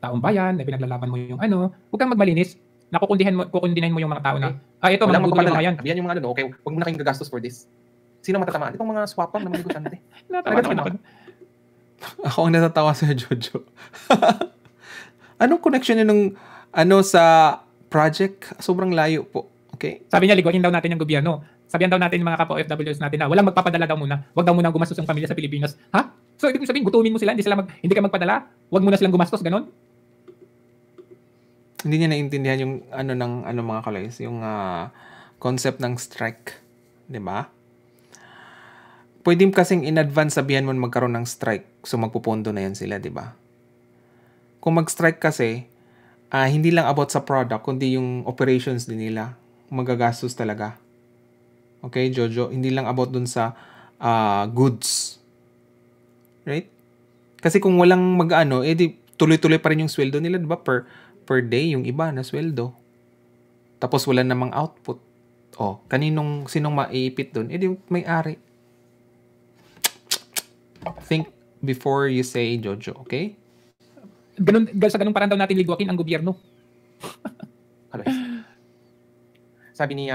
taong bayan, na pinaglalaban mo yung wag kang magmalinis. Kukundinahin mo yung mga tao na ito mga budol yung mga yan. Yan yung mga okay, wag mo na kayong gagastos for this. Sino matatamaan? Itong mga swapang na manegosante. Ako ang natatawa sa Jojo. Anong connection yun sa project? Sobrang layo po. Okay? Sabi niya, ligwain daw natin yung gobyerno. Sabihan daw natin yung mga kapwa-OFWs natin na walang magpapadala daw muna. Wag daw muna gumastos ang pamilya sa Pilipinas. Ha? So, ibig sabihin, gutumin mo sila, hindi ka magpadala? Wag muna silang gumastos, ganon? Hindi niya naintindihan yung mga kalays, yung concept ng strike. Diba? Pwede kasing in advance sabihan mo magkaroon ng strike. So, magpupondo na yan sila, diba? Kung mag-strike kasi, hindi lang about sa product, kundi yung operations din nila. Magagastos talaga. Okay, Jojo? Hindi lang about dun sa goods. Right? Kasi kung walang di tuloy-tuloy pa rin yung sweldo nila, diba? Per day, yung iba na sweldo. Tapos wala namang output. Sinong maiipit dun? Di may-ari. Think before you say, Jojo, okay? Sa ganung parang daw natin ligwakin ang gobyerno. Sabi ni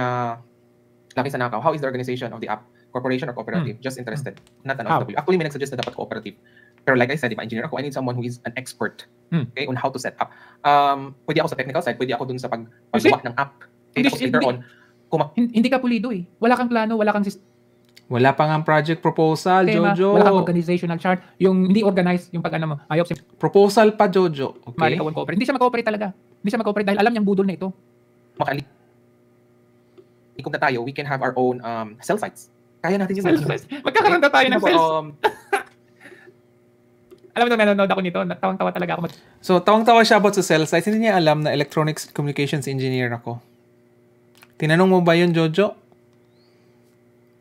Lucky Sanakaw, how is the organization of the app? Corporation or cooperative? Just interested. Not an OFW. Actually, may nagsuggest na dapat cooperative. Pero like I said, diba, engineer ako, I need someone who is an expert okay, on how to set up. Pwede ako sa technical side, pwede ako dun sa paggawa ng app. Okay, tapos later on, hindi ka pulido eh. Wala kang plano, wala kang wala pa nga project proposal, tema, Jojo. wala kang organizational chart. Yung hindi organized, yung pag-ano mo. Ayaw proposal pa, Jojo. Okay? Cooperate. Hindi siya mag-cooperate talaga. Hindi siya mag-cooperate dahil alam niyang budol na ito. Kung na tayo, we can have our own cell sites. Kaya natin yung cell sites. Magkakaroon na tayo ng cells. Alam mo, nanonood ako nito. Tawang-tawa talaga ako. So, tawang-tawa siya about sa cell sites. Hindi niya alam na electronics communications engineer ako. Tinanong mo ba yun, Jojo?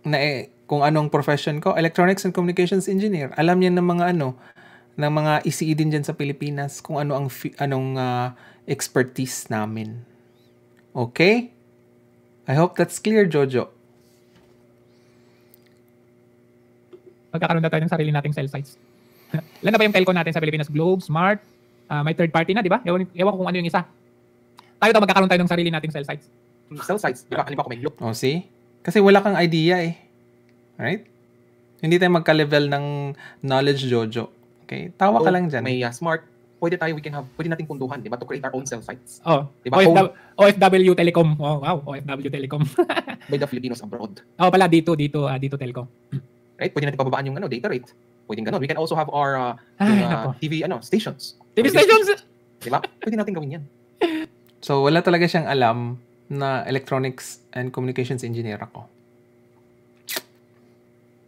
Na kung anong profession ko? Electronics and communications engineer. Alam niya ng mga ng mga ECE din dyan sa Pilipinas kung ano ang expertise namin. Okay? I hope that's clear, Jojo. Magkakaroon na tayo ng sarili nating cell sites. Ilan na ba yung telco natin sa Pilipinas? Globe, Smart, may third party na, di ba? Ewan ko kung ano yung isa. Tayo magkakaroon tayo ng sarili nating cell sites. Cell sites, di ba? Halimbawa ko may Globe. Oh, see? Kasi wala kang idea eh. Right? Hindi tayo magka-level ng knowledge, Jojo. Okay? Tawa ka lang dyan. May Smart, pwede nating punduhan, di ba? To create our own cell sites. Oh, diba? OFW Telecom. Oh, wow, OFW Telecom. By the Filipinos abroad. Oh, pala dito Telecom. Right? Pwede natin pababaan yung data rate. Pwede ganun. We can also have our TV stations. TV stations? Di ba? Pwede natin gawin yan. So, wala talaga siyang alam na electronics and communications engineer ako.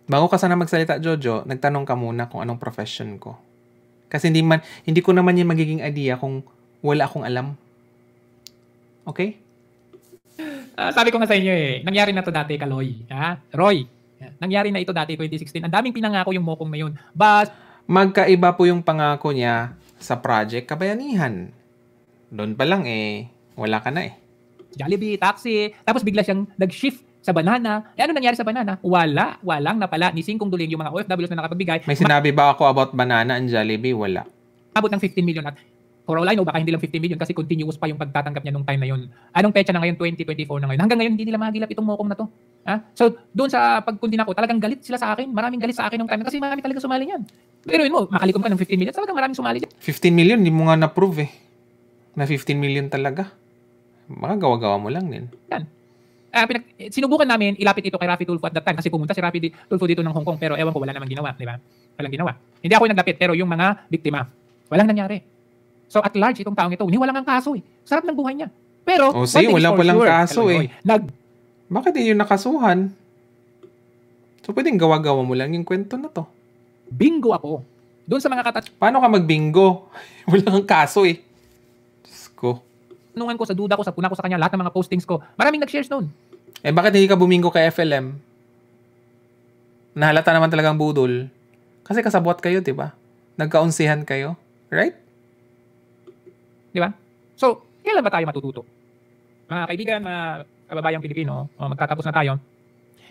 Bago ka sana magsalita, Jojo, nagtanong ka muna kung anong profession ko. Kasi hindi ko naman yung magiging idea kung wala akong alam. Okay? Sabi ko nga sa inyo nangyari na to dati, Kaloy. Roy, nangyari na ito dati, 2016. Ang daming pinangako yung mokong na yun. Magkaiba po yung pangako niya sa Project Kabayanihan. Doon pa lang wala ka na Jollibee, taxi, tapos bigla siyang nag-shift sa banana. Ano nangyari sa banana? Walang napala ni Singkong Duling yung mga OFWs na nakapagbigay. May sinabi ba ako about banana and Jollibee? Wala. Abot ng 15 million at for all I know, baka hindi lang 15 million kasi continuous pa yung pagtatanggap niya nung time na yun. Anong petsa na ngayon? 2024 na ngayon. Hanggang ngayon, hindi nila mahagilap itong mokong na to. So, doon sa pagkundina ko, talagang galit sila sa akin. Maraming galit sa akin nung time kasi marami talaga sumali niyan. Pero yun mo, makalikom ka ng 15 million, talagang maraming sumali dyan. 15 million, hindi mo nga na-prove na 15 million talaga. Magawa-gawa mo lang din. Yan. Sinubukan namin ilapit ito kay Rafi Tulfo at that time kasi pumunta si Rafi Tulfo dito ng Hong Kong pero ewan ko, wala naman ginawa, di ba? Walang ginawa. Hindi ako yung naglapit pero yung mga biktima, walang nangyari. So at large itong taong ito, walang ang kaso Sarap ng buhay niya. Pero wala palang kaso Bakit yun yung nakasuhan? So pwedeng gawa-gawa mo lang yung kwento na to. Bingo ako. Doon sa mga Paano ka mag-bingo? Walang kaso Diyos ko. Nungan ko sa duda ko, sa puna ko sa kanya, lahat ng mga postings ko. Maraming nag-shares noon. Bakit hindi ka bumingo kay FLM? Nahalata naman talagang budol. Kasi kasabot kayo, di ba? Nagkaunsihan kayo. Right? Di ba? So, kailan ba tayo matututo? Mga kaibigan, mga kababayang Pilipino, magtatapos na tayo.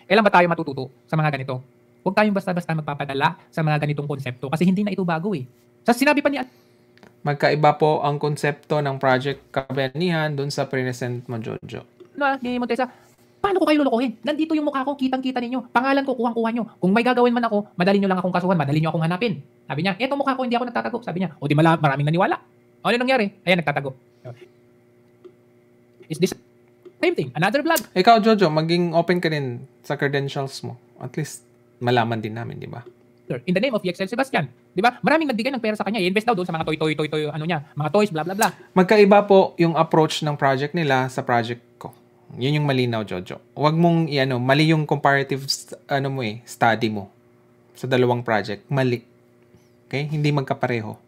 Kailan ba tayo matututo sa mga ganito? Huwag tayong basta-basta magpapadala sa mga ganitong konsepto kasi hindi na ito bago Sa sinabi pa ni magkaiba po ang konsepto ng Project Kabayanihan doon sa present mo, Jojo. Ni Montesa, paano ko kayo lulukuhin? Nandito yung mukha ko, kitang-kita ninyo. Pangalan ko, kuhang-kuha nyo. Kung may gagawin man ako, madali nyo lang akong kasuhan, madali nyo akong hanapin. Sabi niya, eto mukha ko, hindi ako nagtatago. Sabi niya, di maraming naniwala. Ano nangyari? Ayan, nagtatago. Is this same thing? Another vlog. Ikaw, Jojo, maging open ka din sa credentials mo. At least, malaman din namin, di ba? In the name of EXL Sebastian. Di ba? Maraming nagbigay ng pera sa kanya. I-invest daw doon sa mga toy, mga toys, bla bla bla. Magkaiba po yung approach ng project nila sa project ko. Yun yung malinaw, Jojo. Huwag mong, mali yung comparative, study mo sa dalawang project. Mali. Okay? Hindi magkapareho.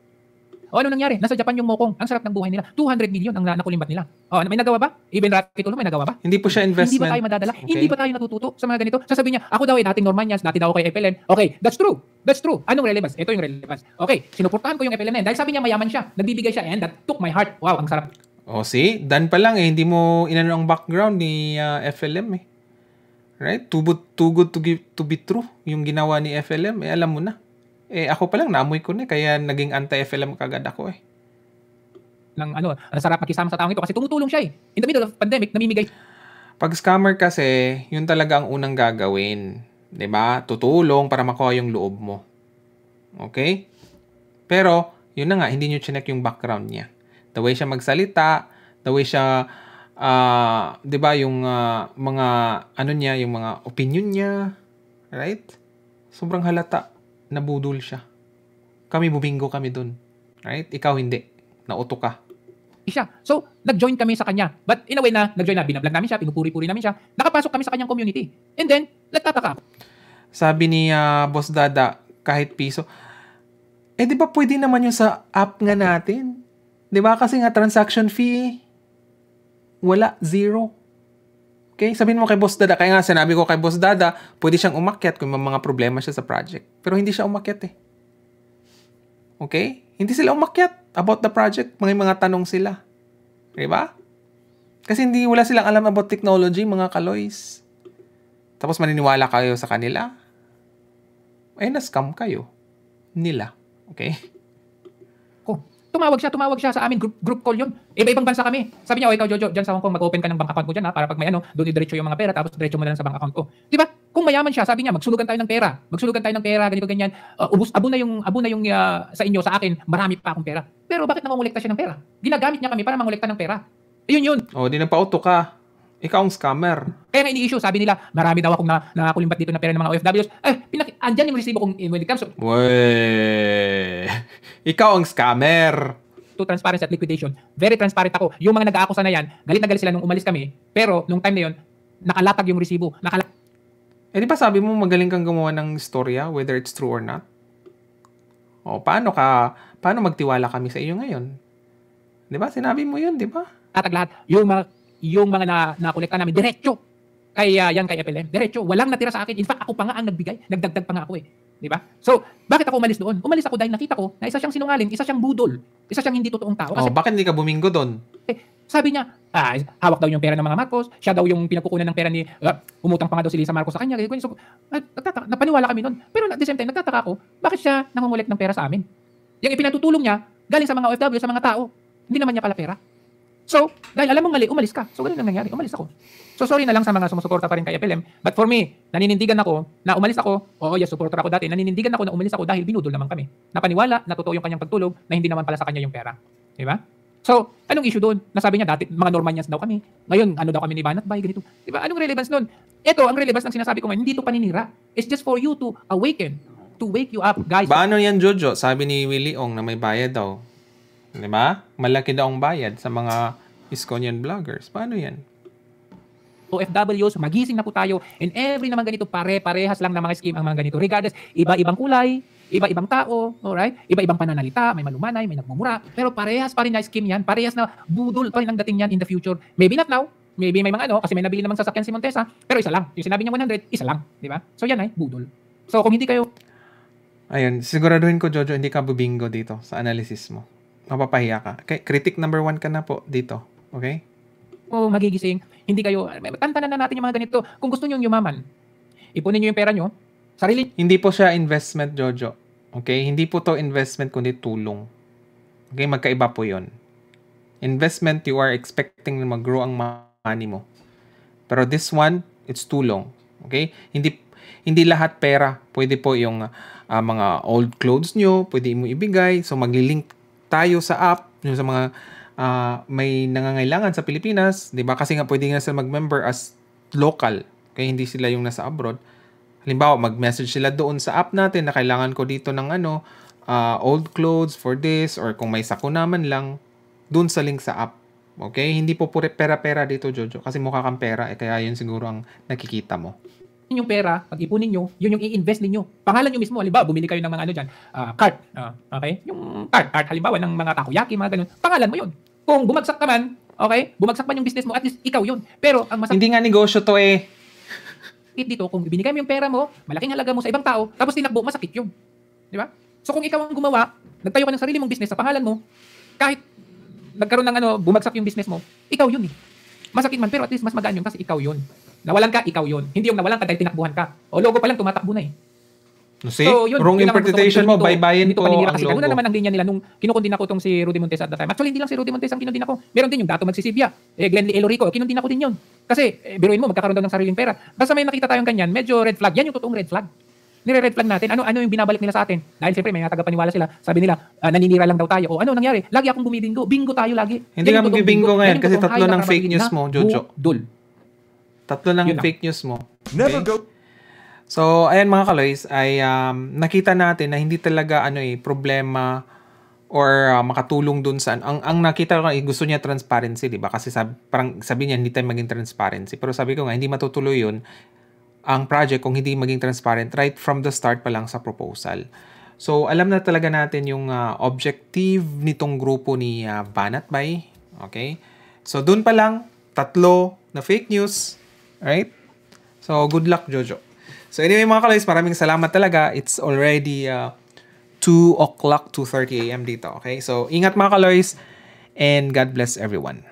Ano nangyari? Nasa Japan yung mokong. Ang sarap ng buhay nila. 200 million ang nakulimbat nila. May nagawa ba? Even Rafi Tulfo, may nagawa ba? Hindi po siya investment. Hindi ba tayo madadala? Okay. Hindi ba tayo natututo sa mga ganito? Sasabihin niya, ako daw dating Normanians, dati daw ako kay FLN. Okay, that's true. That's true. Anong relevance? Ito yung relevance. Okay, sinuportahan ko yung FLN na yan. Dahil sabi niya mayaman siya. Nagbibigay siya and that took my heart. Wow, ang sarap. See? Dan pa lang hindi mo inano ang background ni FLM Right? Too good to be true. Yung ginawa ni FLM, alam mo na. Ako pa lang, naamoy ko na. Kaya naging anti-FLM kagad ako ang sarap makisama sa taong ito kasi tumutulong siya In the middle of pandemic, namimigay. Pag scammer kasi, yun talaga ang unang gagawin. Diba? Tutulong para makuha yung loob mo. Okay? Pero, yun na nga, hindi nyo chinek yung background niya. The way siya magsalita, the way siya, di ba, yung mga, ano niya, yung mga opinion niya, right? Sobrang halata, nabudol siya. Kami, bubingo kami dun. Right? Ikaw hindi. Nauto ka. Siya. So, nag-join kami sa kanya. But in a way na, nag-join na, binablog namin siya, pinupuri-puri namin siya, nakapasok kami sa kanyang community. And then, nagtataka. Sabi ni Boss Dada, kahit piso, di ba pwede naman yung sa app nga natin? Di ba? Kasi nga transaction fee, wala, zero. Okay? Sabihin mo kay Boss Dada, kaya nga sinabi ko kay Boss Dada, pwede siyang umakyat kung may mga problema siya sa project. Pero hindi siya umakyat eh. Okay? Hindi sila umakyat about the project. Mga tanong sila. Diba? Kasi wala silang alam about technology, mga kaloys. Tapos maniniwala kayo sa kanila. Na-scam kayo. Nila. Okay? Tumawag siya sa amin, group call yun. Iba-ibang bansa kami. Sabi niya, ikaw Jojo, dyan sa Hong Kong, mag-open ka ng bank account mo dyan para pag may doon i-diretso yung mga pera, tapos diretso mo na lang sa bank account ko. Diba? Kung mayaman siya, sabi niya, magsulugan tayo ng pera, ganito, ganyan. Abo na yung sa inyo, sa akin, marami pa akong pera. Pero bakit nangongolekta siya ng pera? Ginagamit niya kami para mangolekta ng pera. Yun. Di nagpa-auto ka. Ikaw ang scammer. Kaya nga ini-issue, sabi nila, marami daw akong nakakulimpat dito na pera ng mga OFWs. Andyan yung resibo kung when it comes to... Ikaw ang scammer. To transparency at liquidation. Very transparent ako. Yung mga nag-aakusa na yan, galit na galit sila nung umalis kami. Pero, nung time na yun, nakalatag yung resibo. Di ba sabi mo magaling kang gumawa ng istorya, whether it's true or not? Paano magtiwala kami sa iyo ngayon? Di ba? Sinabi mo yun, di ba? Latag lahat. Yung mga nakolekta namin, diretso. Kay FLM. Diretso. Walang natira sa akin. In fact, ako pa nga ang nagbigay. Nagdagdag pa nga ako eh. Di ba? So, bakit ako umalis doon? Umalis ako dahil nakita ko na isa siyang sinungaling, isa siyang budol, isa siyang hindi totoong tao. Kasi, bakit hindi ka bumingo doon? Sabi niya, hawak daw yung pera ng mga Marcos, siya daw yung pinagkukunan ng pera ni, umutang pa nga daw si Lisa Marcos sa kanya. So, napaniwala kami noon. Pero at the same time, nagtataka ako, bakit siya nangungulek ng pera sa amin? Yung ipinatutulong niya, galing sa mga OFW, sa mga tao. Hindi naman niya pala pera. So, dahil alam mong mali, umalis ka. So, ganun ang nangyari. Umalis ako. So, sorry na lang sa mga sumusuporta pa rin kay FLM. But for me, naninindigan ako na umalis ako. Oo, yes, supporter ako dati. Naninindigan ako na umalis ako dahil binudol naman kami. Napaniwala na totoo yung kanyang pagtulong na hindi naman pala sa kanya yung pera. Diba? So, anong issue doon? Nasabi niya dati, mga Normanians daw kami. Ngayon, ano daw kami ni Banat Bay, ganito. Diba? Anong relevance nun? Ito, ang relevance ng sinasabi ko ngayon, hindi ito paninira. It's just for you to awaken, to wake you up, guys. Paano yan, Jojo? Sabi ni Willie Ong na may bayad daw. Diba? Malaki daw ang bayad sa mga Iskonian vloggers. Paano yan? OFWs, magising na po tayo. And every naman ganito, pare-parehas lang na mga scheme ang mga ganito. Regardless, iba-ibang kulay, iba-ibang tao, alright? Iba-ibang pananalita, may malumanay, may nagmumura. Pero parehas pa rin na scheme yan. Parehas na budol pa rin ang dating yan in the future. Maybe not now. Maybe may mga kasi may nabili namang sasakyan si Montesa. Pero isa lang. Yung sinabi niya 100, isa lang. Di ba? So yan ay budol. So kung hindi kayo... Ayun, siguraduhin ko, Jojo, hindi ka bubingo dito sa analysis mo. Mapapahiya ka. Okay, critic number 1 ka na po dito. Okay? Magigising, hindi kayo, tantanan na natin yung mga ganito. Kung gusto nyo yumaman, ipunin nyo yung pera nyo, sarili. Hindi po siya investment, Jojo. Okay? Hindi po to investment, kundi tulong. Okay? Magkaiba po yon. Investment, you are expecting na mag-grow ang money mo. Pero this one, it's tulong. Okay? Hindi lahat pera. Pwede po yung mga old clothes nyo, pwede mo ibigay. So, maglilink tayo sa app, yung sa mga may nangangailangan sa Pilipinas, 'di ba? Kasi nga pwede nga sila mag-member as local, kaya hindi sila yung nasa abroad. Halimbawa, mag-message sila doon sa app natin na kailangan ko dito ng old clothes for this, or kung may sakuna man lang, doon sa link sa app. Okay? Hindi po pure pera-pera dito, Jojo, kasi mukha kang pera, kaya yun siguro ang nakikita mo. Yung pera, pag-ipunin nyo, yun yung i-invest ninyo. Pangalan nyo mismo, halimbawa, bumili kayo ng mga dyan, cart, okay? Yung cart, halimbawa, ng mga takoyaki, mga ganun, pangalan mo yun. Kung bumagsak ka man, okay, bumagsak man yung business mo, at least ikaw yun. Pero, ang hindi nga negosyo to eh. Dito, kung binigay mo yung pera mo, malaking halaga mo sa ibang tao, tapos tinakbo, masakit yun. Di ba? So, kung ikaw ang gumawa, nagtayo ka ng sarili mong business sa pangalan mo, kahit nagkaroon ng bumagsak yung business mo, ikaw yun eh. Masakit man, pero at least mas magaan yun kasi ikaw yun. Nawalan ka, ikaw yun. Hindi yung nawalan ka dahil tinakbuhan ka. O logo pa lang, tumatakbo na eh. So, wrong interpretation mo, bye-byein ko ang kasi logo. Kasi naman ang linya nila nung kinukundin ako tong si Rudy Montesa at the time. Actually, hindi lang si Rudy Montesa ang kinundin ako. Meron din yung Dato Magsisibya, Glenn Lee Elorico, kinundin ako din yun. Kasi, biruin mo, magkakaroon daw ng sariling pera. Basta may nakita tayong ganyan, medyo red flag. Yan yung totoong red flag. nire-red flag natin. Ano yung binabalik nila sa atin? Dahil siyempre may mga tagapaniwala sila. Sabi nila, naninira lang daw tayo. O ano nangyari? Lagi akong bumibingo. Bingo tayo lagi. Hindi Yan ka yung totoong magbibingo ngayon Yan yung kasi totoong tatlo high ng na fake news mo, Jojo. budol. Tatlo ng Yun lang. fake news mo. Never go. So, ayan mga kaloys, ay nakita natin na hindi talaga problema or makatulong dun sa ang nakita ko gusto niya transparency, 'di ba? Kasi parang sabi niya hindi tayo maging transparency. Pero sabi ko nga hindi matutuloy 'yun ang project kung hindi maging transparent right from the start pa lang sa proposal. So, alam na talaga natin yung objective nitong grupo ni Banat Bay. Okay? So, dun pa lang, 3 na fake news. Right? So, good luck, Jojo. So, anyway mga kaloys, maraming salamat talaga. It's already 2 o'clock, 2:30 a.m. dito. Okay? So, ingat mga kaloys and God bless everyone.